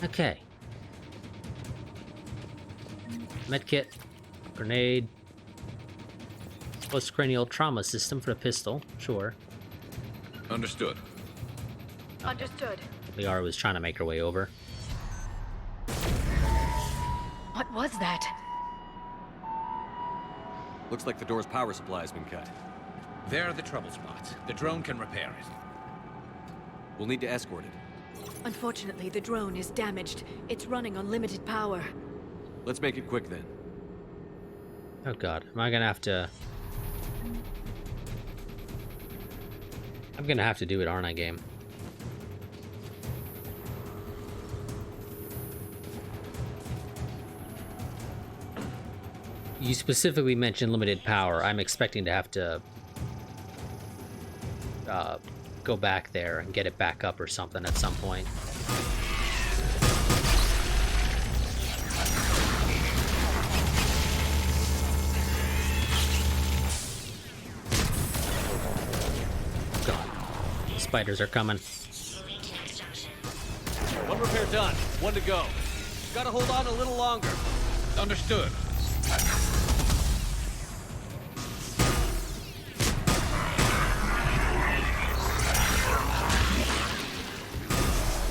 Okay. Medkit, grenade, postcranial trauma system for the pistol, sure. Understood. Understood. Liara was trying to make her way over. What was that? Looks like the door's power supply has been cut. There are the trouble spots. The drone can repair it. We'll need to escort it. Unfortunately, the drone is damaged. It's running on limited power. Let's make it quick then. Oh god, am I gonna have to... I'm gonna have to do it, aren't I, game? You specifically mentioned limited power. I'm expecting to have to go back there and get it back up or something at some point. God, spiders are coming. One repair done. One to go. Gotta hold on a little longer. Understood.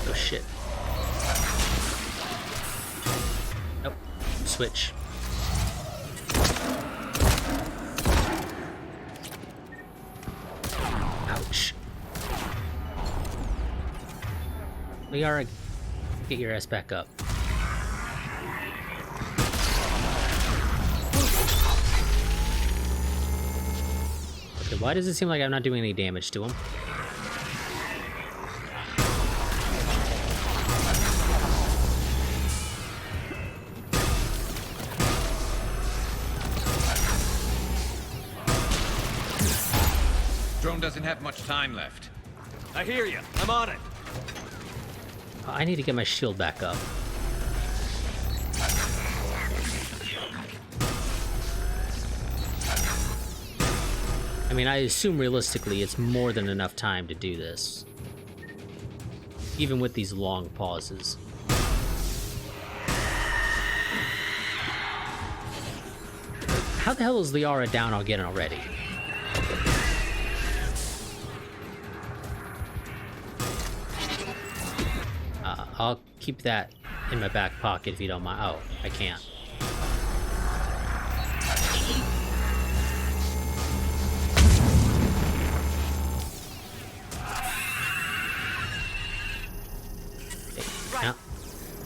Oh shit. Nope. Switch. Ouch. Liara, get your ass back up. Okay, why does it seem like I'm not doing any damage to him? Drone doesn't have much time left. I hear you. I'm on it. I need to get my shield back up. I mean, I assume realistically it's more than enough time to do this. Even with these long pauses. How the hell is Liara down again already? I'll keep that in my back pocket if you don't mind. Oh, I can't. Now,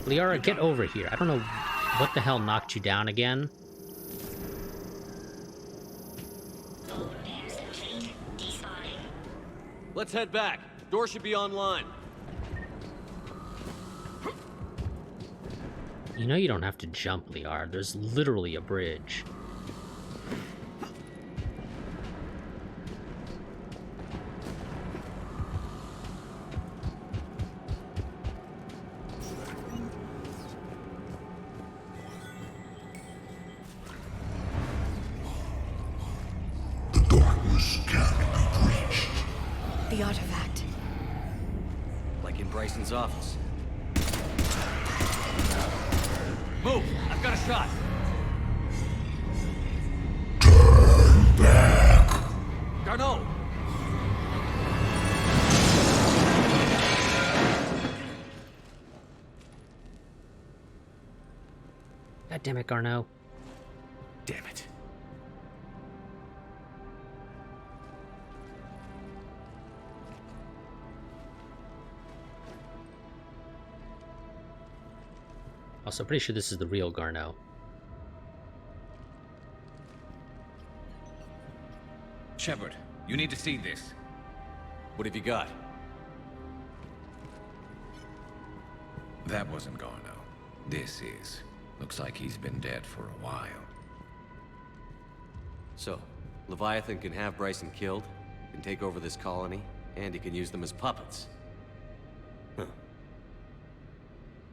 Liara, get over here. I don't know what the hell knocked you down again. Let's head back. Door should be online. You know you don't have to jump, Liara. There's literally a bridge. The darkness can't be breached. The artifact. Like in Bryson's office. Move! I've got a shot! Turn back! Garneau! God damn it, Garneau. Damn it. Also, pretty sure this is the real Garneau. Shepard, you need to see this. What have you got? That wasn't Garneau. This is. Looks like he's been dead for a while. So, Leviathan can have Bryson killed, can take over this colony, and he can use them as puppets. Huh.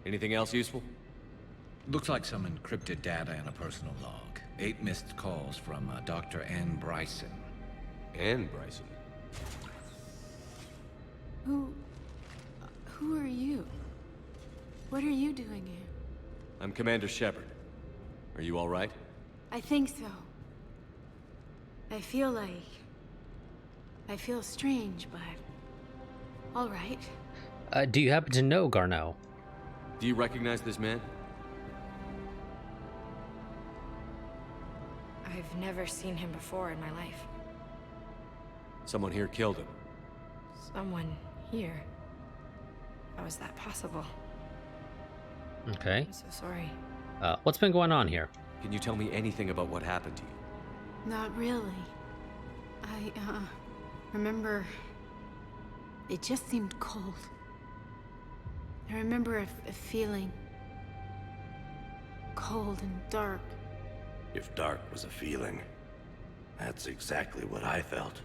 Anything else useful? Looks like some encrypted data in a personal log. 8 missed calls from Dr. Ann Bryson. And Bryson. Who are you? What are you doing here? I'm Commander Shepard. Are you all right? I think so. I feel strange, but all right. Do you happen to know Garneau? Do you recognize this man? I've never seen him before in my life. Someone here killed him. Someone here? How is that possible? Okay. I'm so sorry. What's been going on here? Can you tell me anything about what happened to you? Not really. I remember it just seemed cold. I remember a feeling cold and dark. If dark was a feeling, that's exactly what I felt.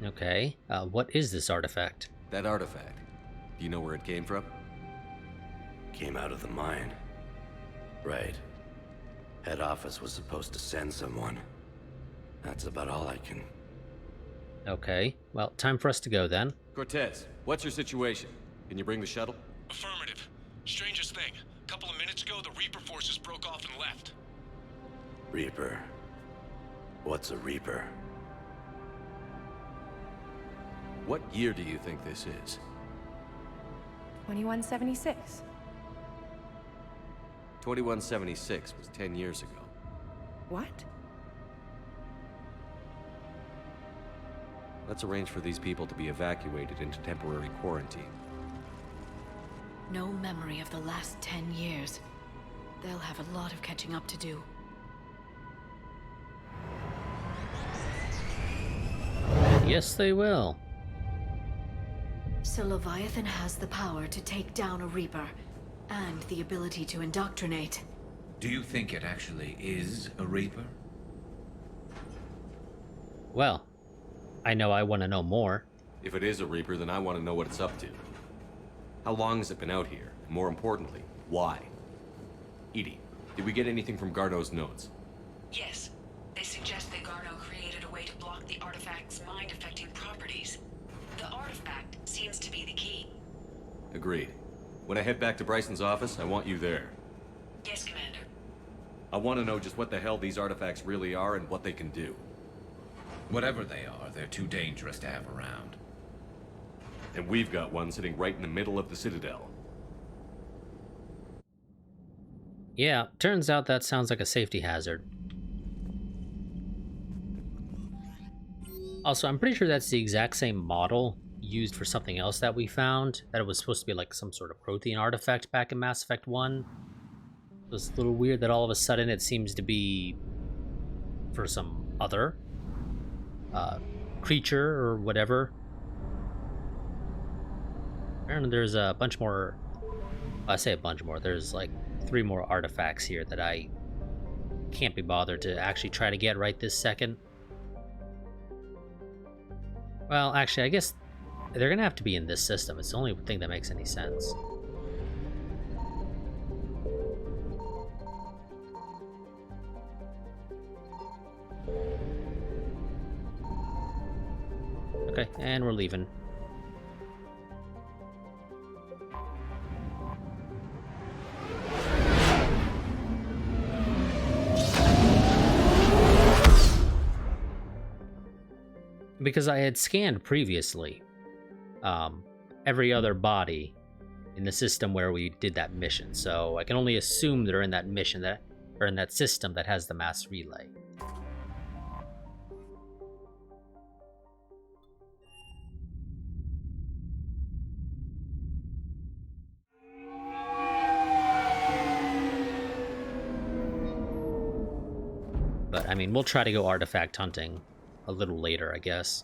Okay. What is this artifact? That artifact. Do you know where it came from? Came out of the mine. Right. Head office was supposed to send someone. That's about all I can... Okay. Well, time for us to go then. Cortez, what's your situation? Can you bring the shuttle? Affirmative. Strangest thing. A couple of minutes ago, the Reaper forces broke off and left. Reaper. What's a Reaper? What year do you think this is? 2176. 2176 was 10 years ago. What? Let's arrange for these people to be evacuated into temporary quarantine. No memory of the last 10 years. They'll have a lot of catching up to do. Yes, they will. So Leviathan has the power to take down a Reaper, and the ability to indoctrinate. Do you think it actually is a Reaper? Well, I know I want to know more. If it is a Reaper, then I want to know what it's up to. How long has it been out here? And more importantly, why? Edie, did we get anything from Garneau's notes? Yes. They suggest that Garneau created a way to block the artifact's mind-affecting properties. The artifact seems to be the key. Agreed. When I head back to Bryson's office, I want you there. Yes, Commander. I want to know just what the hell these artifacts really are and what they can do. Whatever they are, they're too dangerous to have around. And we've got one sitting right in the middle of the Citadel. Yeah, turns out that sounds like a safety hazard. Also, I'm pretty sure that's the exact same model used for something else that we found. That it was supposed to be like some sort of protein artifact back in Mass Effect 1. It was a little weird that all of a sudden it seems to be for some other creature or whatever. Apparently there's a bunch more... I say a bunch more. There's like 3 more artifacts here that I can't be bothered to actually try to get right this second. Well, actually, I guess they're gonna have to be in this system. It's the only thing that makes any sense. Okay, and we're leaving. Because I had scanned previously every other body in the system where we did that mission, so I can only assume they're in that mission that, or in that system that has the mass relay. But I mean, we'll try to go artifact hunting a little later, I guess.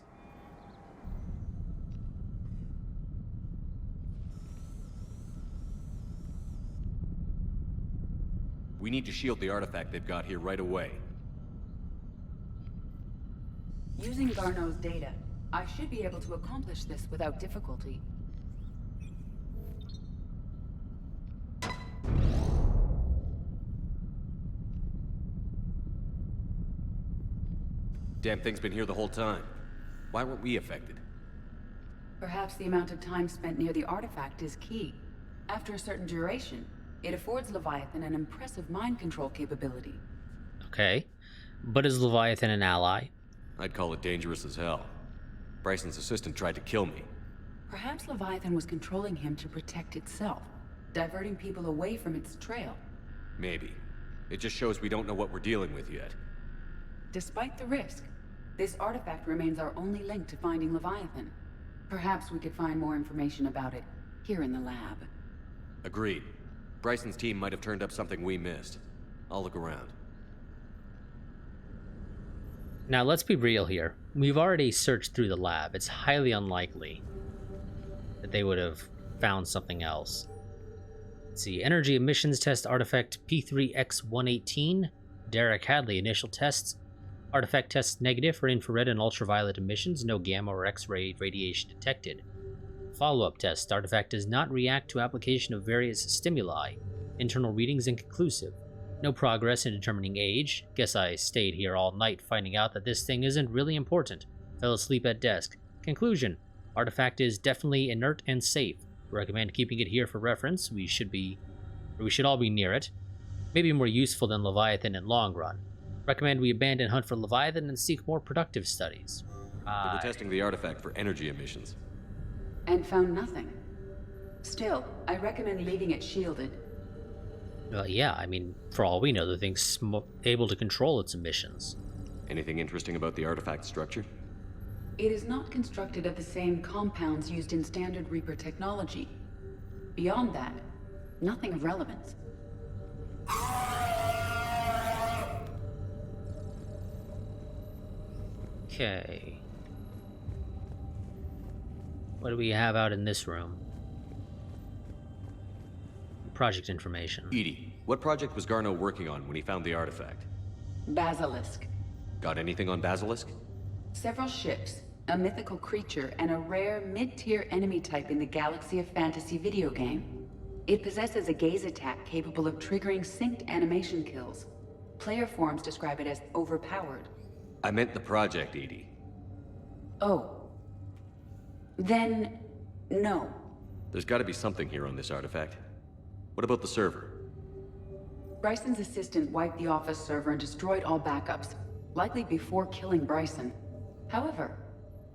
We need to shield the artifact they've got here right away. Using Garneau's data, I should be able to accomplish this without difficulty. Damn thing's been here the whole time. Why weren't we affected? Perhaps the amount of time spent near the artifact is key. After a certain duration, it affords Leviathan an impressive mind control capability. Okay. But is Leviathan an ally? I'd call it dangerous as hell. Bryson's assistant tried to kill me. Perhaps Leviathan was controlling him to protect itself, diverting people away from its trail. Maybe. It just shows we don't know what we're dealing with yet. Despite the risk, this artifact remains our only link to finding Leviathan. Perhaps we could find more information about it here in the lab. Agreed. Bryson's team might have turned up something we missed. I'll look around. Now, let's be real here. We've already searched through the lab. It's highly unlikely that they would have found something else. Let's see. Energy emissions test artifact P3X118. Derek Hadley, initial tests. Artifact tests negative for infrared and ultraviolet emissions. No gamma or X-ray radiation detected. Follow-up test. Artifact does not react to application of various stimuli. Internal readings inconclusive. No progress in determining age. Guess I stayed here all night finding out that this thing isn't really important. Fell asleep at desk. Conclusion. Artifact is definitely inert and safe. Recommend keeping it here for reference. We should all be near it. Maybe more useful than Leviathan in long run. Recommend we abandon hunt for Leviathan and seek more productive studies. They were testing the artifact for energy emissions. And found nothing. Still, I recommend leaving it shielded. Well, yeah, I mean, for all we know, the thing's able to control its emissions. Anything interesting about the artifact structure? It is not constructed of the same compounds used in standard Reaper technology. Beyond that, nothing of relevance. Okay. What do we have out in this room? Project information. Edie, what project was Garneau working on when he found the artifact? Basilisk. Got anything on Basilisk? Several ships, a mythical creature, and a rare mid-tier enemy type in the Galaxy of Fantasy video game. It possesses a gaze attack capable of triggering synced animation kills. Player forums describe it as overpowered. I meant the project, Edie. Oh. Then, no. There's got to be something here on this artifact. What about the server? Bryson's assistant wiped the office server and destroyed all backups, likely before killing Bryson. However,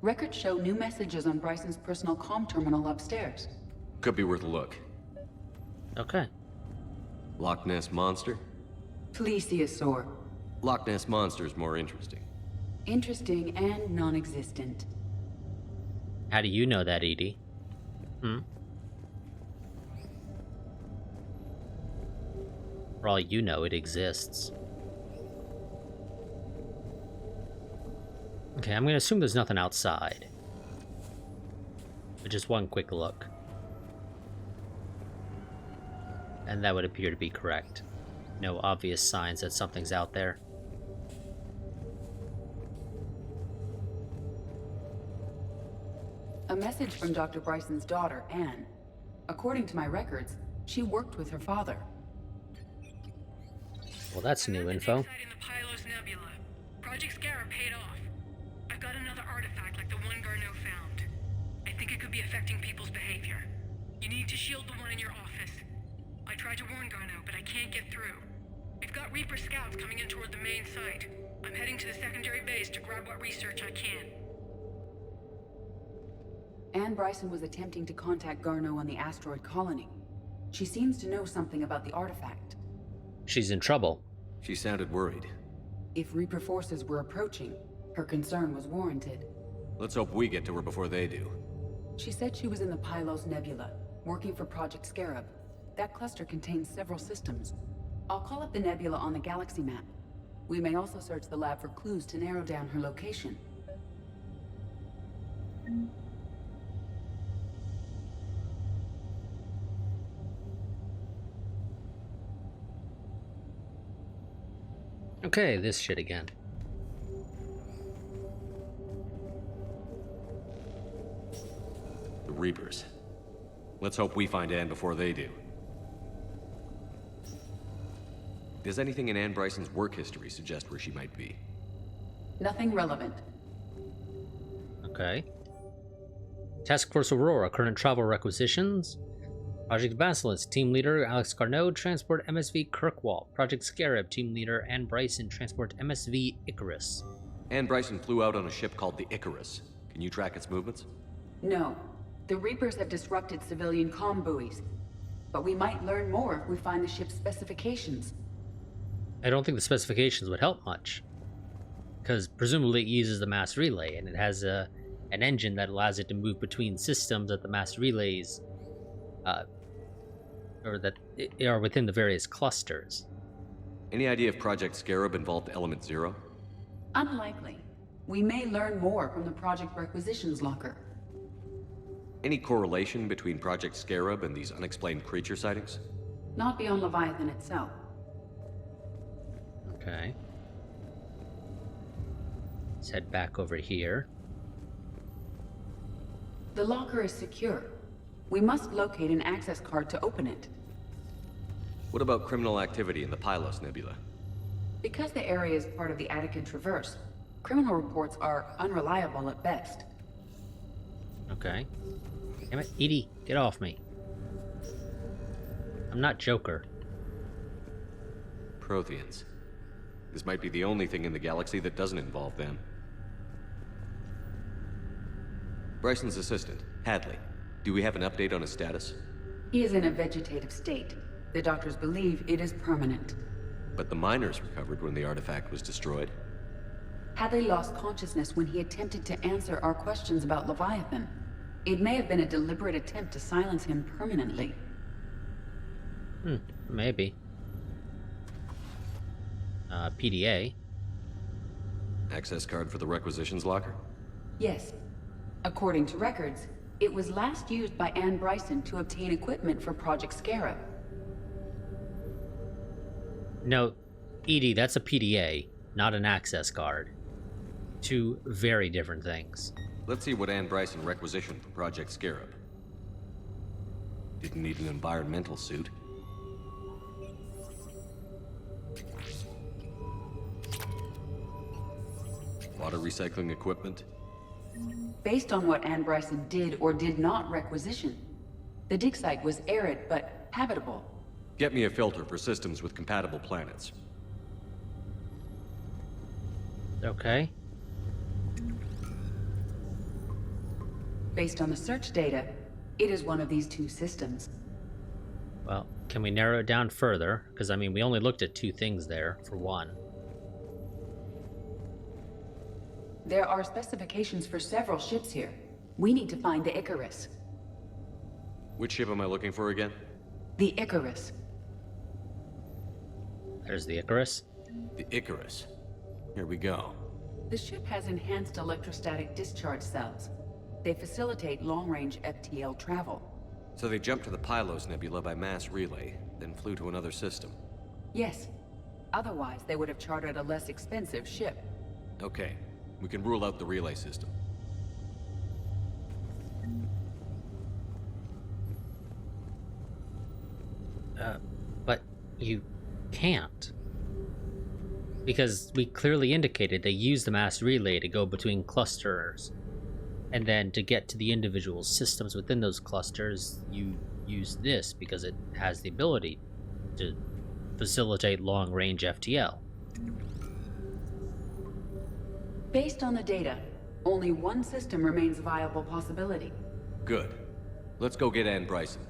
records show new messages on Bryson's personal comm terminal upstairs. Could be worth a look. Okay. Loch Ness Monster? Plesiosaur. Loch Ness Monster is more interesting. Interesting and non-existent. How do you know that, Edie? For all you know, it exists. Okay, I'm gonna assume there's nothing outside. But just one quick look. And that would appear to be correct. No obvious signs that something's out there. A message from Dr. Bryson's daughter, Anne. According to my records, she worked with her father. Well, that's new info. Project Scarab paid off. I've got another artifact like the one Garneau found. I think it could be affecting people's behavior. You need to shield the one in your office. I tried to warn Garneau, but I can't get through. We've got Reaper scouts coming in toward the main site. I'm heading to the secondary base to grab what research I can. Anne Bryson was attempting to contact Garneau on the asteroid colony. She seems to know something about the artifact. She's in trouble. She sounded worried. If Reaper forces were approaching, her concern was warranted. Let's hope we get to her before they do. She said she was in the Pylos Nebula, working for Project Scarab. That cluster contains several systems. I'll call up the nebula on the galaxy map. We may also search the lab for clues to narrow down her location. Okay, this shit again. The Reapers. Let's hope we find Anne before they do. Does anything in Anne Bryson's work history suggest where she might be? Nothing relevant. Okay. Task Force Aurora, current travel requisitions. Project Basilisk, Team Leader Alex Carnot, Transport MSV Kirkwall. Project Scarab, Team Leader Ann Bryson, Transport MSV Icarus. Ann Bryson flew out on a ship called the Icarus. Can you track its movements? No. The Reapers have disrupted civilian comm buoys. But we might learn more if we find the ship's specifications. I don't think the specifications would help much. Because presumably it uses the mass relay, and it has an engine that allows it to move between systems that the mass relays or that are within the various clusters. Any idea if Project Scarab involved Element Zero? Unlikely. We may learn more from the Project Requisitions Locker. Any correlation between Project Scarab and these unexplained creature sightings? Not beyond Leviathan itself. Okay. Let's head back over here. The locker is secure. We must locate an access card to open it. What about criminal activity in the Pylos Nebula? Because the area is part of the Attican Traverse, criminal reports are unreliable at best. Okay. Damn it, Edie, get off me. I'm not Joker. Protheans. This might be the only thing in the galaxy that doesn't involve them. Bryson's assistant, Hadley. Do we have an update on his status? He is in a vegetative state. The doctors believe it is permanent. But the miners recovered when the artifact was destroyed. Hadley lost consciousness when he attempted to answer our questions about Leviathan. It may have been a deliberate attempt to silence him permanently. Maybe. PDA. Access card for the requisitions locker? Yes. According to records, it was last used by Ann Bryson to obtain equipment for Project Scarab. No, Edie, that's a PDA, not an access card. Two very different things. Let's see what Ann Bryson requisitioned for Project Scarab. Didn't need an environmental suit. Water recycling equipment. Based on what Ann Bryson did or did not requisition, the dig site was arid but habitable. Get me a filter for systems with compatible planets. Okay. Based on the search data, it is one of these two systems. Well, can we narrow it down further? Because, I mean, we only looked at two things there, for one. There are specifications for several ships here. We need to find the Icarus. Which ship am I looking for again? The Icarus. There's the Icarus. The Icarus. Here we go. The ship has enhanced electrostatic discharge cells. They facilitate long-range FTL travel. So they jumped to the Pylos Nebula by mass relay, then flew to another system. Yes. Otherwise, they would have chartered a less expensive ship. Okay. We can rule out the relay system. But you can't. Because we clearly indicated they use the mass relay to go between clusters. And then to get to the individual systems within those clusters, you use this because it has the ability to facilitate long-range FTL. Based on the data, only one system remains a viable possibility. Good. Let's go get Ann Bryson.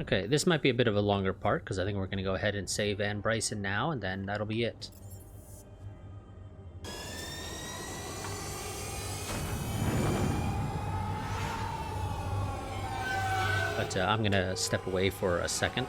Okay, this might be a bit of a longer part, because I think we're going to go ahead and save Ann Bryson now, and then that'll be it. But I'm going to step away for a second.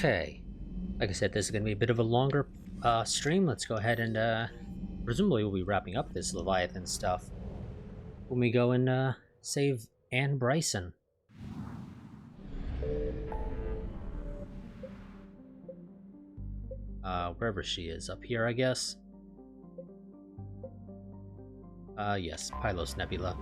Okay. Like I said, this is going to be a bit of a longer stream. Let's go ahead and presumably we'll be wrapping up this Leviathan stuff when we go and save Anne Bryson. Wherever she is. Up here, I guess. Yes. Pylos Nebula.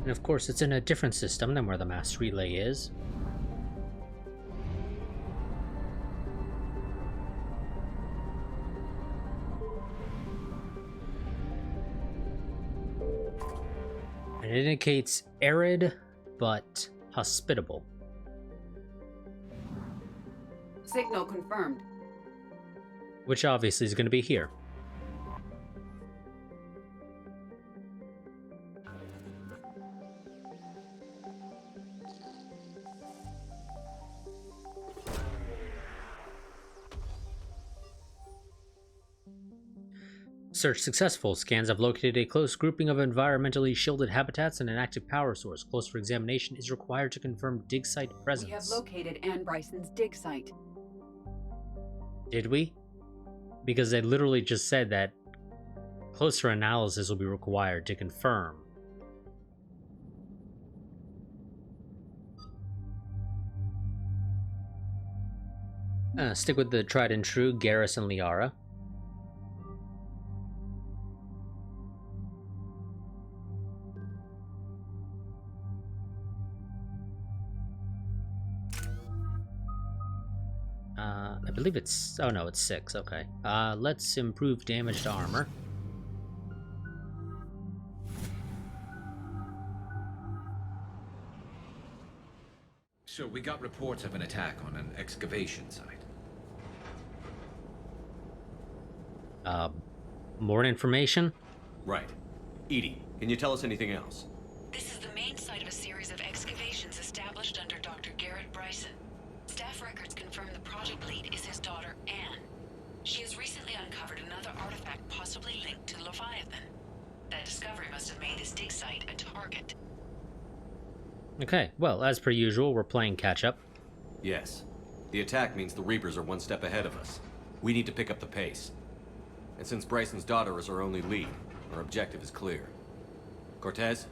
And of course, it's in a different system than where the mass relay is. And it indicates arid, but hospitable. Signal confirmed. Which obviously is going to be here. Search successful. Scans have located a close grouping of environmentally shielded habitats and an active power source. Closer examination is required to confirm dig site presence. We have located Anne Bryson's dig site. Did we? Because they literally just said that closer analysis will be required to confirm. Stick with the tried and true Garrus and Liara. I believe it's... oh no, it's 6, okay. Let's improve damaged armor. So we got reports of an attack on an excavation site. More information? Right. Edie, can you tell us anything else? This is the main site of a series of excavations established under Dr. Garrett Bryson. Staff records confirm the project lead is his daughter, Anne. She has recently uncovered another artifact possibly linked to Leviathan. That discovery must have made this dig site a target. Okay, well, as per usual, we're playing catch-up. Yes. The attack means the Reapers are one step ahead of us. We need to pick up the pace. And since Bryson's daughter is our only lead, our objective is clear. Cortez?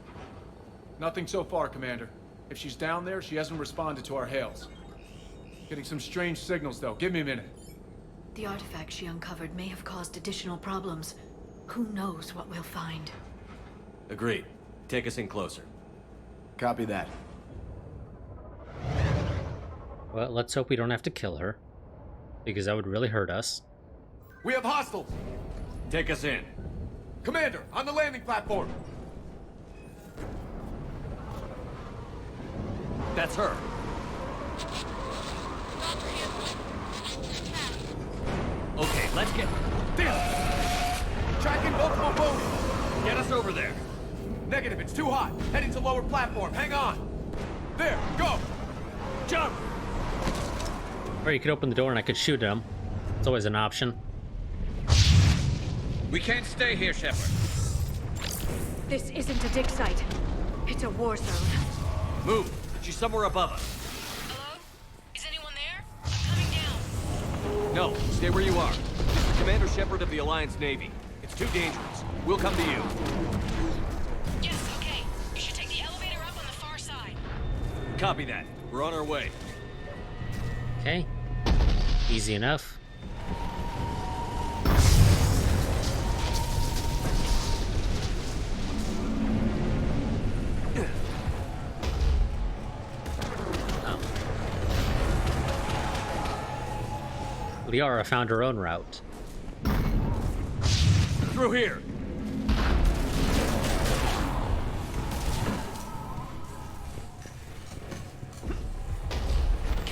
Nothing so far, Commander. If she's down there, she hasn't responded to our hails. Getting some strange signals, though. Give me a minute. The artifact she uncovered may have caused additional problems. Who knows what we'll find? Agreed. Take us in closer. Copy that. Well, let's hope we don't have to kill her, because that would really hurt us. We have hostiles! Take us in. Commander, on the landing platform! That's her. Okay, let's get... Damn! Tracking multiple boats! Get us over there. Negative, it's too hot. Heading to lower platform. Hang on. There, go! Jump! Or you could open the door and I could shoot him. It's always an option. We can't stay here, Shepard. This isn't a dig site. It's a war zone. Move! She's somewhere above us. Hello? Is anyone there? I'm coming down. No, stay where you are. It's the Commander Shepard of the Alliance Navy. It's too dangerous. We'll come to you. Yes, okay. You should take the elevator up on the far side. Copy that. We're on our way. Okay. Easy enough. Liara found her own route. Through here.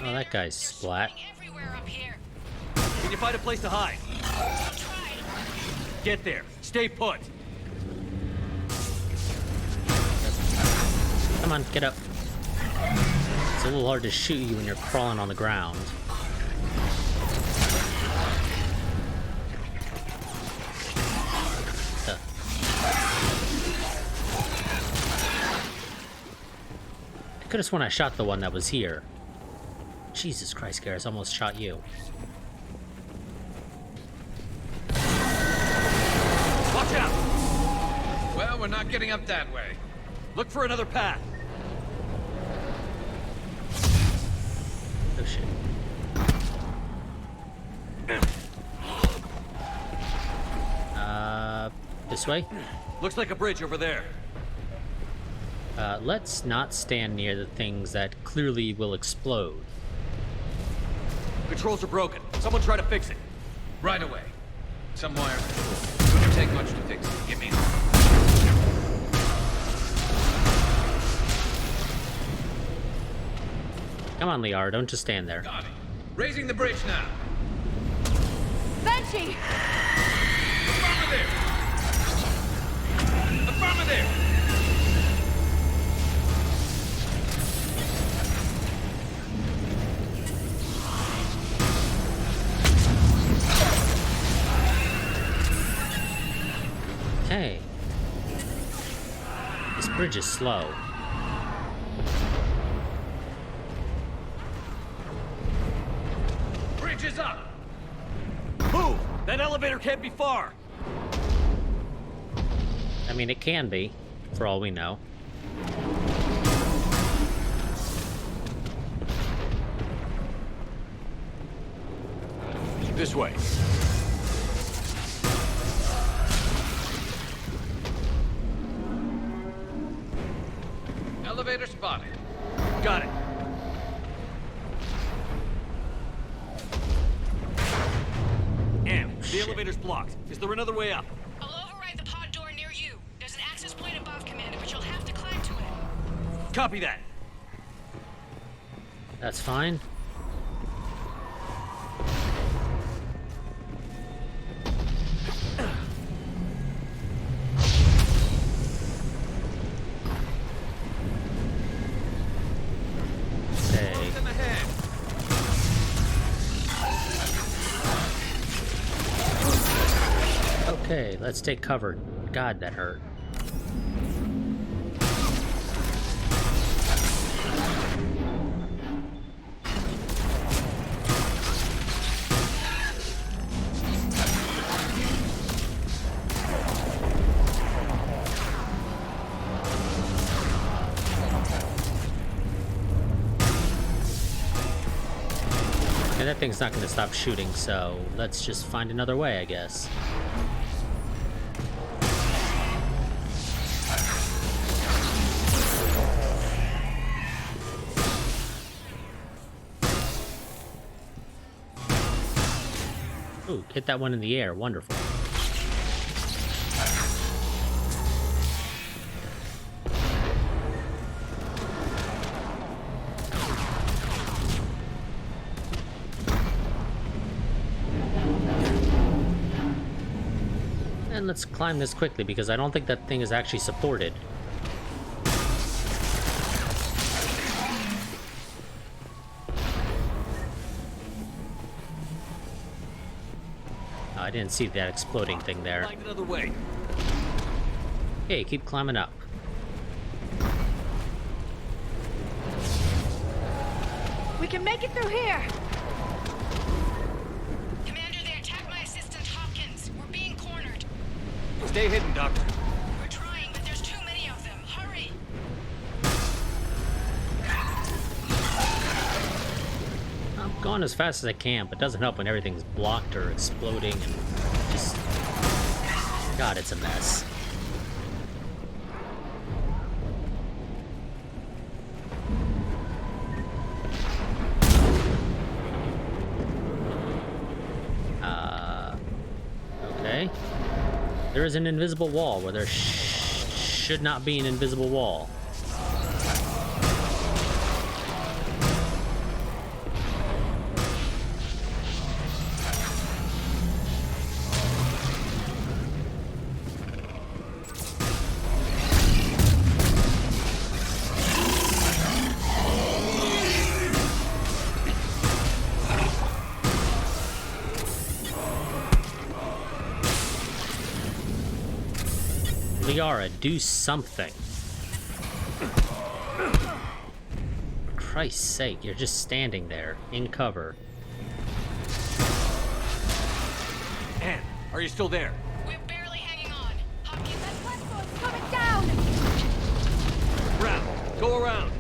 Oh, that guy's splat. Can you find a place to hide? Get there. Stay put. Come on, get up. a little hard to shoot you when you're crawling on the ground. I could have sworn I shot the one that was here. Jesus Christ, Garrus, almost shot you. Watch out! Well, we're not getting up that way. Look for another path. Oh shit. This way? Looks like a bridge over there. Let's not stand near the things that clearly will explode. Controls are broken. Someone try to fix it. Right away. Some wire. Wouldn't take much to fix it. Give me. Come on, Liara, don't just stand there. Got it. Raising the bridge now. Banshee! Affirmative! Affirmative! Okay. This bridge is slow. Bridge is up! Move! That elevator can't be far! I mean, it can be, for all we know. This way. Elevator spotted. Got it. The elevator's blocked. Is there another way up? I'll override the pod door near you. There's an access point above, Commander, but you'll have to climb to it. Copy that. That's fine. Okay, let's take cover. God, that hurt. And that thing's not going to stop shooting, so let's just find another way, I guess. Ooh, hit that one in the air. Wonderful. And let's climb this quickly because I don't think that thing is actually supported. I didn't see that exploding thing there. Find another way. Okay, keep climbing up. We can make it through here! Commander, they attacked my assistant Hopkins. We're being cornered. Stay hidden, Doctor. We're trying, but there's too many of them. Hurry! I'm going as fast as I can, but it doesn't help when everything's blocked or exploding and just... God, it's a mess. Okay. There is an invisible wall where there should not be an invisible wall. Liara, do something. For Christ's sake, you're just standing there, in cover. Anne, are you still there? We're barely hanging on. Hopkins, That platform's coming down! Round. Go around.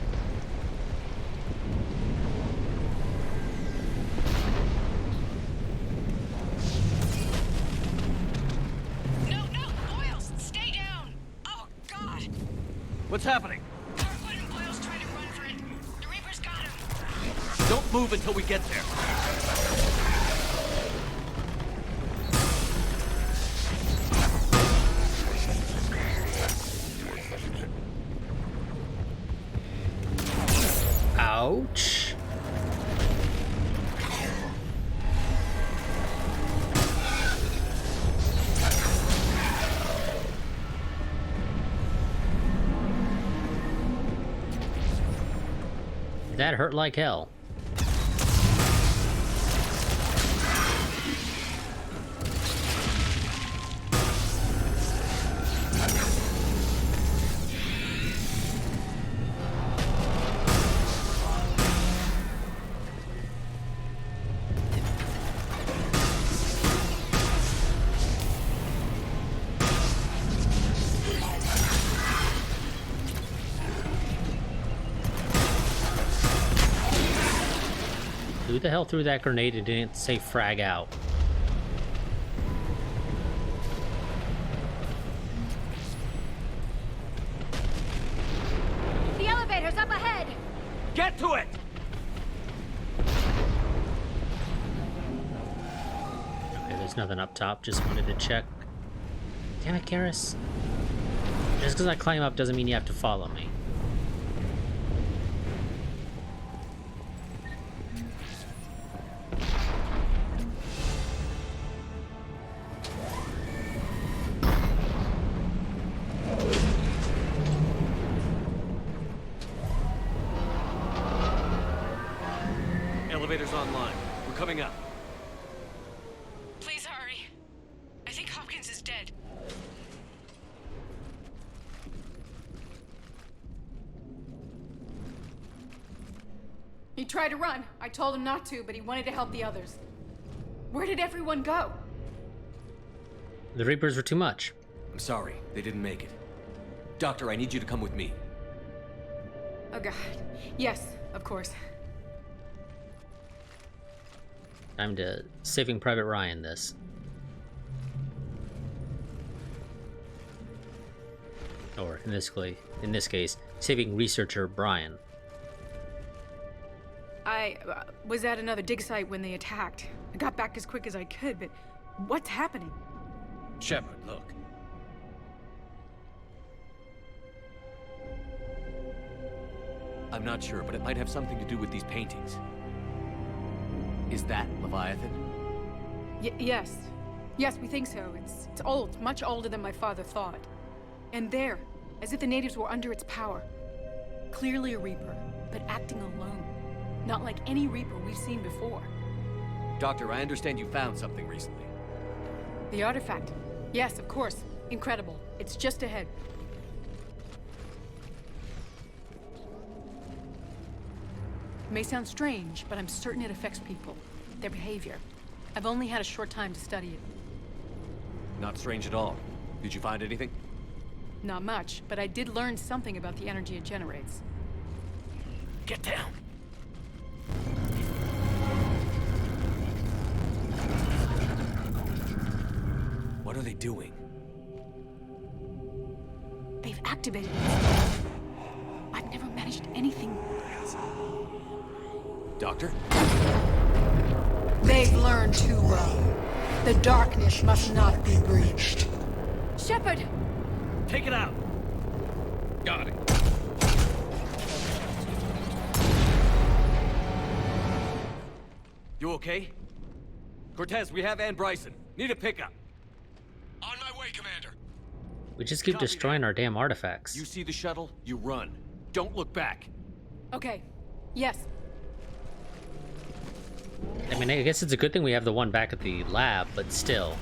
No, Boyles, stay down! Oh, God! What's happening? Darkwood and Boyles trying to run for it. The Reaper's got him. Don't move until we get there. Ouch. That hurt like hell. Who the hell threw that grenade and didn't say frag out? The elevator's up ahead! Get to it! Okay, there's nothing up top. Just wanted to check. Damn it, Karis. Just because I climb up doesn't mean you have to follow me. Elevator's online. We're coming up. Please hurry. I think Hopkins is dead. He tried to run. I told him not to, but he wanted to help the others. Where did everyone go? The Reapers were too much. I'm sorry, they didn't make it. Doctor, I need you to come with me. Oh god. Yes, of course. Time to Saving Private Ryan this. Or in this case, saving researcher Brian. I was at another dig site when they attacked. I got back as quick as I could, but what's happening? Shepard, look. I'm not sure, but it might have something to do with these paintings. Is that Leviathan? Yes. Yes, we think so. It's old, much older than my father thought. And there, as if the natives were under its power. Clearly a Reaper, but acting alone. Not like any Reaper we've seen before. Doctor, I understand you found something recently. The artifact. Yes, of course. Incredible. It's just ahead. It may sound strange, but I'm certain it affects people. Their behavior. I've only had a short time to study it. Not strange at all. Did you find anything? Not much, but I did learn something about the energy it generates. Get down! What are they doing? They've activated it. I've never managed anything. Doctor? They've learned too well. The darkness must not be breached. Shepard! Take it out! Got it. You okay? Cortez, we have Ann Bryson. Need a pickup. On my way, Commander. We just keep destroying our damn artifacts. You see the shuttle, you run. Don't look back. Okay. Yes. I mean, I guess it's a good thing we have the one back at the lab, but still.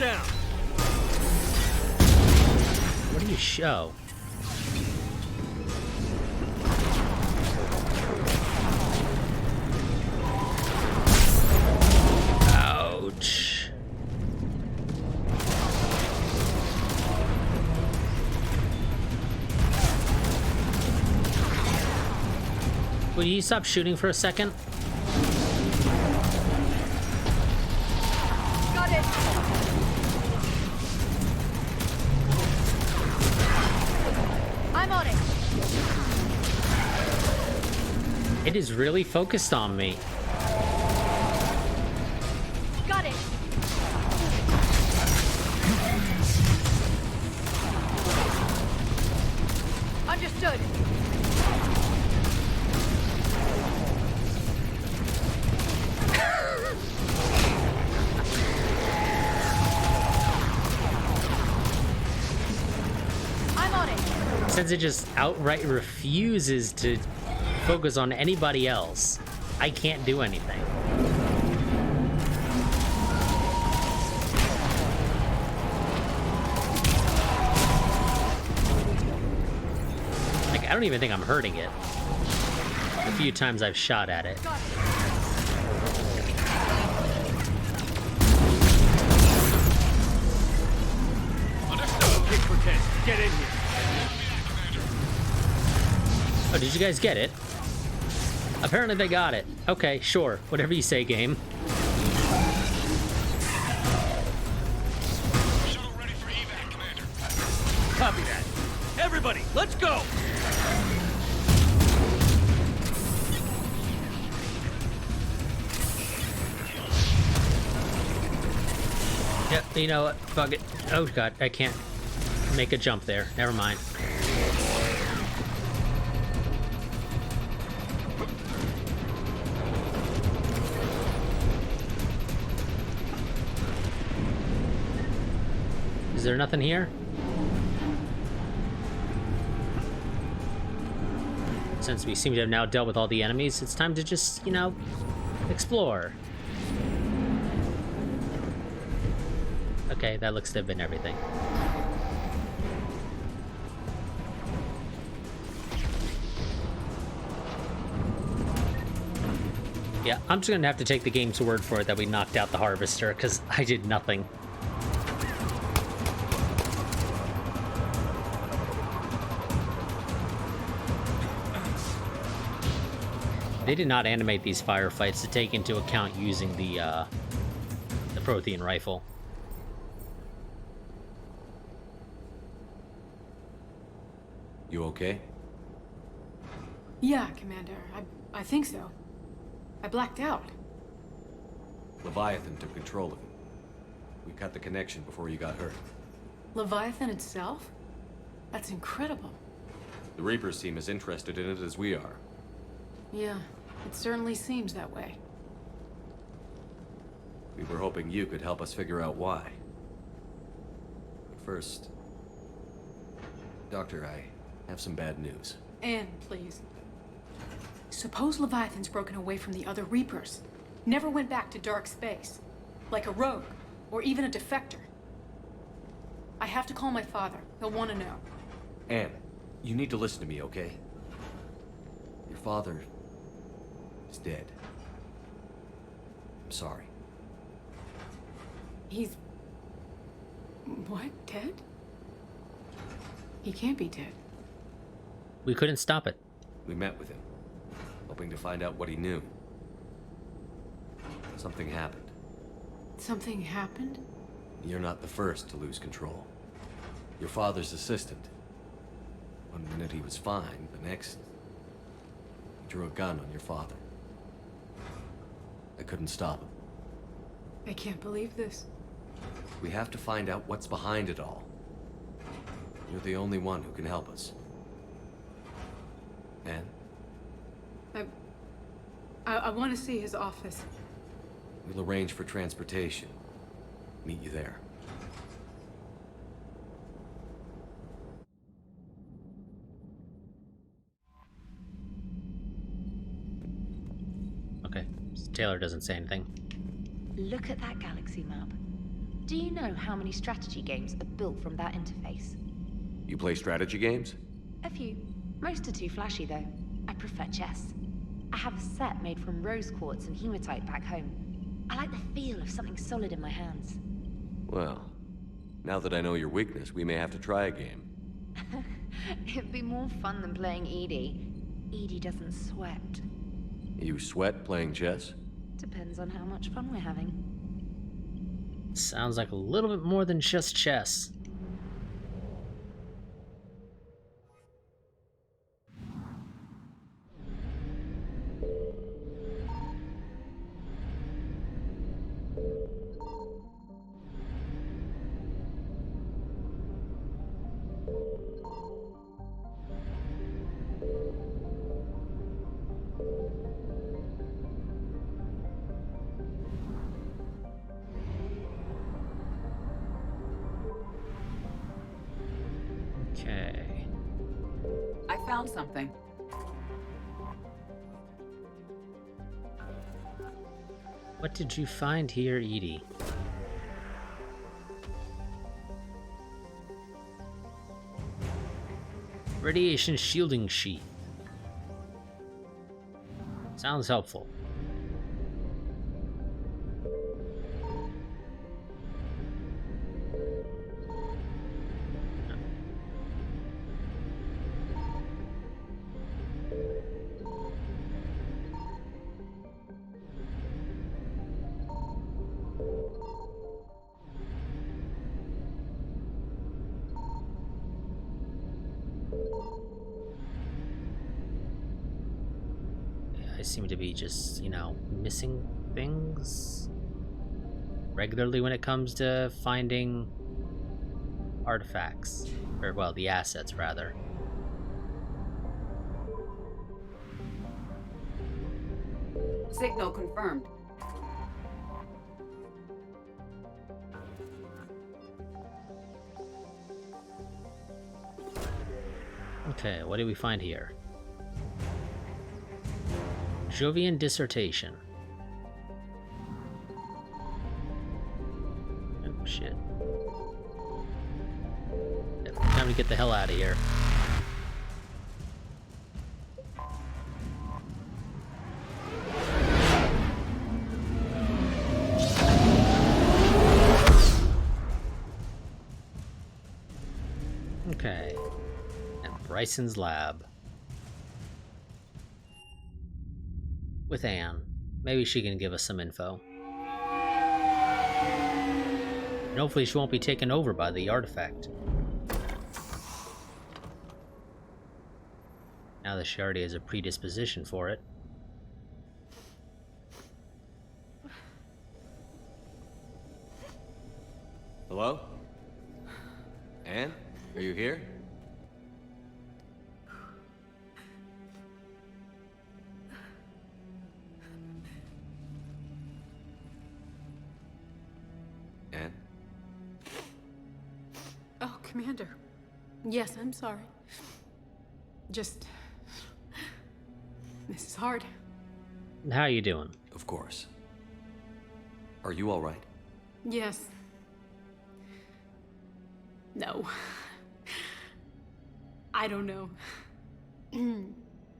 down. What do you show? Ouch. Will you stop shooting for a second? Got it. I'm on it. It is really focused on me. Got it. Understood. I'm on it. Since it just outright refuses to focus on anybody else, I can't do anything. Like, I don't even think I'm hurting it. The few times I've shot at it. Understood. Kick for 10. Get in here. Oh, did you guys get it? Apparently they got it. Okay, sure. Whatever you say, game. Shuttle ready for evac, Commander. Copy that. Everybody, let's go! Yep, you know what? Fuck it. Oh god, I can't make a jump there. Never mind. Is there nothing here? Since we seem to have now dealt with all the enemies, it's time to just, you know, explore. Okay, that looks to have been everything. Yeah, I'm just gonna have to take the game's word for it that we knocked out the harvester, because I did nothing. They did not animate these firefights to take into account using the Prothean rifle. You okay? Yeah, Commander. I think so. I blacked out. Leviathan took control of him. We cut the connection before you got hurt. Leviathan itself? That's incredible. The Reapers seem as interested in it as we are. Yeah, it certainly seems that way. We were hoping you could help us figure out why. But first... Doctor, I have some bad news. Anne, please. Suppose Leviathan's broken away from the other Reapers. Never went back to dark space. Like a rogue, or even a defector. I have to call my father. He'll want to know. Anne, you need to listen to me, okay? Your father... is dead. I'm sorry. He's... what? Dead? He can't be dead. We couldn't stop it. We met with him, hoping to find out what he knew. Something happened. Something happened? You're not the first to lose control. Your father's assistant. One minute he was fine, the next... he drew a gun on your father. I couldn't stop him. I can't believe this. We have to find out what's behind it all. You're the only one who can help us. Anne? I want to see his office. We'll arrange for transportation. Meet you there. Okay, Taylor doesn't say anything. Look at that galaxy map. Do you know how many strategy games are built from that interface? You play strategy games? A few. Most are too flashy, though. I prefer chess. I have a set made from rose quartz and hematite back home. I like the feel of something solid in my hands. Well, now that I know your weakness, we may have to try a game. It'd be more fun than playing Edie. Edie doesn't sweat. You sweat playing chess? Depends on how much fun we're having. Sounds like a little bit more than just chess. Okay. I found something. What did you find here, Edie? Radiation shielding sheath. Sounds helpful. I seem to be just, you know, missing things regularly when it comes to finding artifacts. Or, well, the assets, rather. Signal confirmed. Okay, what do we find here? Jovian dissertation. Oh, shit. Yep, time to get the hell out of here. Okay. At Bryson's lab. With Anne. Maybe she can give us some info. And hopefully she won't be taken over by the artifact. Now that she already has a predisposition for it. Hello? Anne? Are you here? Anne? Oh, Commander. Yes, I'm sorry. Just... this is hard. How you doing? Of course. Are you all right? Yes. No. I don't know.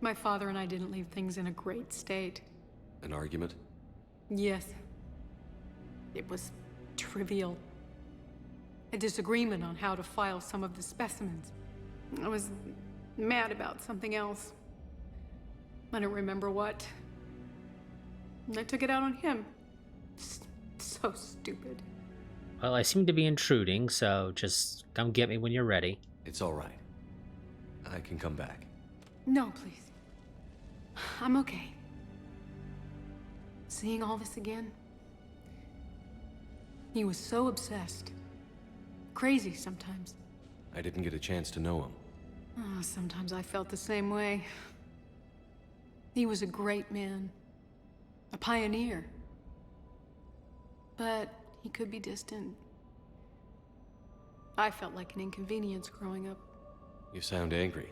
My father and I didn't leave things in a great state. An argument? Yes. It was trivial. A disagreement on how to file some of the specimens. I was mad about something else. I don't remember what. And I took it out on him. So stupid. Well, I seem to be intruding, so just come get me when you're ready. It's all right. I can come back. No, please. I'm okay. Seeing all this again? He was so obsessed. Crazy sometimes. I didn't get a chance to know him. Oh, sometimes I felt the same way. He was a great man. A pioneer. But he could be distant. I felt like an inconvenience growing up. You sound angry.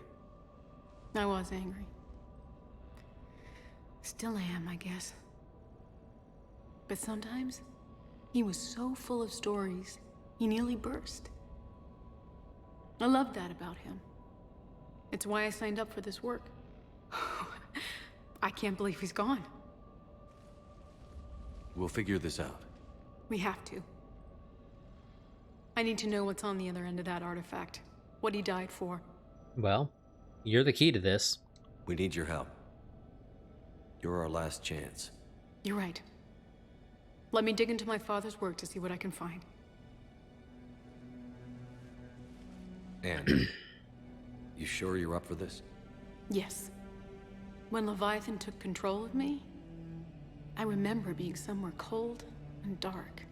I was angry. Still am, I guess. But sometimes, He was so full of stories, he nearly burst. I loved that about him. It's why I signed up for this work. I can't believe he's gone. We'll figure this out. We have to. I need to know what's on the other end of that artifact. What he died for. Well, you're the key to this. We need your help. You're our last chance. You're right. Let me dig into my father's work to see what I can find. Anne, you sure you're up for this? Yes. When Leviathan took control of me, I remember being somewhere cold and dark.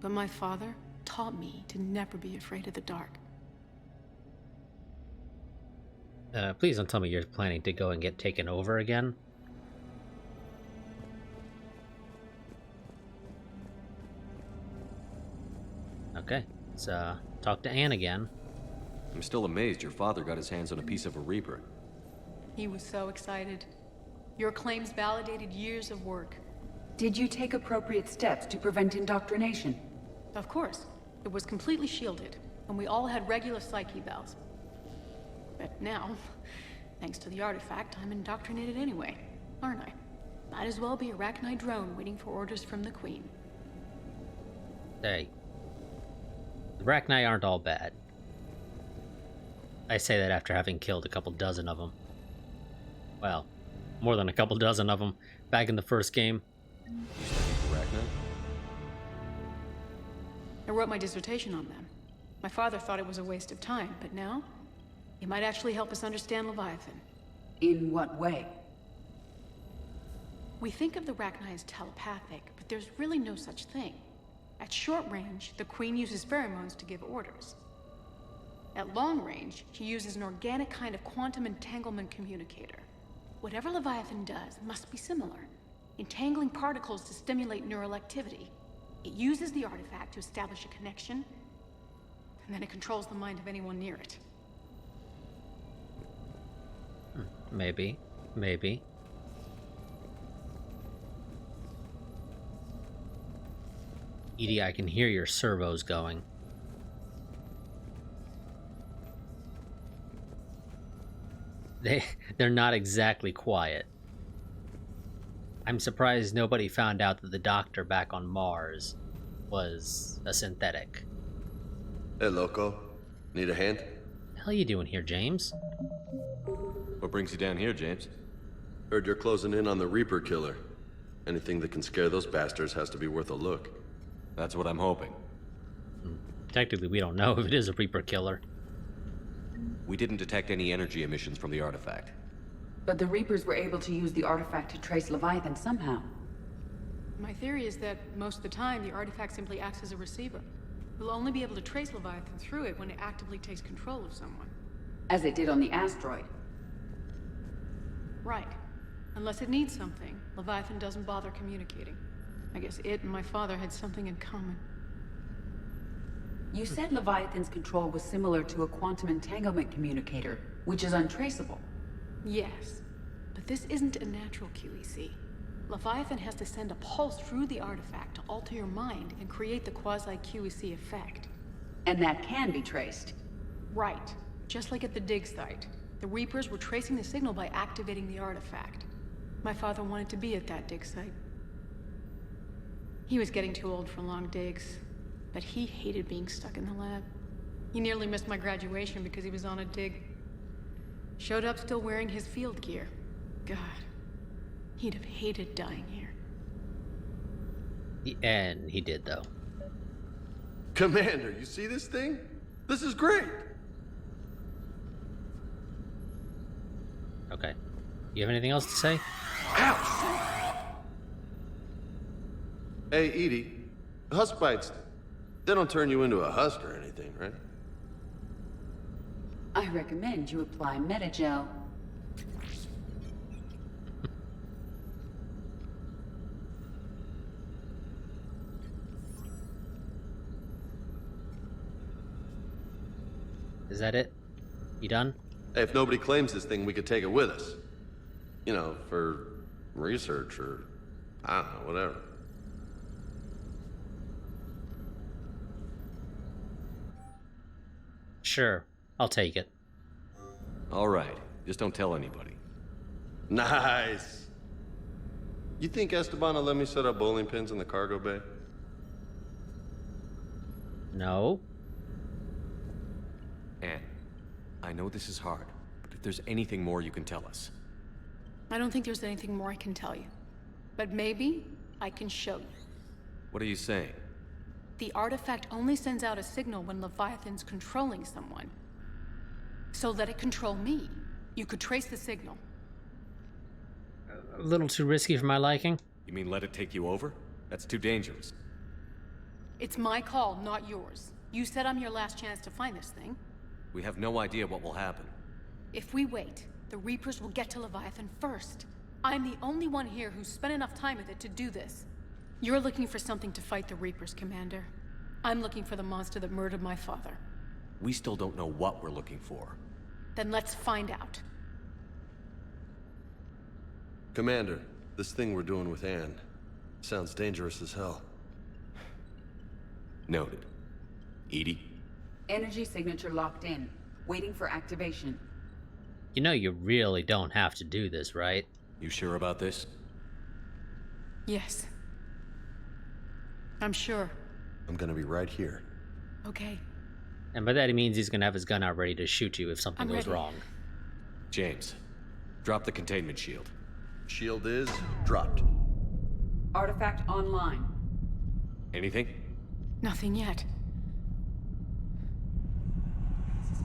But my father taught me to never be afraid of the dark. Please don't tell me you're planning to go and get taken over again. Okay, let's talk to Anne again. I'm still amazed your father got his hands on a piece of a Reaper. He was so excited. Your claims validated years of work. Did you take appropriate steps to prevent indoctrination? Of course. It was completely shielded, and we all had regular psych evals. But now, thanks to the artifact, I'm indoctrinated anyway, aren't I? Might as well be a Arachnite drone waiting for orders from the Queen. Hey. The Arachnite aren't all bad. I say that after having killed a couple dozen of them. Well, more than a couple dozen of them back in the first game. You studied Arachnite? I wrote my dissertation on them. My father thought it was a waste of time, but now, it might actually help us understand Leviathan. In what way? We think of the Arachnite as telepathic, but there's really no such thing. At short range, the Queen uses pheromones to give orders. At long range, she uses an organic kind of quantum entanglement communicator. Whatever Leviathan does must be similar, entangling particles to stimulate neural activity. It uses the artifact to establish a connection, and then it controls the mind of anyone near it. Maybe. Maybe. Edie, I can hear your servos going. They're not exactly quiet. I'm surprised nobody found out that the doctor back on Mars was a synthetic. Hey, Loco. Need a hand? The hell you doing here, James? What brings you down here, James? Heard you're closing in on the Reaper killer. Anything that can scare those bastards has to be worth a look. That's what I'm hoping. Technically, we don't know if it is a Reaper killer. We didn't detect any energy emissions from the artifact. But the Reapers were able to use the artifact to trace Leviathan somehow. My theory is that most of the time, the artifact simply acts as a receiver. We'll only be able to trace Leviathan through it when it actively takes control of someone. As it did on the asteroid. Right. Unless it needs something, Leviathan doesn't bother communicating. I guess it and my father had something in common. You said Leviathan's control was similar to a quantum entanglement communicator, which is untraceable. Yes, but this isn't a natural QEC. Leviathan has to send a pulse through the artifact to alter your mind and create the quasi-QEC effect. And that can be traced. Right. Just like at the dig site. The Reapers were tracing the signal by activating the artifact. My father wanted to be at that dig site. He was getting too old for long digs, but he hated being stuck in the lab. He nearly missed my graduation because he was on a dig. Showed up still wearing his field gear. God, he'd have hated dying here. And he did, though. Commander, you see this thing? This is great! Okay. You have anything else to say? Ouch! Hey, Edie. Husk bites, they don't turn you into a husk or anything, right? I recommend you apply Metagel. Is that it? You done? Hey, if nobody claims this thing, we could take it with us. You know, for research or, I don't know, whatever. Sure, I'll take it. All right, just don't tell anybody. Nice. You think Esteban will let me set up bowling pins in the cargo bay? No. Anne, I know this is hard, but if there's anything more you can tell us. I don't think there's anything more I can tell you. But maybe I can show you. What are you saying? The artifact only sends out a signal when Leviathan's controlling someone. So let it control me. You could trace the signal. A little too risky for my liking. You mean let it take you over? That's too dangerous. It's my call, not yours. You said I'm your last chance to find this thing. We have no idea what will happen. If we wait, the Reapers will get to Leviathan first. I'm the only one here who's spent enough time with it to do this. You're looking for something to fight the Reapers, Commander. I'm looking for the monster that murdered my father. We still don't know what we're looking for. Then let's find out. Commander, this thing we're doing with Anne sounds dangerous as hell. Noted. Edie? Energy signature locked in. Waiting for activation. You know you really don't have to do this, right? You sure about this? Yes. I'm sure. I'm gonna be right here. Okay. And by that he means he's gonna have his gun out ready to shoot you if something goes wrong. James, drop the containment shield. Shield is dropped. Artifact online. Anything? Nothing yet.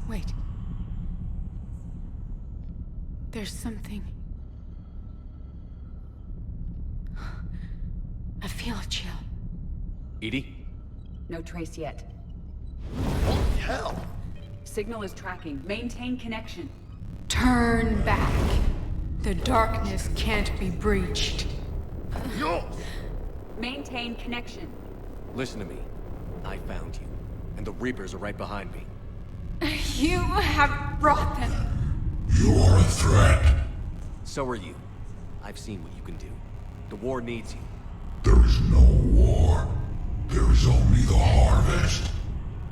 Wait. There's something. I feel a chill. Edie? No trace yet. Holy hell! Signal is tracking. Maintain connection. Turn back. The darkness can't be breached. Maintain connection. Listen to me. I found you, and the Reapers are right behind me. You have brought them. You are a threat. So are you. I've seen what you can do. The war needs you. There is no war. There is only the harvest.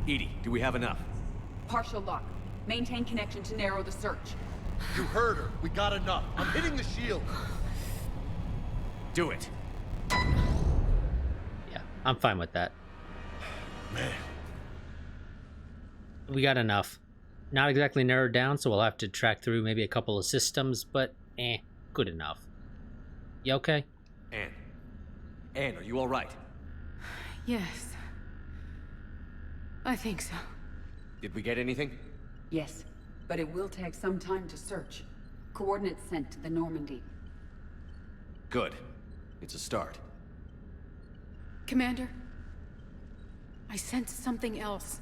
Edie, do we have enough? Partial lock. Maintain connection to narrow the search. You heard her. We got enough. I'm hitting the shield. Do it. Yeah, I'm fine with that. Man. We got enough. Not exactly narrowed down, so we'll have to track through maybe a couple of systems, but good enough. You okay? Anne, are you all right? Yes. I think so. Did we get anything? Yes, but it will take some time to search. Coordinates sent to the Normandy. Good. It's a start. Commander, I sense something else.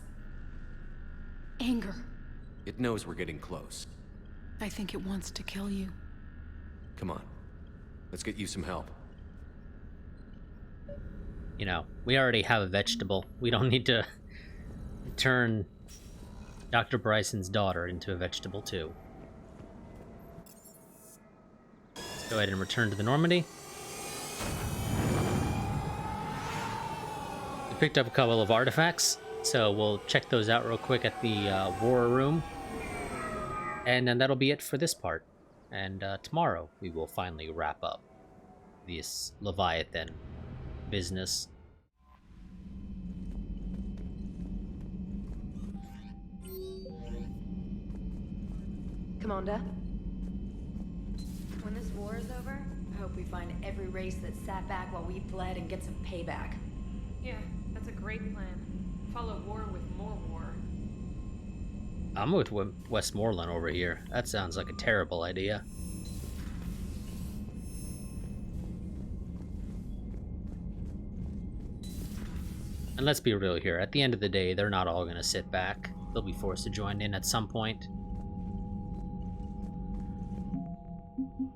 Anger. It knows we're getting close. I think it wants to kill you. Come on. Let's get you some help. You know, we already have a vegetable. We don't need to turn Dr. Bryson's daughter into a vegetable, too. Let's go ahead and return to the Normandy. We picked up a couple of artifacts, so we'll check those out real quick at the war room. And then that'll be it for this part. And tomorrow we will finally wrap up this Leviathan business. Commander? When this war is over, I hope we find every race that sat back while we bled and get some payback. Yeah, that's a great plan. Follow war with more war. I'm with Westmoreland over here. That sounds like a terrible idea. And let's be real here. At the end of the day, they're not all going to sit back. They'll be forced to join in at some point.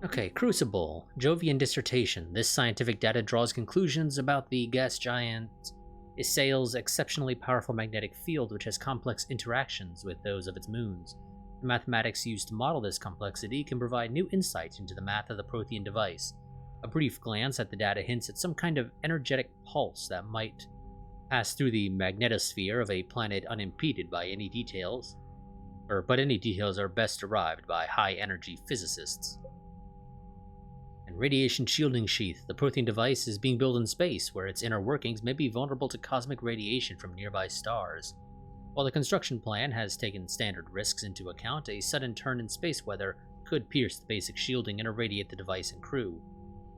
Okay, Crucible. Jovian dissertation. This scientific data draws conclusions about the gas giant Isail's exceptionally powerful magnetic field, which has complex interactions with those of its moons. The mathematics used to model this complexity can provide new insight into the math of the Prothean device. A brief glance at the data hints at some kind of energetic pulse that might pass through the magnetosphere of a planet unimpeded by any details. But any details are best derived by high-energy physicists. And radiation shielding sheath. The Prothean device is being built in space, where its inner workings may be vulnerable to cosmic radiation from nearby stars. While the construction plan has taken standard risks into account, a sudden turn in space weather could pierce the basic shielding and irradiate the device and crew.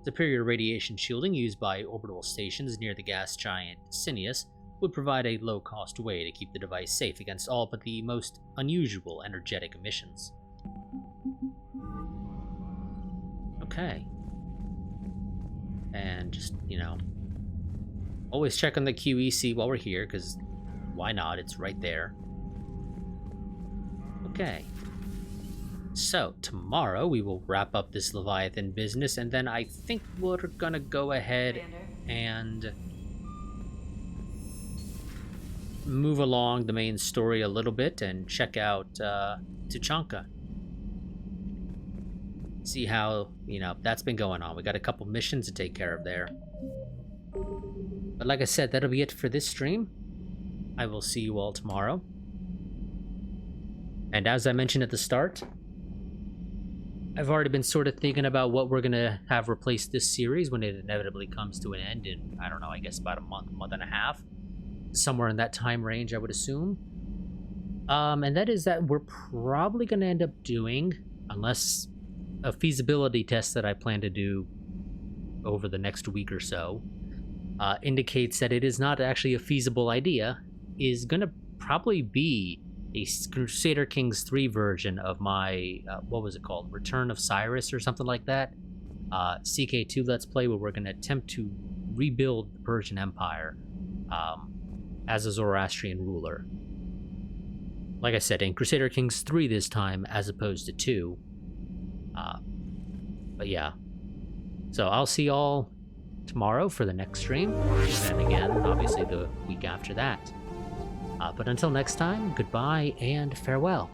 Superior radiation shielding used by orbital stations near the gas giant Sinius would provide a low-cost way to keep the device safe against all but the most unusual energetic emissions. Okay. And just, always check on the QEC while we're here, because why not? It's right there. Okay. So, tomorrow we will wrap up this Leviathan business, and then I think we're gonna go ahead and move along the main story a little bit and check out Tuchanka. See how, that's been going on. We got a couple missions to take care of there. But like I said, that'll be it for this stream. I will see you all tomorrow. And as I mentioned at the start, I've already been sort of thinking about what we're going to have replace this series when it inevitably comes to an end in, I don't know, I guess about a month and a half. Somewhere in that time range, I would assume. And that is that we're probably going to end up doing, unless a feasibility test that I plan to do over the next week or so indicates that it is not actually a feasible idea, is going to probably be a Crusader Kings 3 version of my, what was it called? Return of Cyrus or something like that. CK2 Let's Play, where we're going to attempt to rebuild the Persian Empire as a Zoroastrian ruler. Like I said, in Crusader Kings 3 this time, as opposed to 2. But yeah. So I'll see y'all tomorrow for the next stream, and then again, obviously, the week after that. But until next time, goodbye and farewell.